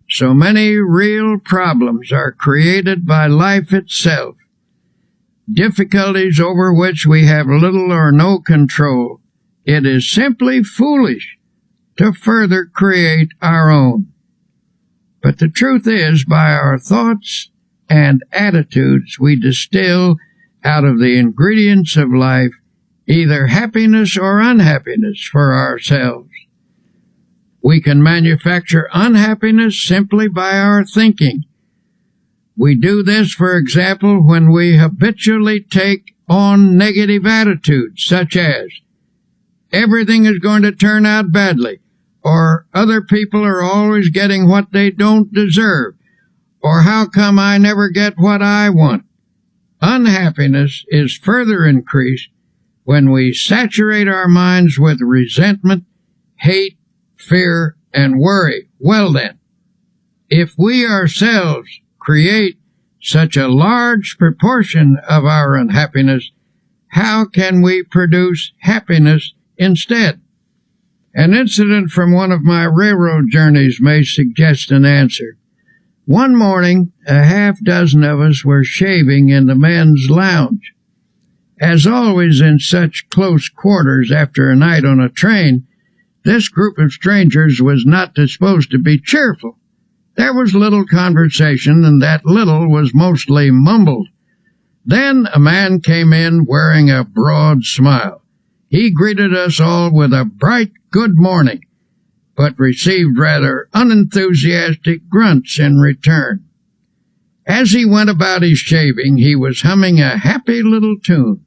So many real problems are created by life itself, difficulties over which we have little or no control. It is simply foolish to further create our own. But the truth is, by our thoughts and attitudes, we distill out of the ingredients of life either happiness or unhappiness for ourselves. We can manufacture unhappiness simply by our thinking. We do this, for example, when we habitually take on negative attitudes, such as, everything is going to turn out badly, or other people are always getting what they don't deserve, or how come I never get what I want. Unhappiness is further increased when we saturate our minds with resentment, hate, fear, and worry. Well then, if we ourselves create such a large proportion of our unhappiness, how can we produce happiness instead? An incident from one of my railroad journeys may suggest an answer. One morning, a half-dozen of us were shaving in the men's lounge. As always in such close quarters after a night on a train, This group of strangers was not disposed to be cheerful. There was little conversation, and that little was mostly mumbled. Then a man came in wearing a broad smile. He greeted us all with a bright good morning, but received rather unenthusiastic grunts in return. As he went about his shaving, he was humming a happy little tune.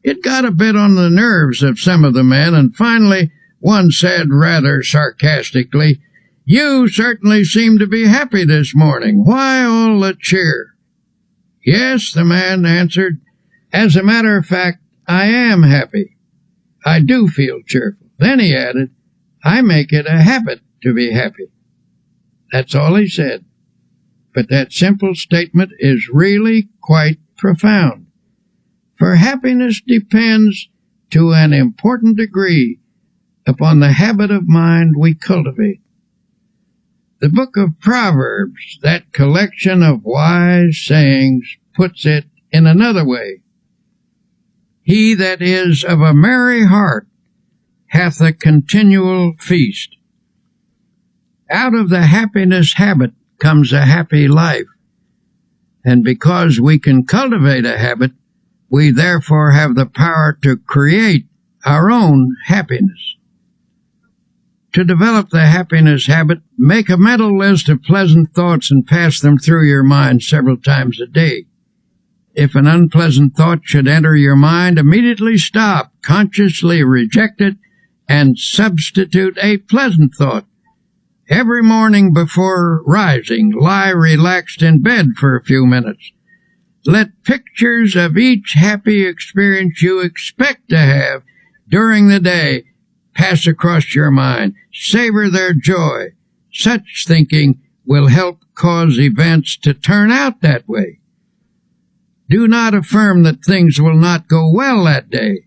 It got a bit on the nerves of some of the men, and finally one said rather sarcastically, "You certainly seem to be happy this morning. Why all the cheer?" "Yes," the man answered. "As a matter of fact, I am happy. I do feel cheerful." Then he added, "I make it a habit to be happy." That's all he said. But that simple statement is really quite profound. For happiness depends, to an important degree, upon the habit of mind we cultivate. The book of Proverbs, that collection of wise sayings, puts it in another way. He that is of a merry heart hath a continual feast. Out of the happiness habit comes a happy life. And because we can cultivate a habit, we therefore have the power to create our own happiness. To develop the happiness habit, make a mental list of pleasant thoughts and pass them through your mind several times a day. If an unpleasant thought should enter your mind, immediately stop, consciously reject it, and substitute a pleasant thought. Every morning before rising, lie relaxed in bed for a few minutes. Let pictures of each happy experience you expect to have during the day pass across your mind. Savor their joy. Such thinking will help cause events to turn out that way. Do not affirm that things will not go well that day.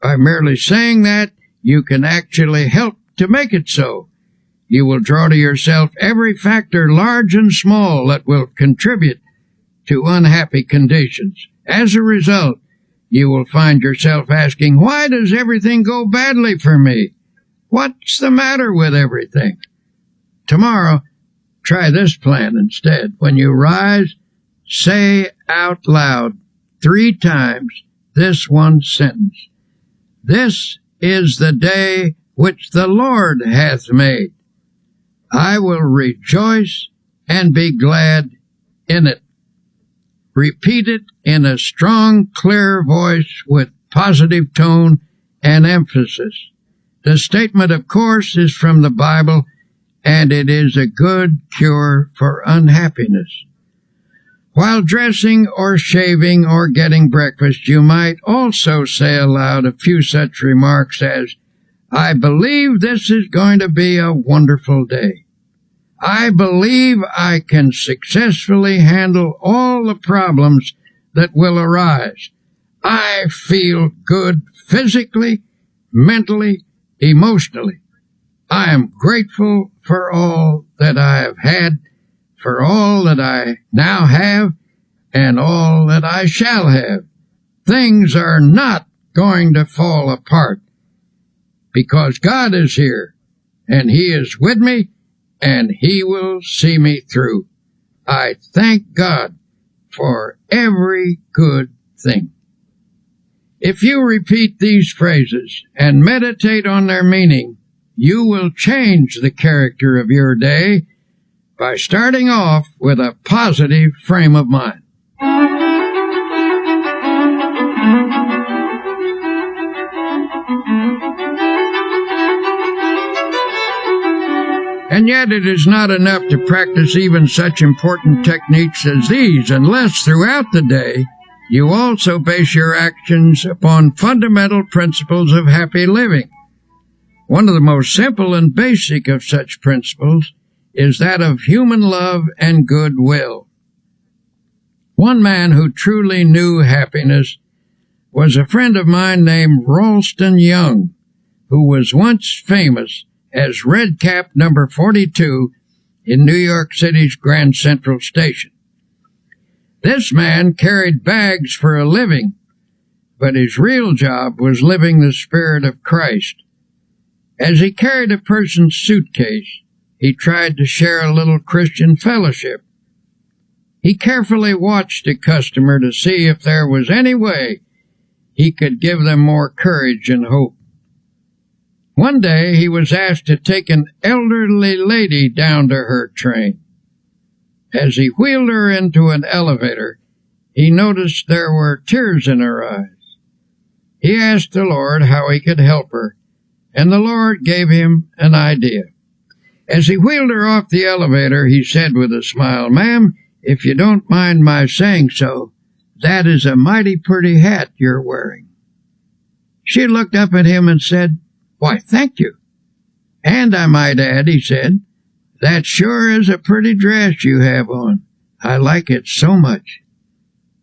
By merely saying that, you can actually help to make it so. You will draw to yourself every factor, large and small, that will contribute to unhappy conditions. As a result, you will find yourself asking, "Why does everything go badly for me? What's the matter with everything?" Tomorrow, try this plan instead. When you rise, say out loud 3 times this one sentence: "This is the day which the Lord hath made. I will rejoice and be glad in it." Repeat it in a strong, clear voice with positive tone and emphasis. The statement, of course, is from the Bible, and it is a good cure for unhappiness. While dressing or shaving or getting breakfast, you might also say aloud a few such remarks as, "I believe this is going to be a wonderful day. I believe I can successfully handle all the problems that will arise. I feel good physically, mentally, emotionally. I am grateful for all that I have had, for all that I now have, and all that I shall have. Things are not going to fall apart, because God is here, and He is with me, and He will see me through. I thank God for every good thing." If you repeat these phrases and meditate on their meaning, you will change the character of your day by starting off with a positive frame of mind. And yet it is not enough to practice even such important techniques as these unless throughout the day you also base your actions upon fundamental principles of happy living. One of the most simple and basic of such principles is that of human love and goodwill. One man who truly knew happiness was a friend of mine named Ralston Young, who was once famous as Red Cap number 42 in New York City's Grand Central Station. This man carried bags for a living, but his real job was living the Spirit of Christ. As he carried a person's suitcase, he tried to share a little Christian fellowship. He carefully watched a customer to see if there was any way he could give them more courage and hope. One day he was asked to take an elderly lady down to her train. As he wheeled her into an elevator, he noticed there were tears in her eyes. He asked the Lord how he could help her, and the Lord gave him an idea. As he wheeled her off the elevator, he said with a smile, "Ma'am, if you don't mind my saying so, that is a mighty pretty hat you're wearing." She looked up at him and said, "Why, thank you. And I might add," he said, "that sure is a pretty dress you have on. I like it so much."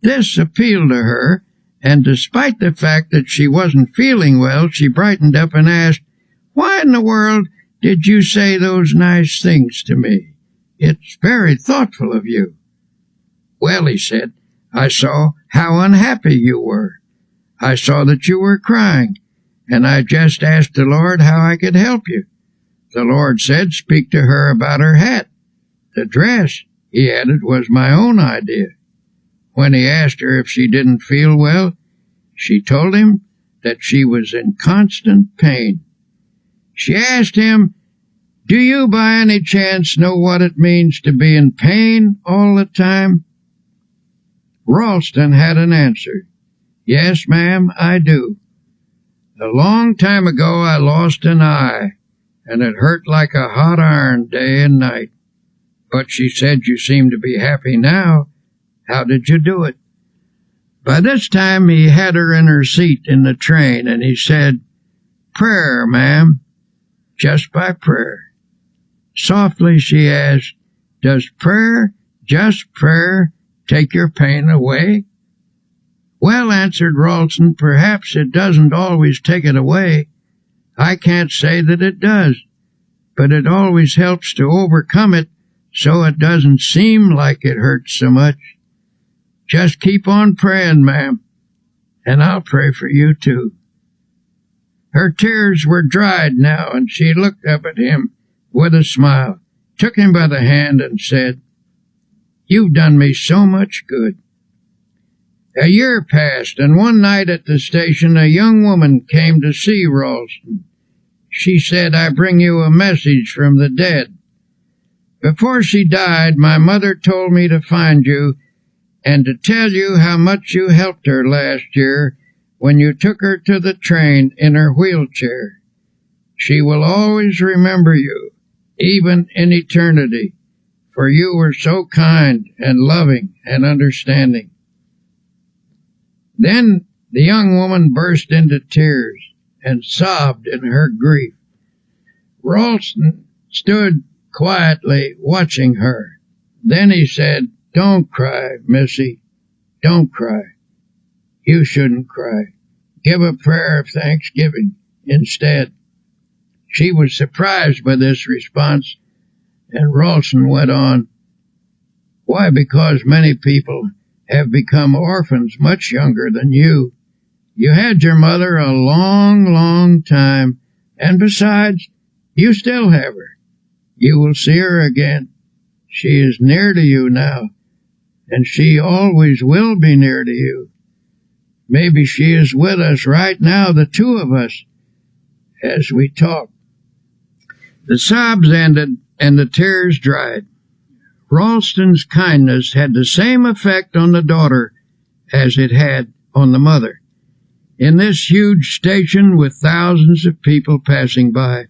This appealed to her, and despite the fact that she wasn't feeling well, she brightened up and asked, "Why in the world did you say those nice things to me? It's very thoughtful of you." "Well," he said, "I saw how unhappy you were. I saw that you were crying, and I just asked the Lord how I could help you. The Lord said, speak to her about her hat. The dress," he added, "was my own idea." When he asked her if she didn't feel well, she told him that she was in constant pain. She asked him, "Do you by any chance know what it means to be in pain all the time?" Ralston had an answer. "Yes, ma'am, I do. A long time ago I lost an eye, and it hurt like a hot iron day and night. But," she said, "you seem to be happy now. How did you do it?" By this time he had her in her seat in the train, and he said, "Prayer, ma'am, just by prayer." Softly she asked, "Does prayer, just prayer, take your pain away?" "Well," answered Ralston, "perhaps it doesn't always take it away. I can't say that it does, but it always helps to overcome it so it doesn't seem like it hurts so much. Just keep on praying, ma'am, and I'll pray for you too." Her tears were dried now, and she looked up at him with a smile, took him by the hand, and said, "You've done me so much good." A year passed, and one night at the station a young woman came to see Ralston. She said, "I bring you a message from the dead. Before she died, my mother told me to find you and to tell you how much you helped her last year when you took her to the train in her wheelchair. She will always remember you, even in eternity, for you were so kind and loving and understanding." Then the young woman burst into tears and sobbed in her grief. Ralston stood quietly watching her. Then he said, "Don't cry, Missy. Don't cry. You shouldn't cry. Give a prayer of thanksgiving instead." She was surprised by this response, and Ralston went on, "Why, because many people have become orphans much younger than you. You had your mother a long, long time, and besides, you still have her. You will see her again. She is near to you now, and she always will be near to you. Maybe she is with us right now, the two of us, as we talk." The sobs ended, and the tears dried. Ralston's kindness had the same effect on the daughter as it had on the mother. In this huge station with thousands of people passing by,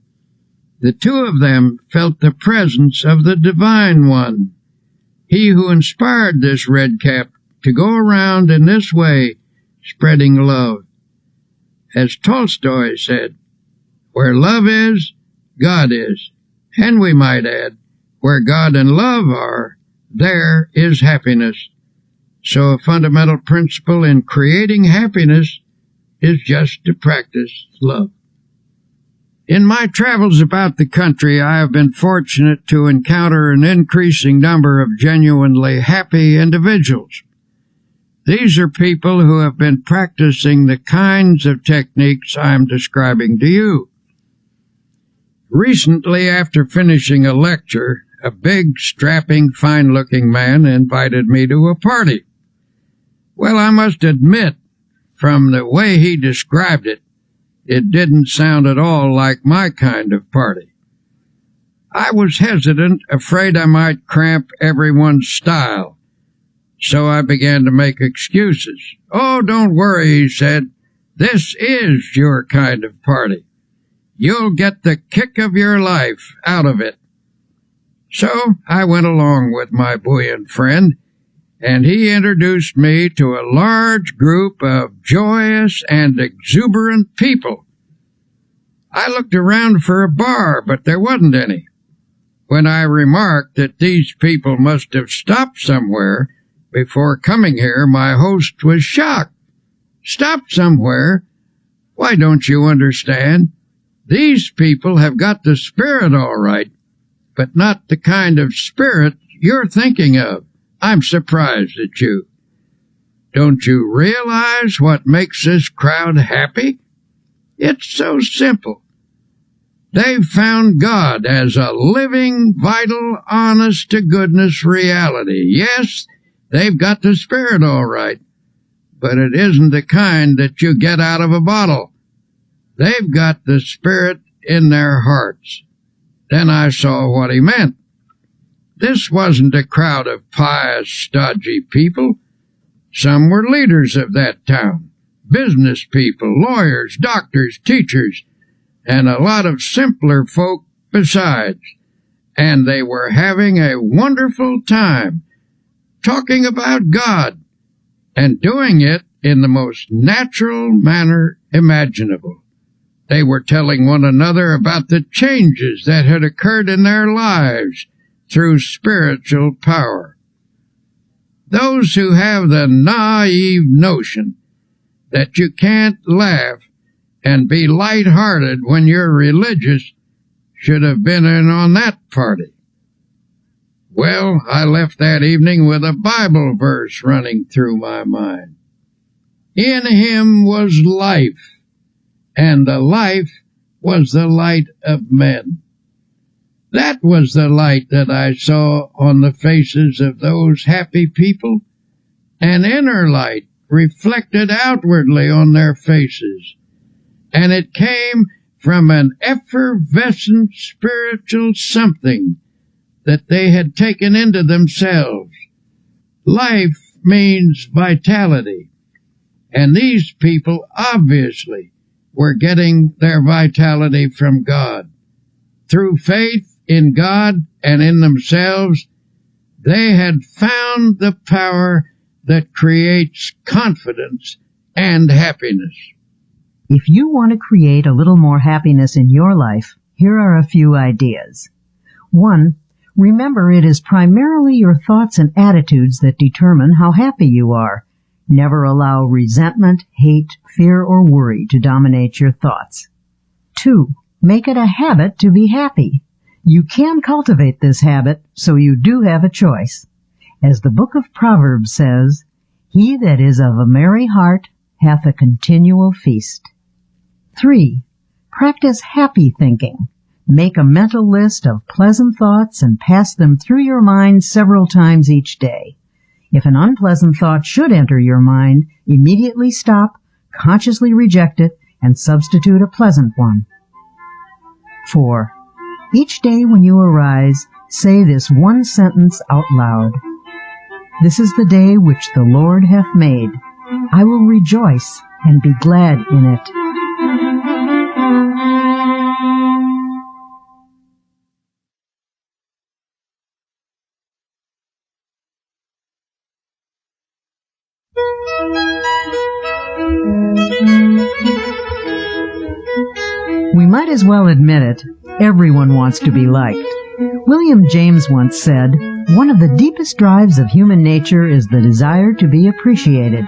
the two of them felt the presence of the Divine One, he who inspired this redcap to go around in this way, spreading love. As Tolstoy said, "Where love is, God is," and we might add, where God and love are, there is happiness. So a fundamental principle in creating happiness is just to practice love. In my travels about the country, I have been fortunate to encounter an increasing number of genuinely happy individuals. These are people who have been practicing the kinds of techniques I am describing to you. Recently, after finishing a lecture, a big, strapping, fine-looking man invited me to a party. Well, I must admit, from the way he described it, it didn't sound at all like my kind of party. I was hesitant, afraid I might cramp everyone's style, so I began to make excuses. "Oh, don't worry," he said. "This is your kind of party. You'll get the kick of your life out of it." So I went along with my buoyant friend, and he introduced me to a large group of joyous and exuberant people. I looked around for a bar, but there wasn't any. When I remarked that these people must have stopped somewhere before coming here, my host was shocked. "Stopped somewhere? Why, don't you understand? These people have got the spirit all right, but not the kind of spirit you're thinking of. I'm surprised at you. Don't you realize what makes this crowd happy? It's so simple. They've found God as a living, vital, honest-to-goodness reality. Yes, they've got the spirit all right, but it isn't the kind that you get out of a bottle. They've got the spirit in their hearts." Then I saw what he meant. This wasn't a crowd of pious, stodgy people. Some were leaders of that town, business people, lawyers, doctors, teachers, and a lot of simpler folk besides. And they were having a wonderful time, talking about God, and doing it in the most natural manner imaginable. They were telling one another about the changes that had occurred in their lives through spiritual power. Those who have the naive notion that you can't laugh and be light-hearted when you're religious should have been in on that party. Well, I left that evening with a Bible verse running through my mind. "In him was life, and the life was the light of men." That was the light that I saw on the faces of those happy people, an inner light reflected outwardly on their faces, and it came from an effervescent spiritual something that they had taken into themselves. Life means vitality, and these people obviously were getting their vitality from God. Through faith in God and in themselves, they had found the power that creates confidence and happiness. If you want to create a little more happiness in your life, here are a few ideas. 1. Remember it is primarily your thoughts and attitudes that determine how happy you are. Never allow resentment, hate, fear, or worry to dominate your thoughts. 2. Make it a habit to be happy. You can cultivate this habit, so you do have a choice. As the book of Proverbs says, "He that is of a merry heart hath a continual feast." 3. Practice happy thinking. Make a mental list of pleasant thoughts and pass them through your mind several times each day. If an unpleasant thought should enter your mind, immediately stop, consciously reject it, and substitute a pleasant one. 4. Each day when you arise, say this one sentence out loud. "This is the day which the Lord hath made. I will rejoice and be glad in it." We might as well admit it, everyone wants to be liked. William James once said, "One of the deepest drives of human nature is the desire to be appreciated.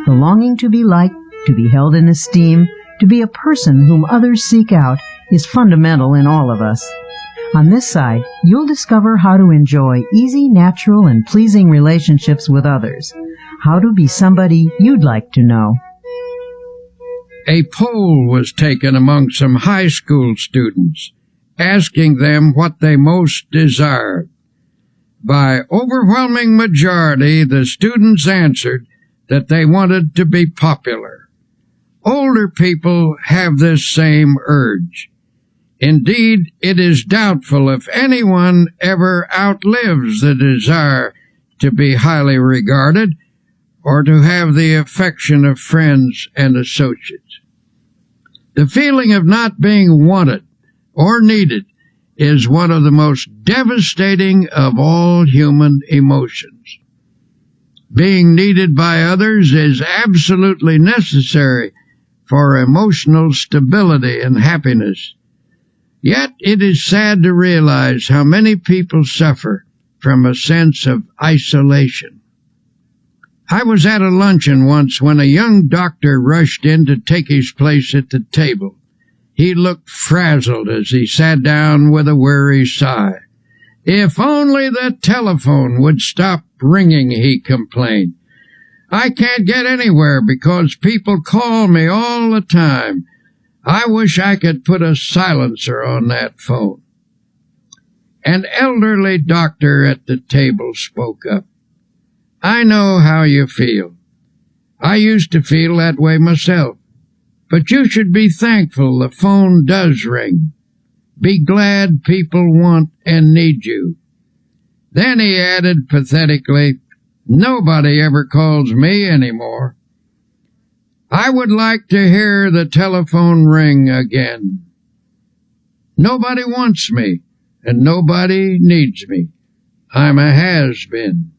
The longing to be liked, to be held in esteem, to be a person whom others seek out is fundamental in all of us." On this side, you'll discover how to enjoy easy, natural, and pleasing relationships with others. How to be somebody you'd like to know. A poll was taken among some high school students, asking them what they most desired. By overwhelming majority, the students answered that they wanted to be popular. Older people have this same urge. Indeed, it is doubtful if anyone ever outlives the desire to be highly regarded or to have the affection of friends and associates. The feeling of not being wanted or needed is one of the most devastating of all human emotions. Being needed by others is absolutely necessary for emotional stability and happiness. Yet it is sad to realize how many people suffer from a sense of isolation. I was at a luncheon once when a young doctor rushed in to take his place at the table. He looked frazzled as he sat down with a weary sigh. "If only the telephone would stop ringing," he complained. "I can't get anywhere because people call me all the time. I wish I could put a silencer on that phone." An elderly doctor at the table spoke up. "I know how you feel. I used to feel that way myself. But you should be thankful the phone does ring. Be glad people want and need you." Then he added pathetically, "Nobody ever calls me anymore. I would like to hear the telephone ring again. Nobody wants me, and nobody needs me. I'm a has-been."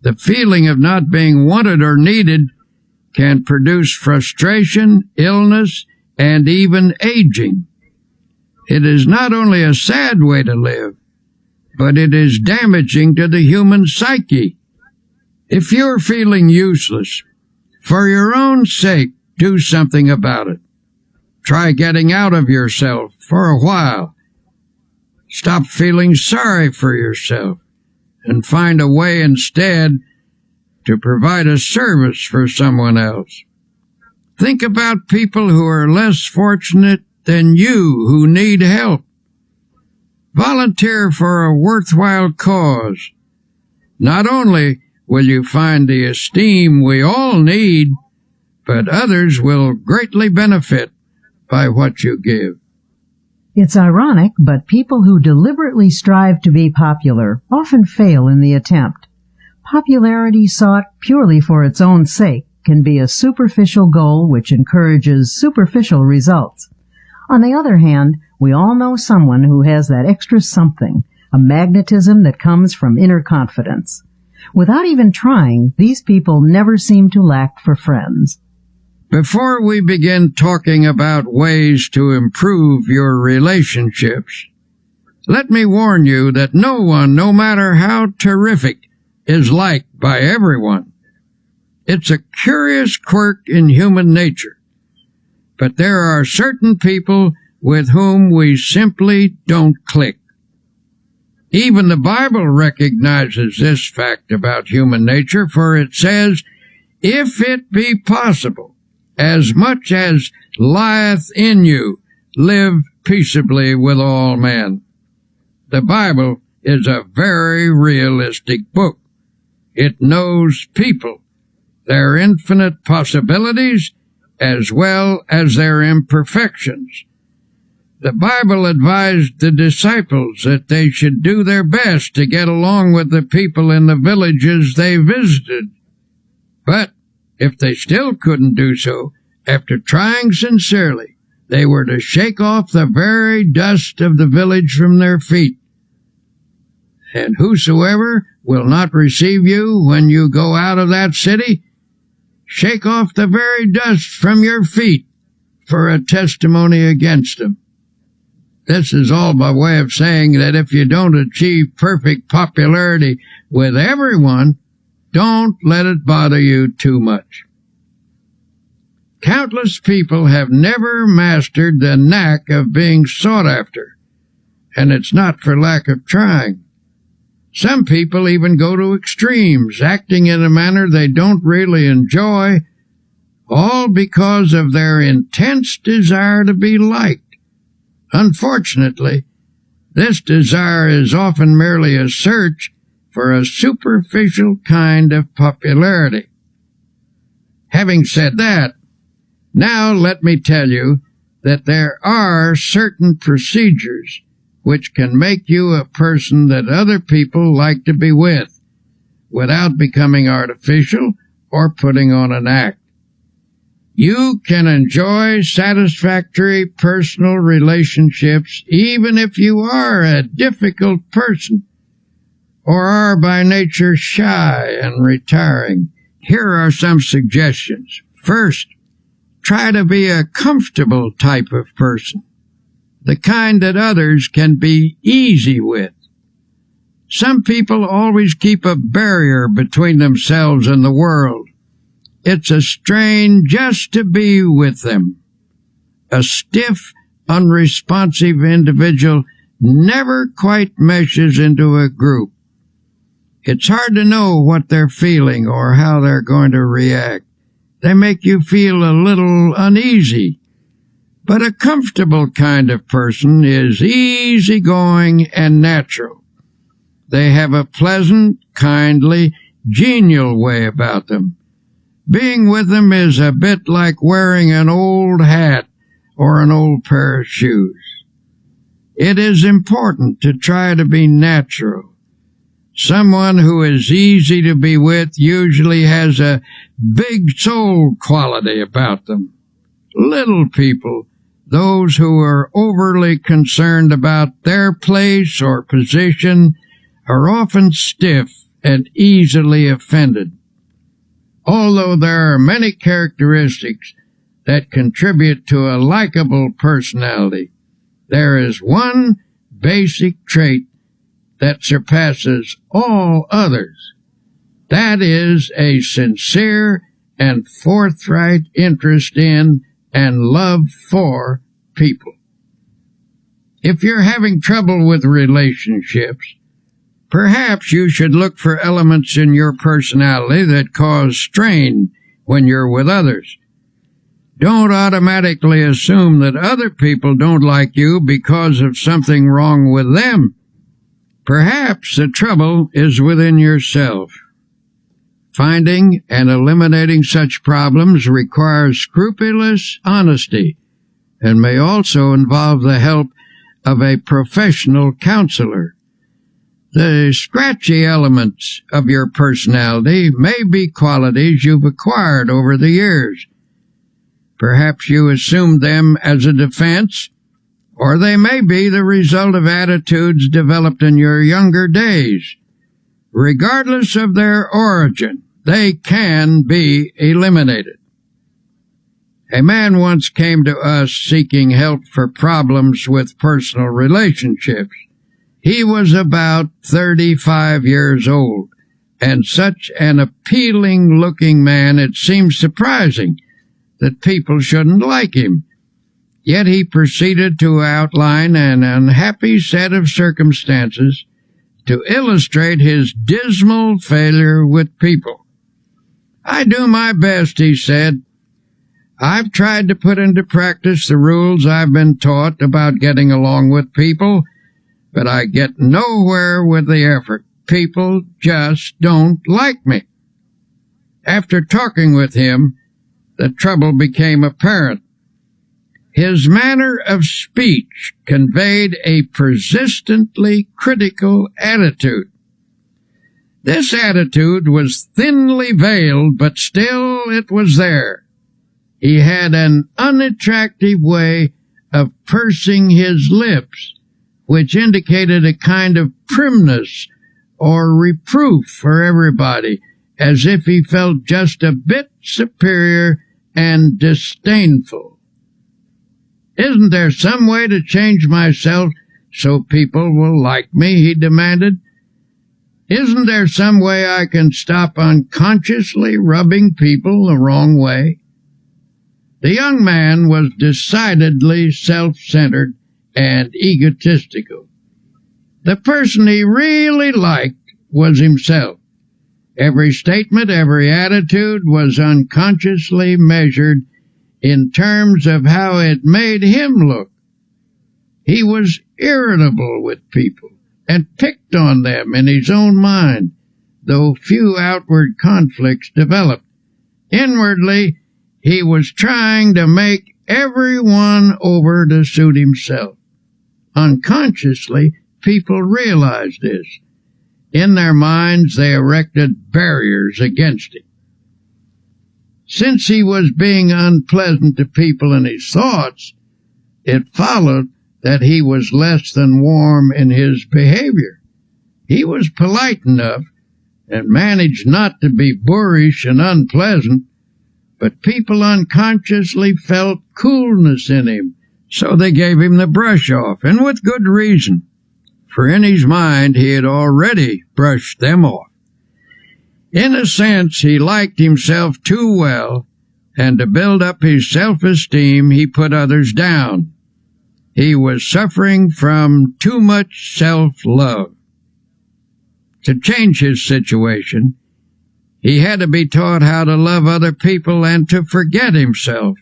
The feeling of not being wanted or needed can produce frustration, illness, and even aging. It is not only a sad way to live, but it is damaging to the human psyche. If you're feeling useless, for your own sake, do something about it. Try getting out of yourself for a while. Stop feeling sorry for yourself and find a way instead to provide a service for someone else. Think about people who are less fortunate than you who need help. Volunteer for a worthwhile cause. Not only will you find the esteem we all need, but others will greatly benefit by what you give. It's ironic, but people who deliberately strive to be popular often fail in the attempt. Popularity sought purely for its own sake can be a superficial goal which encourages superficial results. On the other hand, we all know someone who has that extra something, a magnetism that comes from inner confidence. Without even trying, these people never seem to lack for friends. Before we begin talking about ways to improve your relationships, let me warn you that no one, no matter how terrific, is liked by everyone. It's a curious quirk in human nature, but there are certain people with whom we simply don't click. Even the Bible recognizes this fact about human nature, for it says, "If it be possible, as much as lieth in you, live peaceably with all men." The Bible is a very realistic book. It knows people, their infinite possibilities, as well as their imperfections. The Bible advised the disciples that they should do their best to get along with the people in the villages they visited. But if they still couldn't do so, after trying sincerely, they were to shake off the very dust of the village from their feet. "And whosoever will not receive you when you go out of that city, shake off the very dust from your feet for a testimony against them." This is all by way of saying that if you don't achieve perfect popularity with everyone, don't let it bother you too much. Countless people have never mastered the knack of being sought after, and it's not for lack of trying. Some people even go to extremes, acting in a manner they don't really enjoy, all because of their intense desire to be liked. Unfortunately, this desire is often merely a search for a superficial kind of popularity. Having said that, now let me tell you that there are certain procedures which can make you a person that other people like to be with, without becoming artificial or putting on an act. You can enjoy satisfactory personal relationships even if you are a difficult person or are by nature shy and retiring. Here are some suggestions. First, try to be a comfortable type of person, the kind that others can be easy with. Some people always keep a barrier between themselves and the world. It's a strain just to be with them. A stiff, unresponsive individual never quite meshes into a group. It's hard to know what they're feeling or how they're going to react. They make you feel a little uneasy. But a comfortable kind of person is easygoing and natural. They have a pleasant, kindly, genial way about them. Being with them is a bit like wearing an old hat or an old pair of shoes. It is important to try to be natural. Someone who is easy to be with usually has a big soul quality about them. Little people, those who are overly concerned about their place or position, are often stiff and easily offended. Although there are many characteristics that contribute to a likable personality, there is one basic trait that surpasses all others. That is a sincere and forthright interest in and love for people. If you're having trouble with relationships, perhaps you should look for elements in your personality that cause strain when you're with others. Don't automatically assume that other people don't like you because of something wrong with them. Perhaps the trouble is within yourself. Finding and eliminating such problems requires scrupulous honesty and may also involve the help of a professional counselor. The scratchy elements of your personality may be qualities you've acquired over the years. Perhaps you assumed them as a defense, or they may be the result of attitudes developed in your younger days. Regardless of their origin, they can be eliminated. A man once came to us seeking help for problems with personal relationships. He was about 35 years old, and such an appealing-looking man it seemed surprising that people shouldn't like him. Yet he proceeded to outline an unhappy set of circumstances to illustrate his dismal failure with people. "I do my best," he said. "I've tried to put into practice the rules I've been taught about getting along with people, but I get nowhere with the effort. People just don't like me." After talking with him, the trouble became apparent. His manner of speech conveyed a persistently critical attitude. This attitude was thinly veiled, but still it was there. He had an unattractive way of pursing his lips, which indicated a kind of primness or reproof for everybody, as if he felt just a bit superior and disdainful. "Isn't there some way to change myself so people will like me?" he demanded. "Isn't there some way I can stop unconsciously rubbing people the wrong way?" The young man was decidedly self-centered and egotistical. The person he really liked was himself. Every statement, every attitude was unconsciously measured in terms of how it made him look. He was irritable with people and picked on them in his own mind, though few outward conflicts developed. Inwardly, he was trying to make everyone over to suit himself. Unconsciously, people realized this. In their minds, they erected barriers against him. Since he was being unpleasant to people in his thoughts, it followed that he was less than warm in his behavior. He was polite enough and managed not to be boorish and unpleasant, but people unconsciously felt coolness in him, so they gave him the brush off, and with good reason, for in his mind he had already brushed them off. In a sense, he liked himself too well, and to build up his self-esteem, he put others down. He was suffering from too much self-love. To change his situation, he had to be taught how to love other people and to forget himself,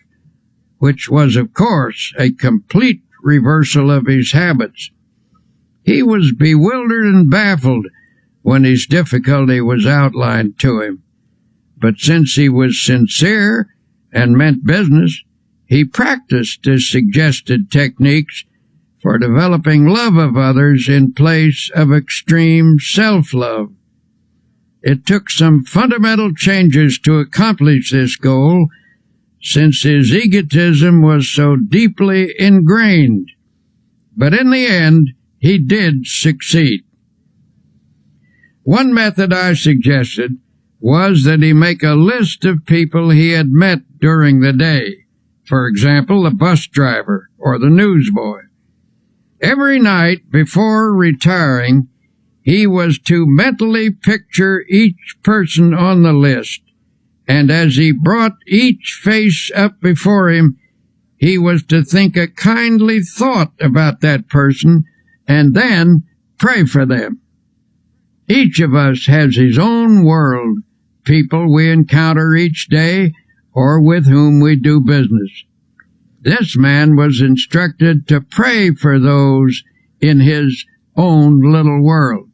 which was, of course, a complete reversal of his habits. He was bewildered and baffled when his difficulty was outlined to him, but since he was sincere and meant business, he practiced the suggested techniques for developing love of others in place of extreme self-love. It took some fundamental changes to accomplish this goal, since his egotism was so deeply ingrained. But in the end, he did succeed. One method I suggested was that he make a list of people he had met during the day. For example, the bus driver or the newsboy. Every night before retiring, he was to mentally picture each person on the list, and as he brought each face up before him, he was to think a kindly thought about that person and then pray for them. Each of us has his own world, people we encounter each day or with whom we do business. This man was instructed to pray for those in his own little world.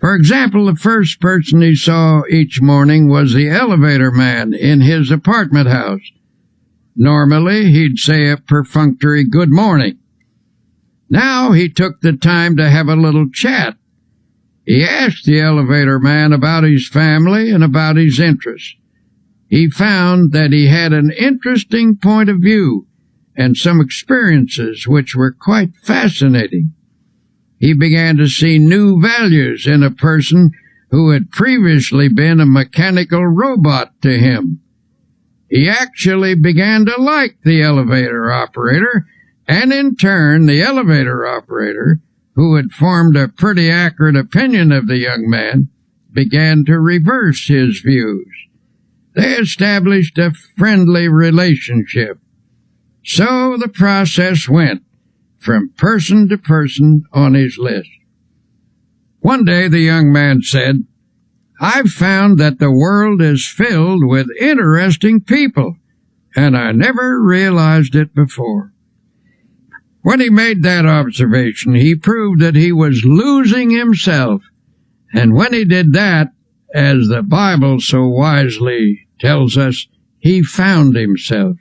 For example, the first person he saw each morning was the elevator man in his apartment house. Normally, he'd say a perfunctory good morning. Now he took the time to have a little chat. He asked the elevator man about his family and about his interests. He found that he had an interesting point of view and some experiences which were quite fascinating. He began to see new values in a person who had previously been a mechanical robot to him. He actually began to like the elevator operator, and in turn the elevator operator, who had formed a pretty accurate opinion of the young man, began to reverse his views. They established a friendly relationship. So the process went from person to person on his list. One day the young man said, "I've found that the world is filled with interesting people, and I never realized it before." When he made that observation, he proved that he was losing himself, and when he did that, as the Bible so wisely tells us, he found himself.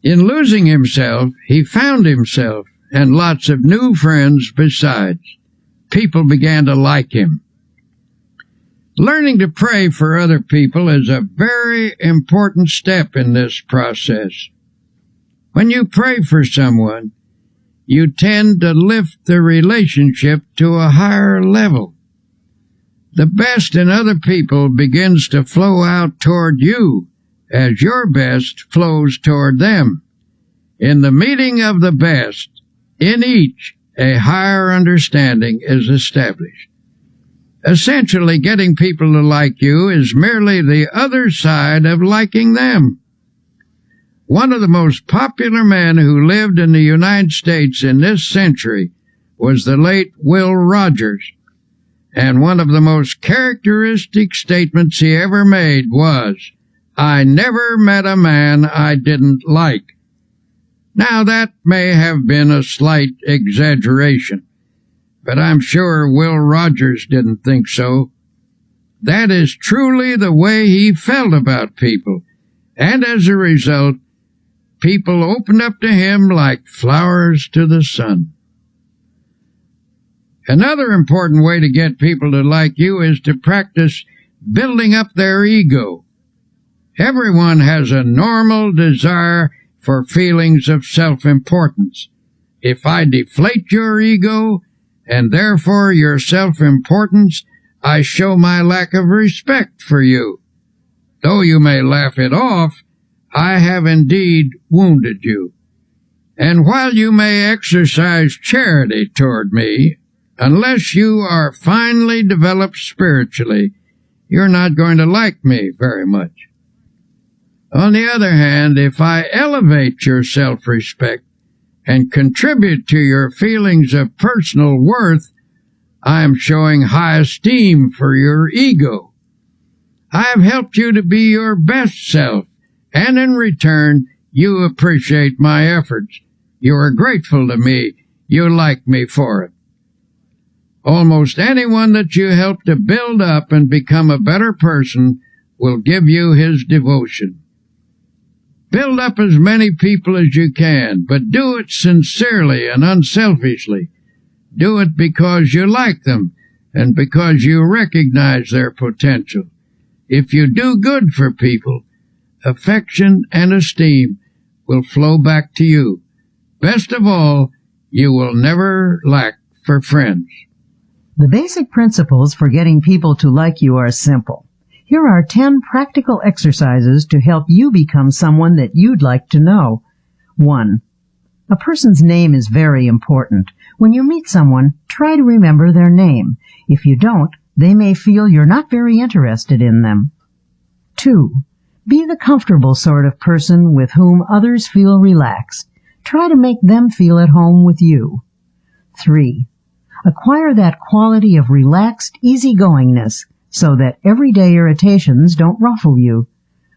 In losing himself, he found himself, and lots of new friends besides. People began to like him. Learning to pray for other people is a very important step in this process. When you pray for someone, you tend to lift the relationship to a higher level. The best in other people begins to flow out toward you as your best flows toward them. In the meeting of the best, in each, a higher understanding is established. Essentially, getting people to like you is merely the other side of liking them. One of the most popular men who lived in the United States in this century was the late Will Rogers, and one of the most characteristic statements he ever made was, "I never met a man I didn't like." Now that may have been a slight exaggeration, but I'm sure Will Rogers didn't think so. That is truly the way he felt about people, and as a result, people opened up to him like flowers to the sun. Another important way to get people to like you is to practice building up their ego. Everyone has a normal desire for feelings of self-importance. If I deflate your ego, and therefore your self-importance, I show my lack of respect for you. Though you may laugh it off, I have indeed wounded you. And while you may exercise charity toward me, unless you are finely developed spiritually, you're not going to like me very much. On the other hand, if I elevate your self-respect and contribute to your feelings of personal worth, I am showing high esteem for your ego. I have helped you to be your best self, and in return, you appreciate my efforts. You are grateful to me. You like me for it. Almost anyone that you help to build up and become a better person will give you his devotion. Build up as many people as you can, but do it sincerely and unselfishly. Do it because you like them and because you recognize their potential. If you do good for people, affection and esteem will flow back to you. Best of all, you will never lack for friends. The basic principles for getting people to like you are simple. Here are 10 practical exercises to help you become someone that you'd like to know. 1. A person's name is very important. When you meet someone, try to remember their name. If you don't, they may feel you're not very interested in them. 2. Be the comfortable sort of person with whom others feel relaxed. Try to make them feel at home with you. 3. Acquire that quality of relaxed easygoingness so that everyday irritations don't ruffle you.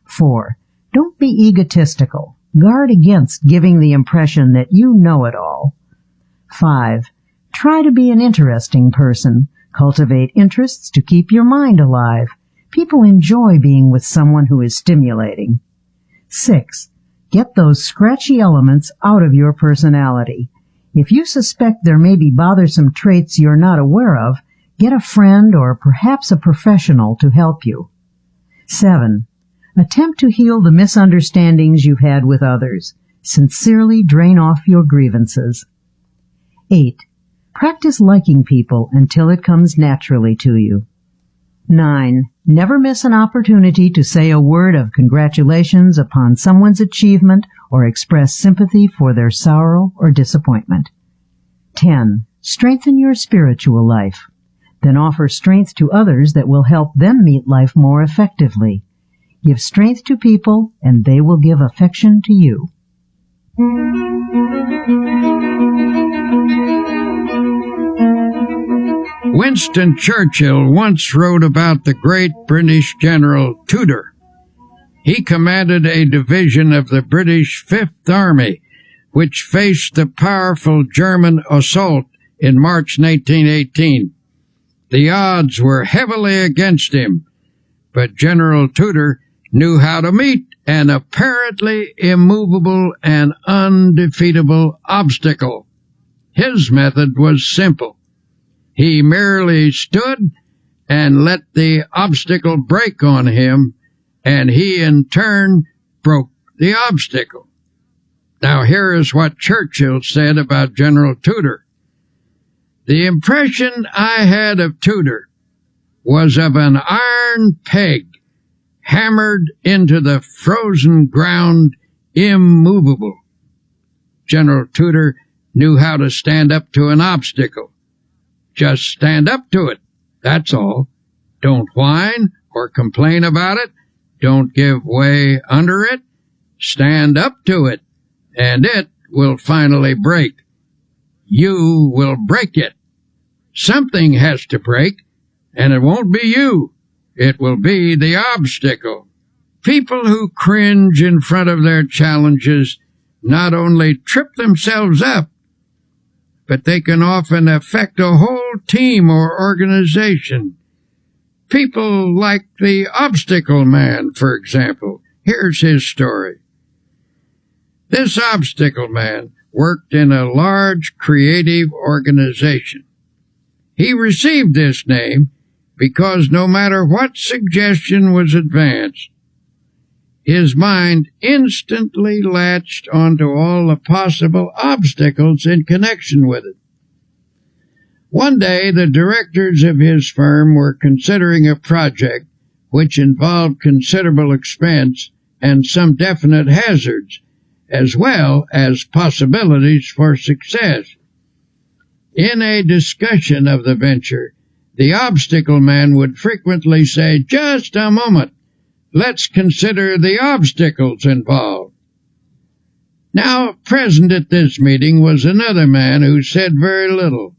4. Don't be egotistical. Guard against giving the impression that you know it all. 5. Try to be an interesting person. Cultivate interests to keep your mind alive. People enjoy being with someone who is stimulating. 6. Get those scratchy elements out of your personality. If you suspect there may be bothersome traits you're not aware of, get a friend or perhaps a professional to help you. 7. Attempt to heal the misunderstandings you've had with others. Sincerely drain off your grievances. 8. Practice liking people until it comes naturally to you. 9. Never miss an opportunity to say a word of congratulations upon someone's achievement or express sympathy for their sorrow or disappointment. 10. Strengthen your spiritual life. Then offer strength to others that will help them meet life more effectively. Give strength to people, and they will give affection to you. Winston Churchill once wrote about the great British General Tudor. He commanded a division of the British Fifth Army, which faced the powerful German assault in March 1918. The odds were heavily against him, but General Tudor knew how to meet an apparently immovable and undefeatable obstacle. His method was simple. He merely stood and let the obstacle break on him, and he in turn broke the obstacle. Now here is what Churchill said about General Tudor. The impression I had of Tudor was of an iron peg hammered into the frozen ground, immovable. General Tudor knew how to stand up to an obstacle. Just stand up to it, that's all. Don't whine or complain about it. Don't give way under it. Stand up to it, and it will finally break. You will break it. Something has to break, and it won't be you. It will be the obstacle. People who cringe in front of their challenges not only trip themselves up, but they can often affect a whole team or organization. People like the Obstacle Man, for example. Here's his story. This Obstacle Man worked in a large creative organization. He received this name because no matter what suggestion was advanced, his mind instantly latched onto all the possible obstacles in connection with it. One day, the directors of his firm were considering a project which involved considerable expense and some definite hazards, as well as possibilities for success. In a discussion of the venture, the Obstacle Man would frequently say, "Just a moment, let's consider the obstacles involved." Now, present at this meeting was another man who said very little,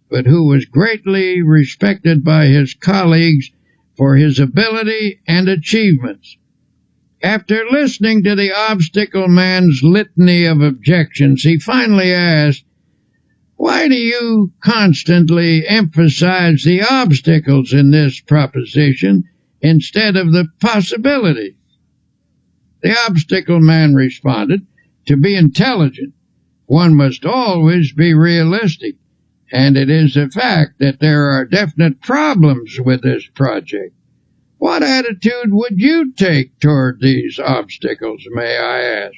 but who was greatly respected by his colleagues for his ability and achievements. After listening to the Obstacle Man's litany of objections, he finally asked, "Why do you constantly emphasize the obstacles in this proposition instead of the possibilities?" The Obstacle Man responded, "To be intelligent, one must always be realistic, and it is a fact that there are definite problems with this project. What attitude would you take toward these obstacles, may I ask?"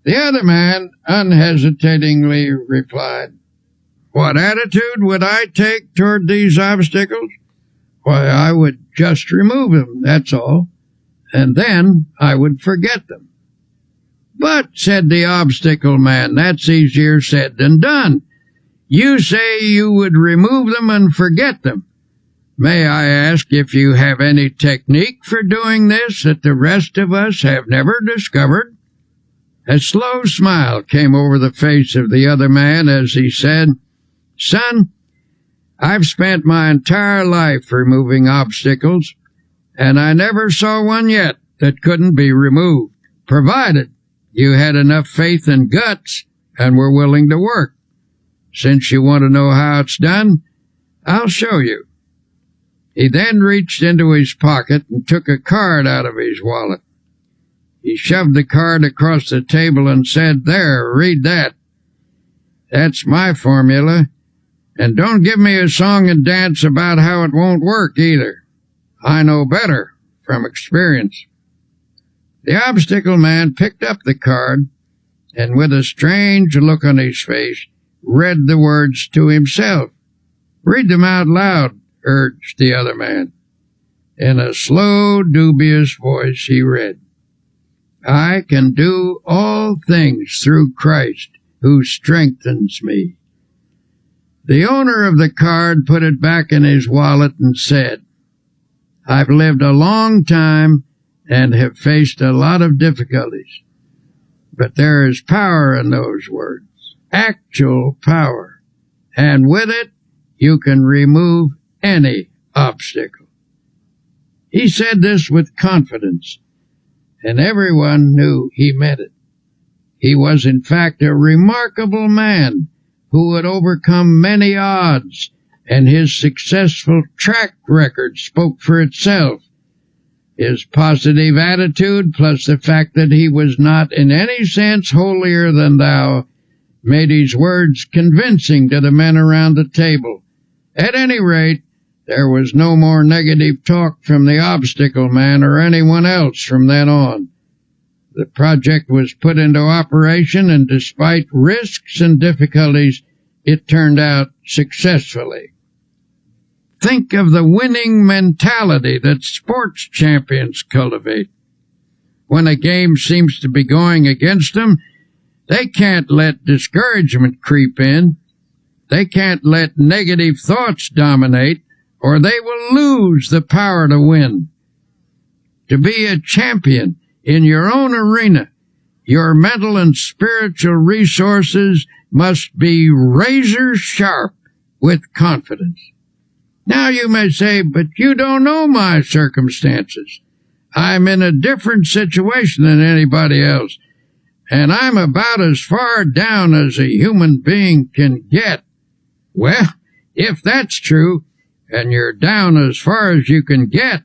The other man unhesitatingly replied, "What attitude would I take toward these obstacles? Why, I would just remove them, that's all, and then I would forget them." "But," said the Obstacle Man, "that's easier said than done. You say you would remove them and forget them. May I ask if you have any technique for doing this that the rest of us have never discovered?" A slow smile came over the face of the other man as he said, "Son, I've spent my entire life removing obstacles, and I never saw one yet that couldn't be removed, provided you had enough faith and guts and were willing to work. Since you want to know how it's done, I'll show you." He then reached into his pocket and took a card out of his wallet. He shoved the card across the table and said, "There, read that. That's my formula. And don't give me a song and dance about how it won't work either. I know better from experience." The Obstacle Man picked up the card and with a strange look on his face read the words to himself. "Read them out loud," urged the other man. In a slow, dubious voice he read, "I can do all things through Christ who strengthens me." The owner of the card put it back in his wallet and said, "I've lived a long time and have faced a lot of difficulties, but there is power in those words, actual power, and with it you can remove any obstacle." He said this with confidence, and everyone knew he meant it. He was in fact a remarkable man who had overcome many odds, and his successful track record spoke for itself. His positive attitude, plus the fact that he was not in any sense holier than thou, made his words convincing to the men around the table. At any rate, there was no more negative talk from the Obstacle Man or anyone else from then on. The project was put into operation, and despite risks and difficulties, it turned out successfully. Think of the winning mentality that sports champions cultivate. When a game seems to be going against them, they can't let discouragement creep in. They can't let negative thoughts dominate, or they will lose the power to win. To be a champion in your own arena, your mental and spiritual resources must be razor sharp with confidence. Now you may say, "But you don't know my circumstances. I'm in a different situation than anybody else. and I'm about as far down as a human being can get. Well, if that's true, and you're down as far as you can get,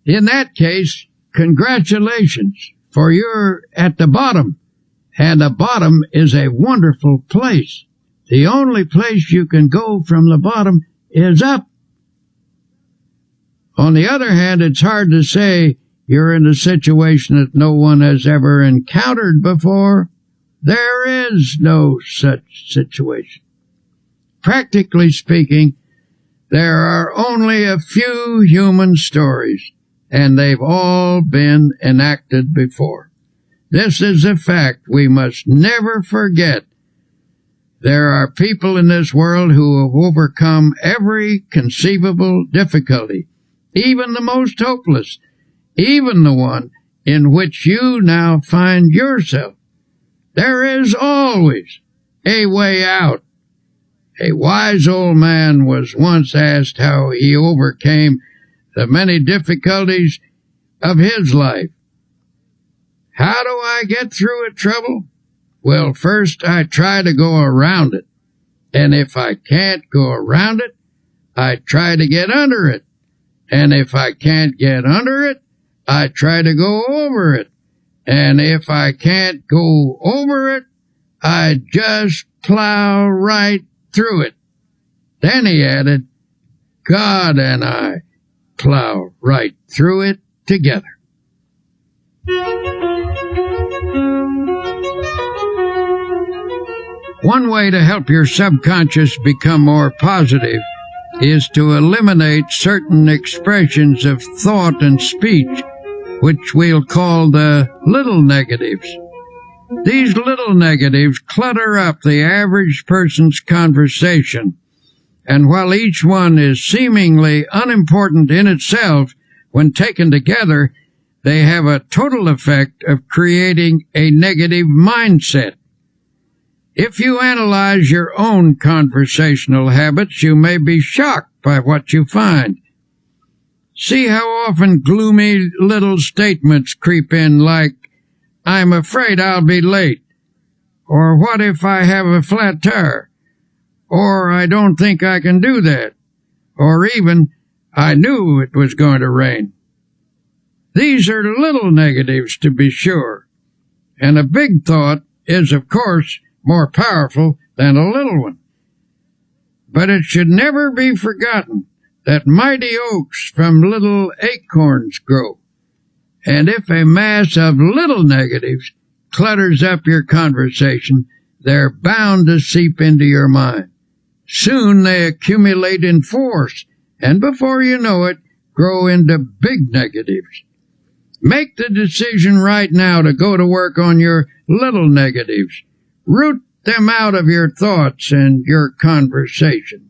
in that case, congratulations, for you're at the bottom. And the bottom is a wonderful place. The only place you can go from the bottom is up. On the other hand, it's hard to say you're in a situation that no one has ever encountered before. There is no such situation. Practically speaking, there are only a few human stories, and they've all been enacted before. This is a fact we must never forget. There are people in this world who have overcome every conceivable difficulty, even the most hopeless, even the one in which you now find yourself. There is always a way out. A wise old man was once asked how he overcame the many difficulties of his life. How do I get through a trouble? Well, first I try to go around it. And if I can't go around it, I try to get under it. And if I can't get under it, I try to go over it. And if I can't go over it, I just plow right through it. Then he added, God and I plow right through it together. One way to help your subconscious become more positive is to eliminate certain expressions of thought and speech, which we'll call the little negatives. These little negatives clutter up the average person's conversation, and while each one is seemingly unimportant in itself, when taken together, they have a total effect of creating a negative mindset. If you analyze your own conversational habits, you may be shocked by what you find. See how often gloomy little statements creep in like, I'm afraid I'll be late, or what if I have a flat tire, or I don't think I can do that, or even, I knew it was going to rain. These are little negatives, to be sure, and a big thought is, of course, more powerful than a little one. But it should never be forgotten that mighty oaks from little acorns grow. And if a mass of little negatives clutters up your conversation, they're bound to seep into your mind. Soon they accumulate in force, and before you know it, grow into big negatives. Make the decision right now to go to work on your little negatives. Root them out of your thoughts and your conversations.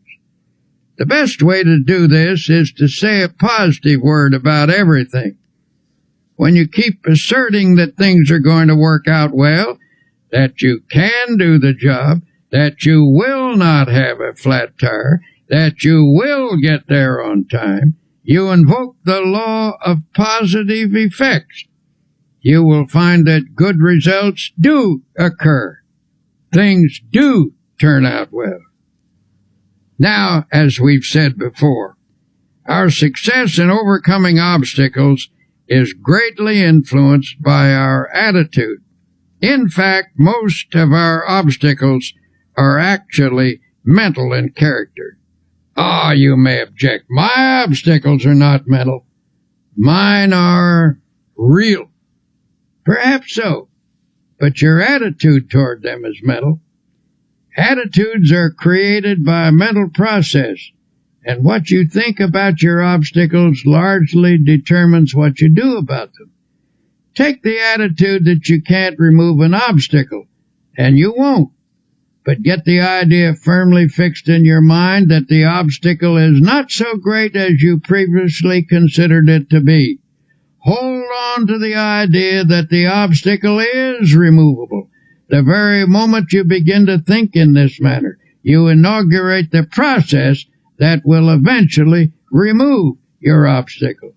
The best way to do this is to say a positive word about everything. When you keep asserting that things are going to work out well, that you can do the job, that you will not have a flat tire, that you will get there on time, you invoke the law of positive effects. You will find that good results do occur. Things do turn out well. Now, as we've said before, our success in overcoming obstacles is greatly influenced by our attitude. In fact, most of our obstacles are actually mental in character. You may object. My obstacles are not mental. Mine are real. Perhaps so, but your attitude toward them is mental. Attitudes are created by a mental process, and what you think about your obstacles largely determines what you do about them. Take the attitude that you can't remove an obstacle, and you won't. But get the idea firmly fixed in your mind that the obstacle is not so great as you previously considered it to be. Hold on to the idea that the obstacle is removable. The very moment you begin to think in this manner, you inaugurate the process that will eventually remove your obstacle.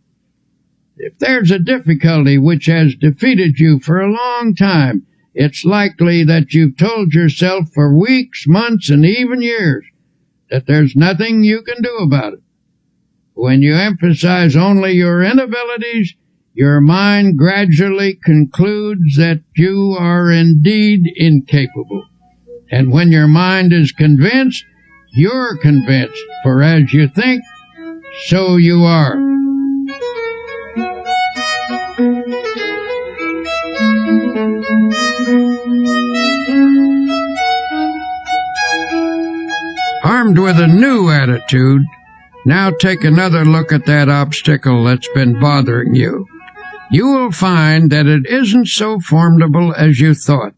If there's a difficulty which has defeated you for a long time, it's likely that you've told yourself for weeks, months, and even years that there's nothing you can do about it. When you emphasize only your inabilities, your mind gradually concludes that you are indeed incapable. And when your mind is convinced, you're convinced, for as you think, so you are. Armed with a new attitude, now take another look at that obstacle that's been bothering you. You will find that it isn't so formidable as you thought.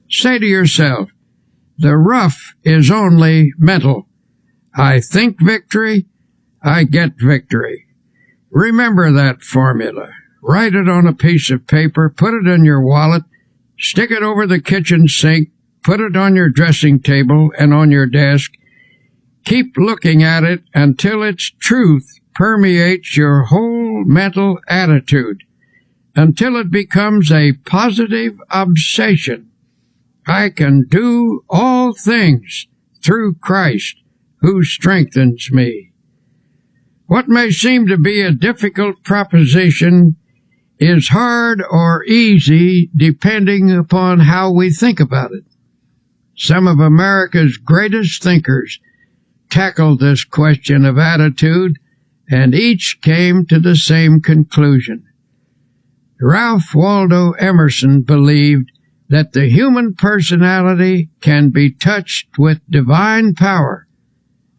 Say to yourself, the rough is only mental. I think victory, I get victory. Remember that formula. Write it on a piece of paper, put it in your wallet, stick it over the kitchen sink, put it on your dressing table and on your desk. Keep looking at it until its truth permeates your whole mental attitude, until it becomes a positive obsession. I can do all things through Christ who strengthens me. What may seem to be a difficult proposition is hard or easy depending upon how we think about it. Some of America's greatest thinkers tackled this question of attitude, and each came to the same conclusion. Ralph Waldo Emerson believed that the human personality can be touched with divine power,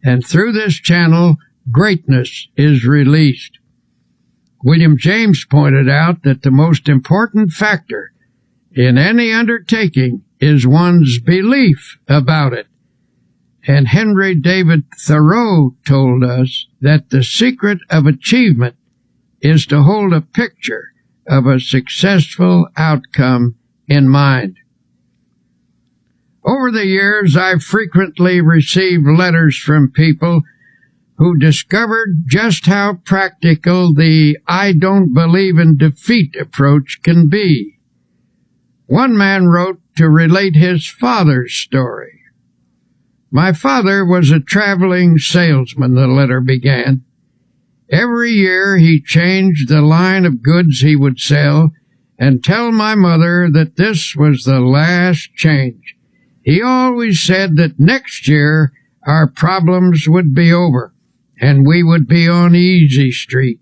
and through this channel, greatness is released. William James pointed out that the most important factor in any undertaking is one's belief about it. And Henry David Thoreau told us that the secret of achievement is to hold a picture of a successful outcome in mind. Over the years, I've frequently received letters from people who discovered just how practical the I don't believe in defeat approach can be. One man wrote to relate his father's story. My father was a traveling salesman, the letter began. Every year he changed the line of goods he would sell and tell my mother that this was the last change. He always said that next year our problems would be over and we would be on Easy Street.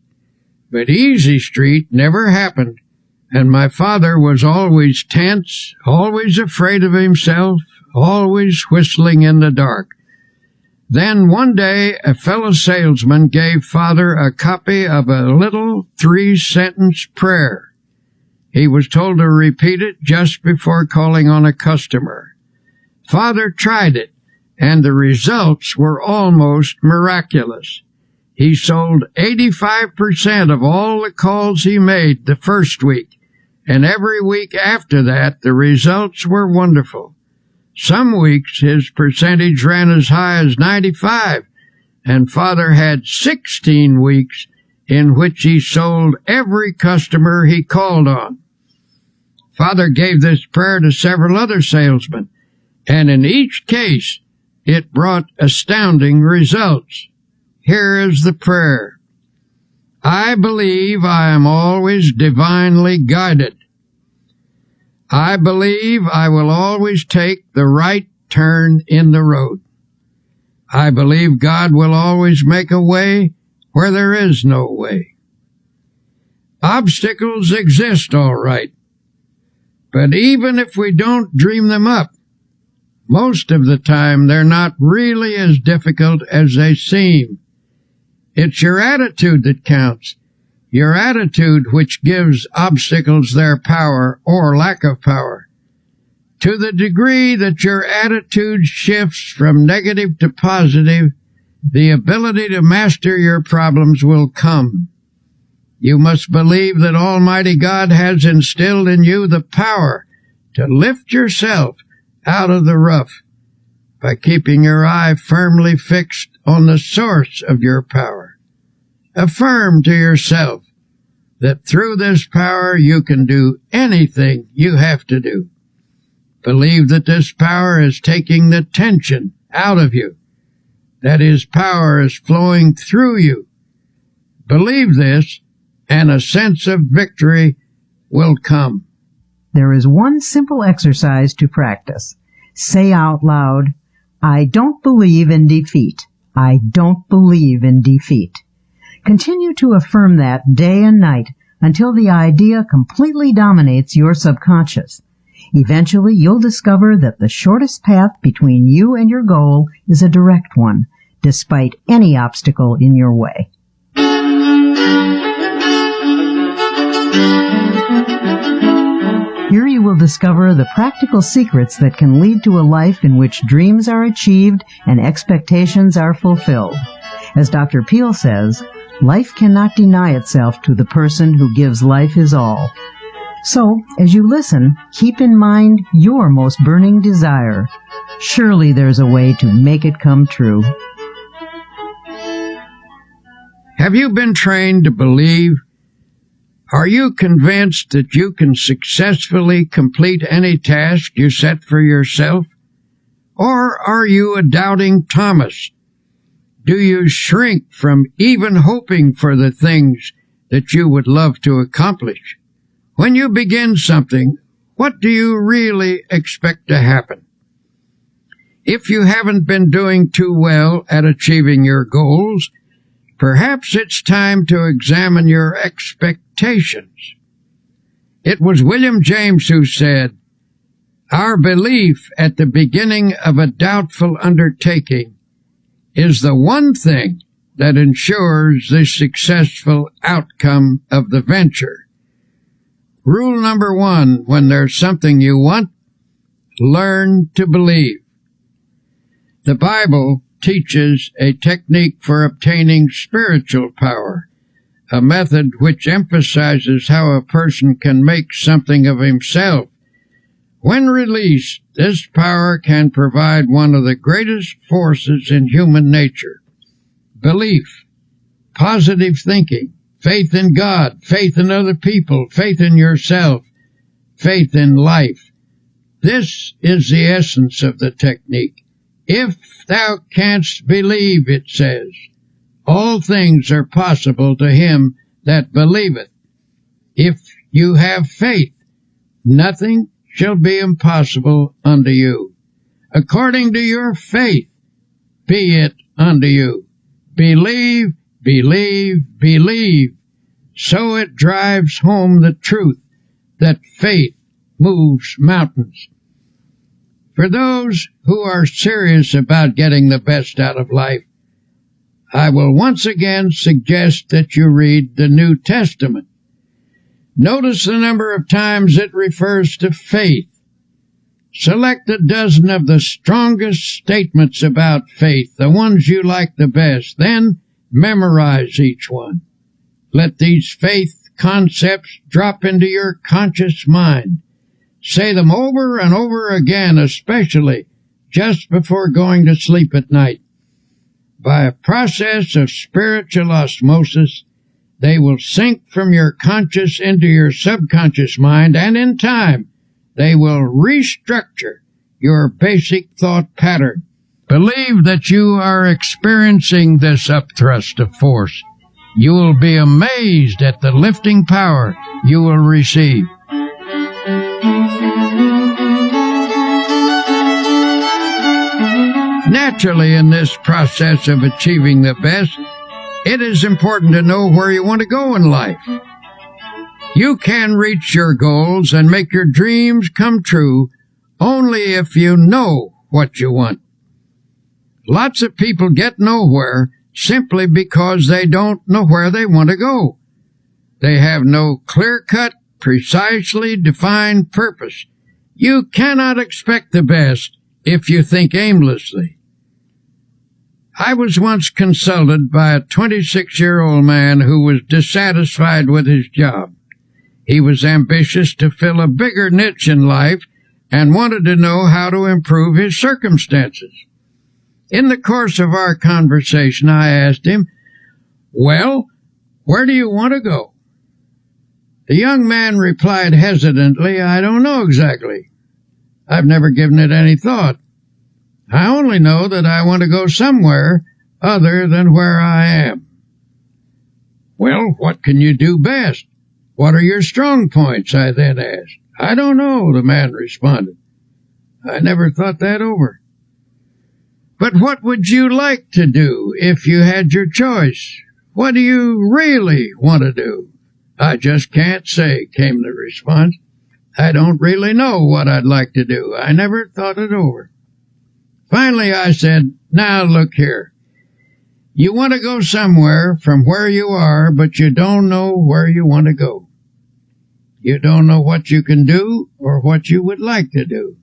But Easy Street never happened, and my father was always tense, always afraid of himself, always whistling in the dark. Then one day a fellow salesman gave Father a copy of a little 3-sentence prayer. He was told to repeat it just before calling on a customer. Father tried it, and the results were almost miraculous. He sold 85% of all the calls he made the first week, and every week after that the results were wonderful. Some weeks his percentage ran as high as 95, and Father had 16 weeks in which he sold every customer he called on. Father gave this prayer to several other salesmen, and in each case it brought astounding results. Here is the prayer. I believe I am always divinely guided. I believe I will always take the right turn in the road. I believe God will always make a way where there is no way. Obstacles exist, all right, but even if we don't dream them up, most of the time they're not really as difficult as they seem. It's your attitude that counts. Your attitude which gives obstacles their power or lack of power. To the degree that your attitude shifts from negative to positive, the ability to master your problems will come. You must believe that Almighty God has instilled in you the power to lift yourself out of the rough by keeping your eye firmly fixed on the source of your power. Affirm to yourself that through this power you can do anything you have to do. Believe that this power is taking the tension out of you, that His power is flowing through you. Believe this, and a sense of victory will come. There is one simple exercise to practice. Say out loud, I don't believe in defeat. I don't believe in defeat. Continue to affirm that day and night until the idea completely dominates your subconscious. Eventually, you'll discover that the shortest path between you and your goal is a direct one, despite any obstacle in your way. Here you will discover the practical secrets that can lead to a life in which dreams are achieved and expectations are fulfilled. As Dr. Peel says, life cannot deny itself to the person who gives life his all. So, as you listen, keep in mind your most burning desire. Surely there's a way to make it come true. Have you been trained to believe? Are you convinced that you can successfully complete any task you set for yourself? Or are you a doubting Thomas? Do you shrink from even hoping for the things that you would love to accomplish? When you begin something, what do you really expect to happen? If you haven't been doing too well at achieving your goals, perhaps it's time to examine your expectations. It was William James who said, "Our belief at the beginning of a doubtful undertaking is the one thing that ensures the successful outcome of the venture." Rule number 1, when there's something you want, learn to believe. The Bible teaches a technique for obtaining spiritual power, a method which emphasizes how a person can make something of himself. When released, this power can provide one of the greatest forces in human nature: belief, positive thinking, faith in God, faith in other people, faith in yourself, faith in life. This is the essence of the technique. If thou canst believe, it says, all things are possible to him that believeth. If you have faith, nothing shall be impossible unto you. According to your faith, be it unto you. Believe, believe, believe. So it drives home the truth that faith moves mountains. For those who are serious about getting the best out of life, I will once again suggest that you read the New Testament. Notice the number of times it refers to faith. Select a dozen of the strongest statements about faith, the ones you like the best, then memorize each one. Let these faith concepts drop into your conscious mind. Say them over and over again, especially just before going to sleep at night. By a process of spiritual osmosis, they will sink from your conscious into your subconscious mind, and in time, they will restructure your basic thought pattern. Believe that you are experiencing this upthrust of force. You will be amazed at the lifting power you will receive. Naturally, in this process of achieving the best, it is important to know where you want to go in life. You can reach your goals and make your dreams come true only if you know what you want. Lots of people get nowhere simply because they don't know where they want to go. They have no clear-cut, precisely defined purpose. You cannot expect the best if you think aimlessly. I was once consulted by a 26-year-old man who was dissatisfied with his job. He was ambitious to fill a bigger niche in life and wanted to know how to improve his circumstances. In the course of our conversation, I asked him, "Well, where do you want to go?" The young man replied hesitantly, "I don't know exactly. I've never given it any thought. I only know that I want to go somewhere other than where I am. Well, what can you do best? What are your strong points? I then asked. I don't know, the man responded. I never thought that over. But what would you like to do if you had your choice? What do you really want to do? I just can't say, came the response. I don't really know what I'd like to do. I never thought it over. Finally, I said, now look here. You want to go somewhere from where you are, but you don't know where you want to go. You don't know what you can do or what you would like to do.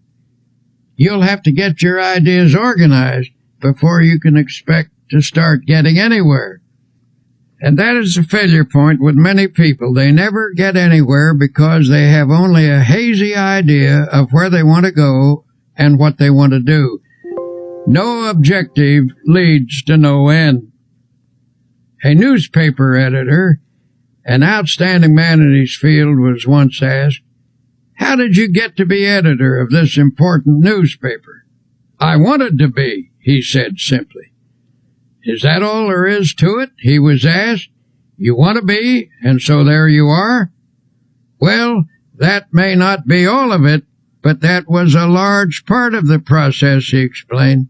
You'll have to get your ideas organized before you can expect to start getting anywhere. And that is the failure point with many people. They never get anywhere because they have only a hazy idea of where they want to go and what they want to do. No objective leads to no end. A newspaper editor, an outstanding man in his field, was once asked, "How did you get to be editor of this important newspaper?" "I wanted to be," he said simply. "Is that all there is to it?" he was asked. "You want to be, and so there you are?" Well, that may not be all of it, but that was a large part of the process, he explained.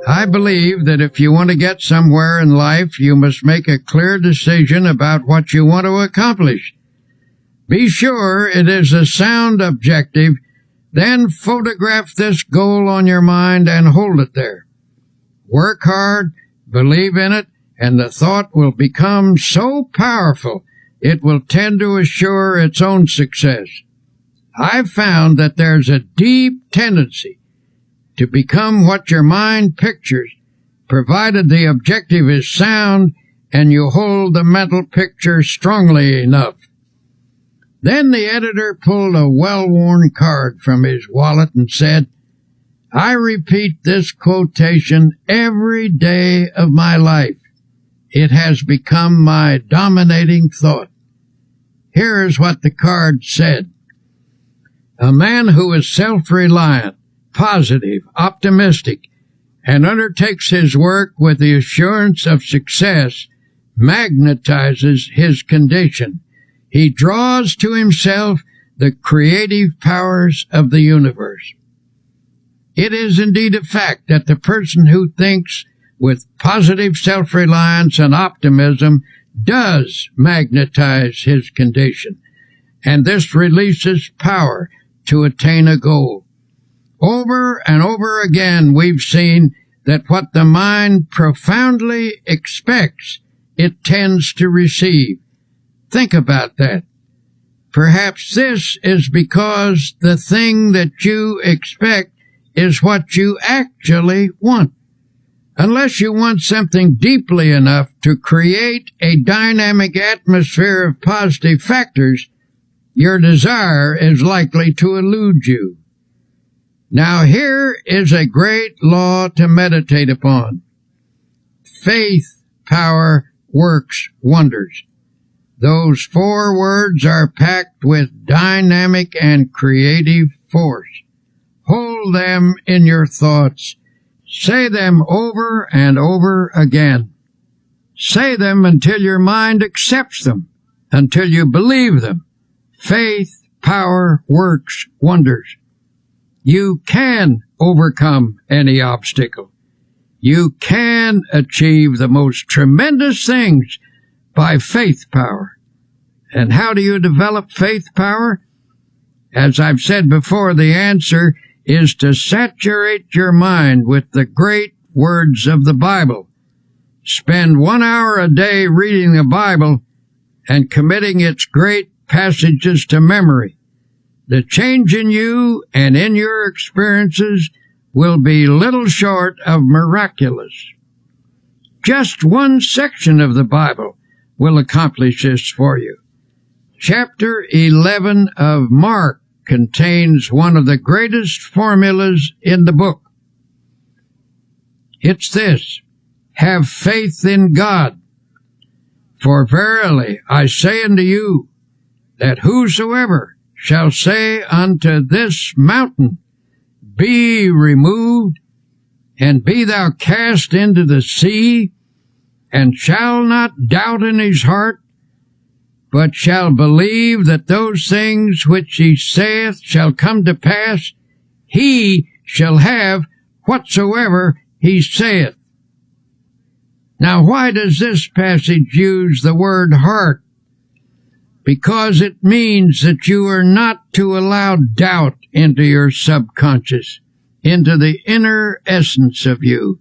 I believe that if you want to get somewhere in life, you must make a clear decision about what you want to accomplish. Be sure it is a sound objective, then photograph this goal on your mind and hold it there. Work hard, believe in it, and the thought will become so powerful it will tend to assure its own success. I've found that there's a deep tendency to become what your mind pictures, provided the objective is sound and you hold the mental picture strongly enough. Then the editor pulled a well-worn card from his wallet and said, I repeat this quotation every day of my life. It has become my dominating thought. Here is what the card said. A man who is self-reliant, positive, optimistic, and undertakes his work with the assurance of success magnetizes his condition. He draws to himself the creative powers of the universe. It is indeed a fact that the person who thinks with positive self-reliance and optimism does magnetize his condition, and this releases power to attain a goal. Over and over again, we've seen that what the mind profoundly expects, it tends to receive. Think about that. Perhaps this is because the thing that you expect is what you actually want. Unless you want something deeply enough to create a dynamic atmosphere of positive factors, your desire is likely to elude you. Now here is a great law to meditate upon. Faith, power, works wonders. Those 4 words are packed with dynamic and creative force. Hold them in your thoughts. Say them over and over again. Say them until your mind accepts them, until you believe them. Faith, power, works wonders. You can overcome any obstacle. You can achieve the most tremendous things by faith power. And how do you develop faith power? As I've said before, the answer is to saturate your mind with the great words of the Bible. Spend 1 hour a day reading the Bible and committing its great passages to memory. The change in you and in your experiences will be little short of miraculous. Just one section of the Bible will accomplish this for you. Chapter 11 of Mark contains one of the greatest formulas in the book. It's this: have faith in God. For verily I say unto you, that whosoever shall say unto this mountain, be removed, and be thou cast into the sea, and shall not doubt in his heart, but shall believe that those things which he saith shall come to pass, he shall have whatsoever he saith. Now, why does this passage use the word heart? Because it means that you are not to allow doubt into your subconscious, into the inner essence of you.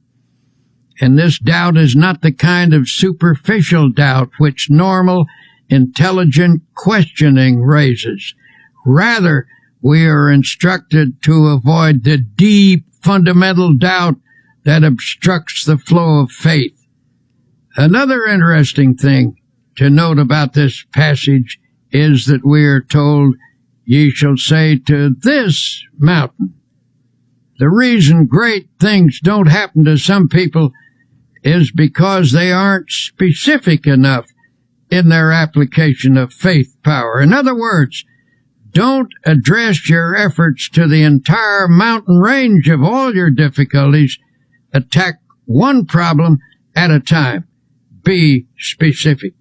And this doubt is not the kind of superficial doubt which normal, intelligent questioning raises. Rather, we are instructed to avoid the deep, fundamental doubt that obstructs the flow of faith. Another interesting thing to note about this passage is that we are told, ye shall say to this mountain. The reason great things don't happen to some people is because they aren't specific enough in their application of faith power. In other words, don't address your efforts to the entire mountain range of all your difficulties. Attack one problem at a time. Be specific.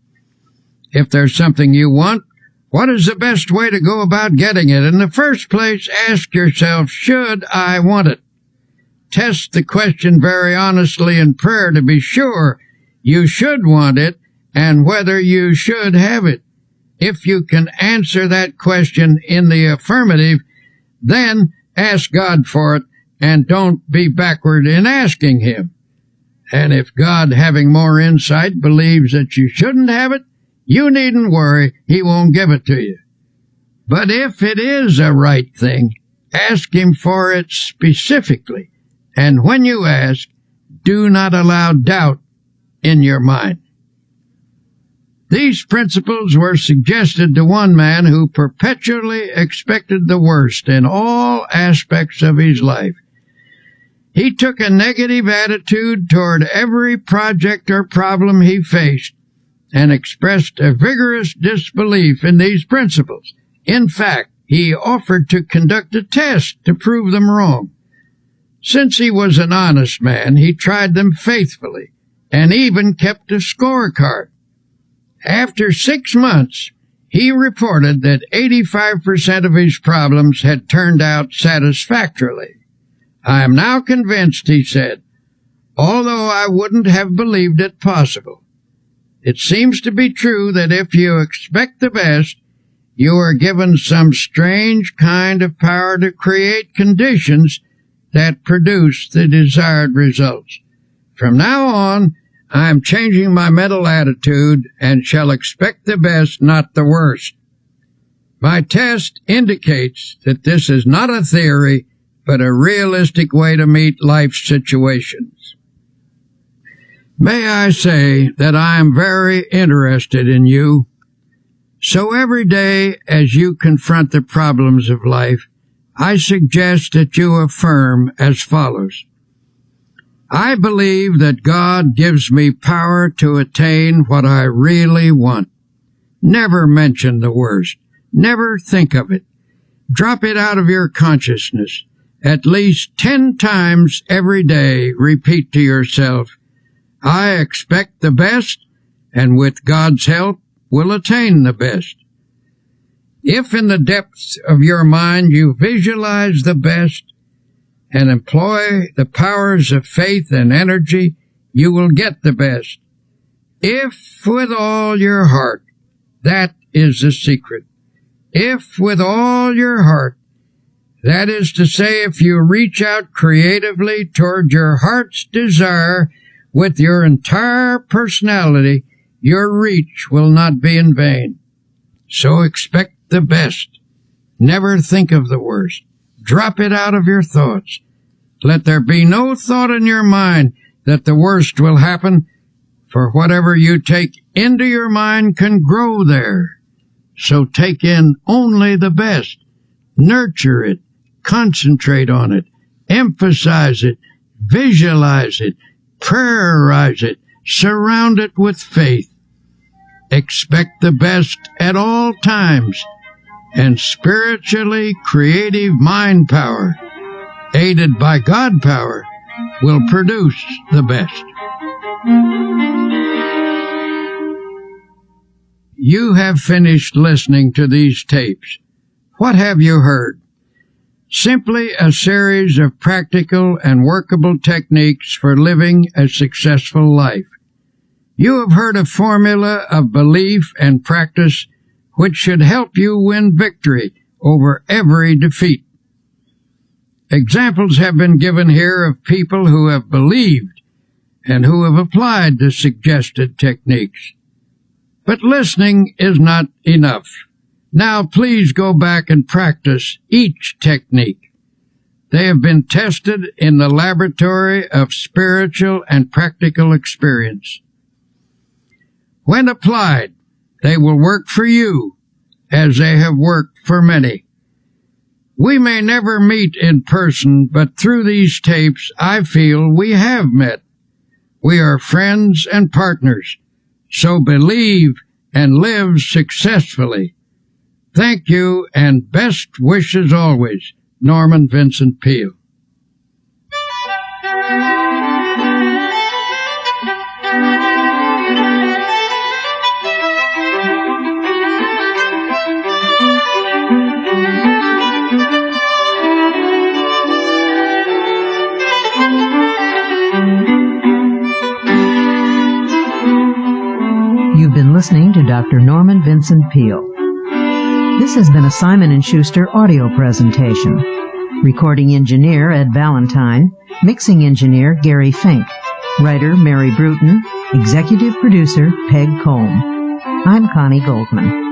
If there's something you want, what is the best way to go about getting it? In the first place, ask yourself, should I want it? Test the question very honestly in prayer to be sure you should want it and whether you should have it. If you can answer that question in the affirmative, then ask God for it and don't be backward in asking Him. And if God, having more insight, believes that you shouldn't have it, you needn't worry, He won't give it to you. But if it is a right thing, ask Him for it specifically. And when you ask, do not allow doubt in your mind. These principles were suggested to one man who perpetually expected the worst in all aspects of his life. He took a negative attitude toward every project or problem he faced and expressed a vigorous disbelief in these principles. In fact, he offered to conduct a test to prove them wrong. Since he was an honest man, he tried them faithfully and even kept a scorecard. After 6 months, he reported that 85% of his problems had turned out satisfactorily. I am now convinced, he said, although I wouldn't have believed it possible. It seems to be true that if you expect the best, you are given some strange kind of power to create conditions that produce the desired results. From now on, I am changing my mental attitude and shall expect the best, not the worst. My test indicates that this is not a theory, but a realistic way to meet life's situations. May I say that I am very interested in you. So every day as you confront the problems of life, I suggest that you affirm as follows. I believe that God gives me power to attain what I really want. Never mention the worst. Never think of it. Drop it out of your consciousness. At least 10 times every day, repeat to yourself, I expect the best, and with God's help, will attain the best. If in the depths of your mind you visualize the best and employ the powers of faith and energy, you will get the best. If with all your heart, that is the secret. If with all your heart, that is to say, if you reach out creatively toward your heart's desire with your entire personality, your reach will not be in vain. So expect the best. Never think of the worst. Drop it out of your thoughts. Let there be no thought in your mind that the worst will happen, for whatever you take into your mind can grow there. So take in only the best. Nurture it. Concentrate on it. Emphasize it. Visualize it. Prayerize it. Surround it with faith. Expect the best at all times, and spiritually creative mind power aided by God power, will produce the best. You have finished listening to these tapes. What have you heard? Simply a series of practical and workable techniques for living a successful life. You have heard a formula of belief and practice which should help you win victory over every defeat. Examples have been given here of people who have believed and who have applied the suggested techniques. But listening is not enough. Now please go back and practice each technique. They have been tested in the laboratory of spiritual and practical experience. When applied, they will work for you as they have worked for many. We may never meet in person, but through these tapes I feel we have met. We are friends and partners. So believe and live successfully. Thank you, and best wishes always, Norman Vincent Peale. You've been listening to Dr. Norman Vincent Peale. This has been a Simon & Schuster audio presentation. Recording engineer Ed Valentine, mixing engineer Gary Fink, writer Mary Bruton, executive producer Peg Combe. I'm Connie Goldman.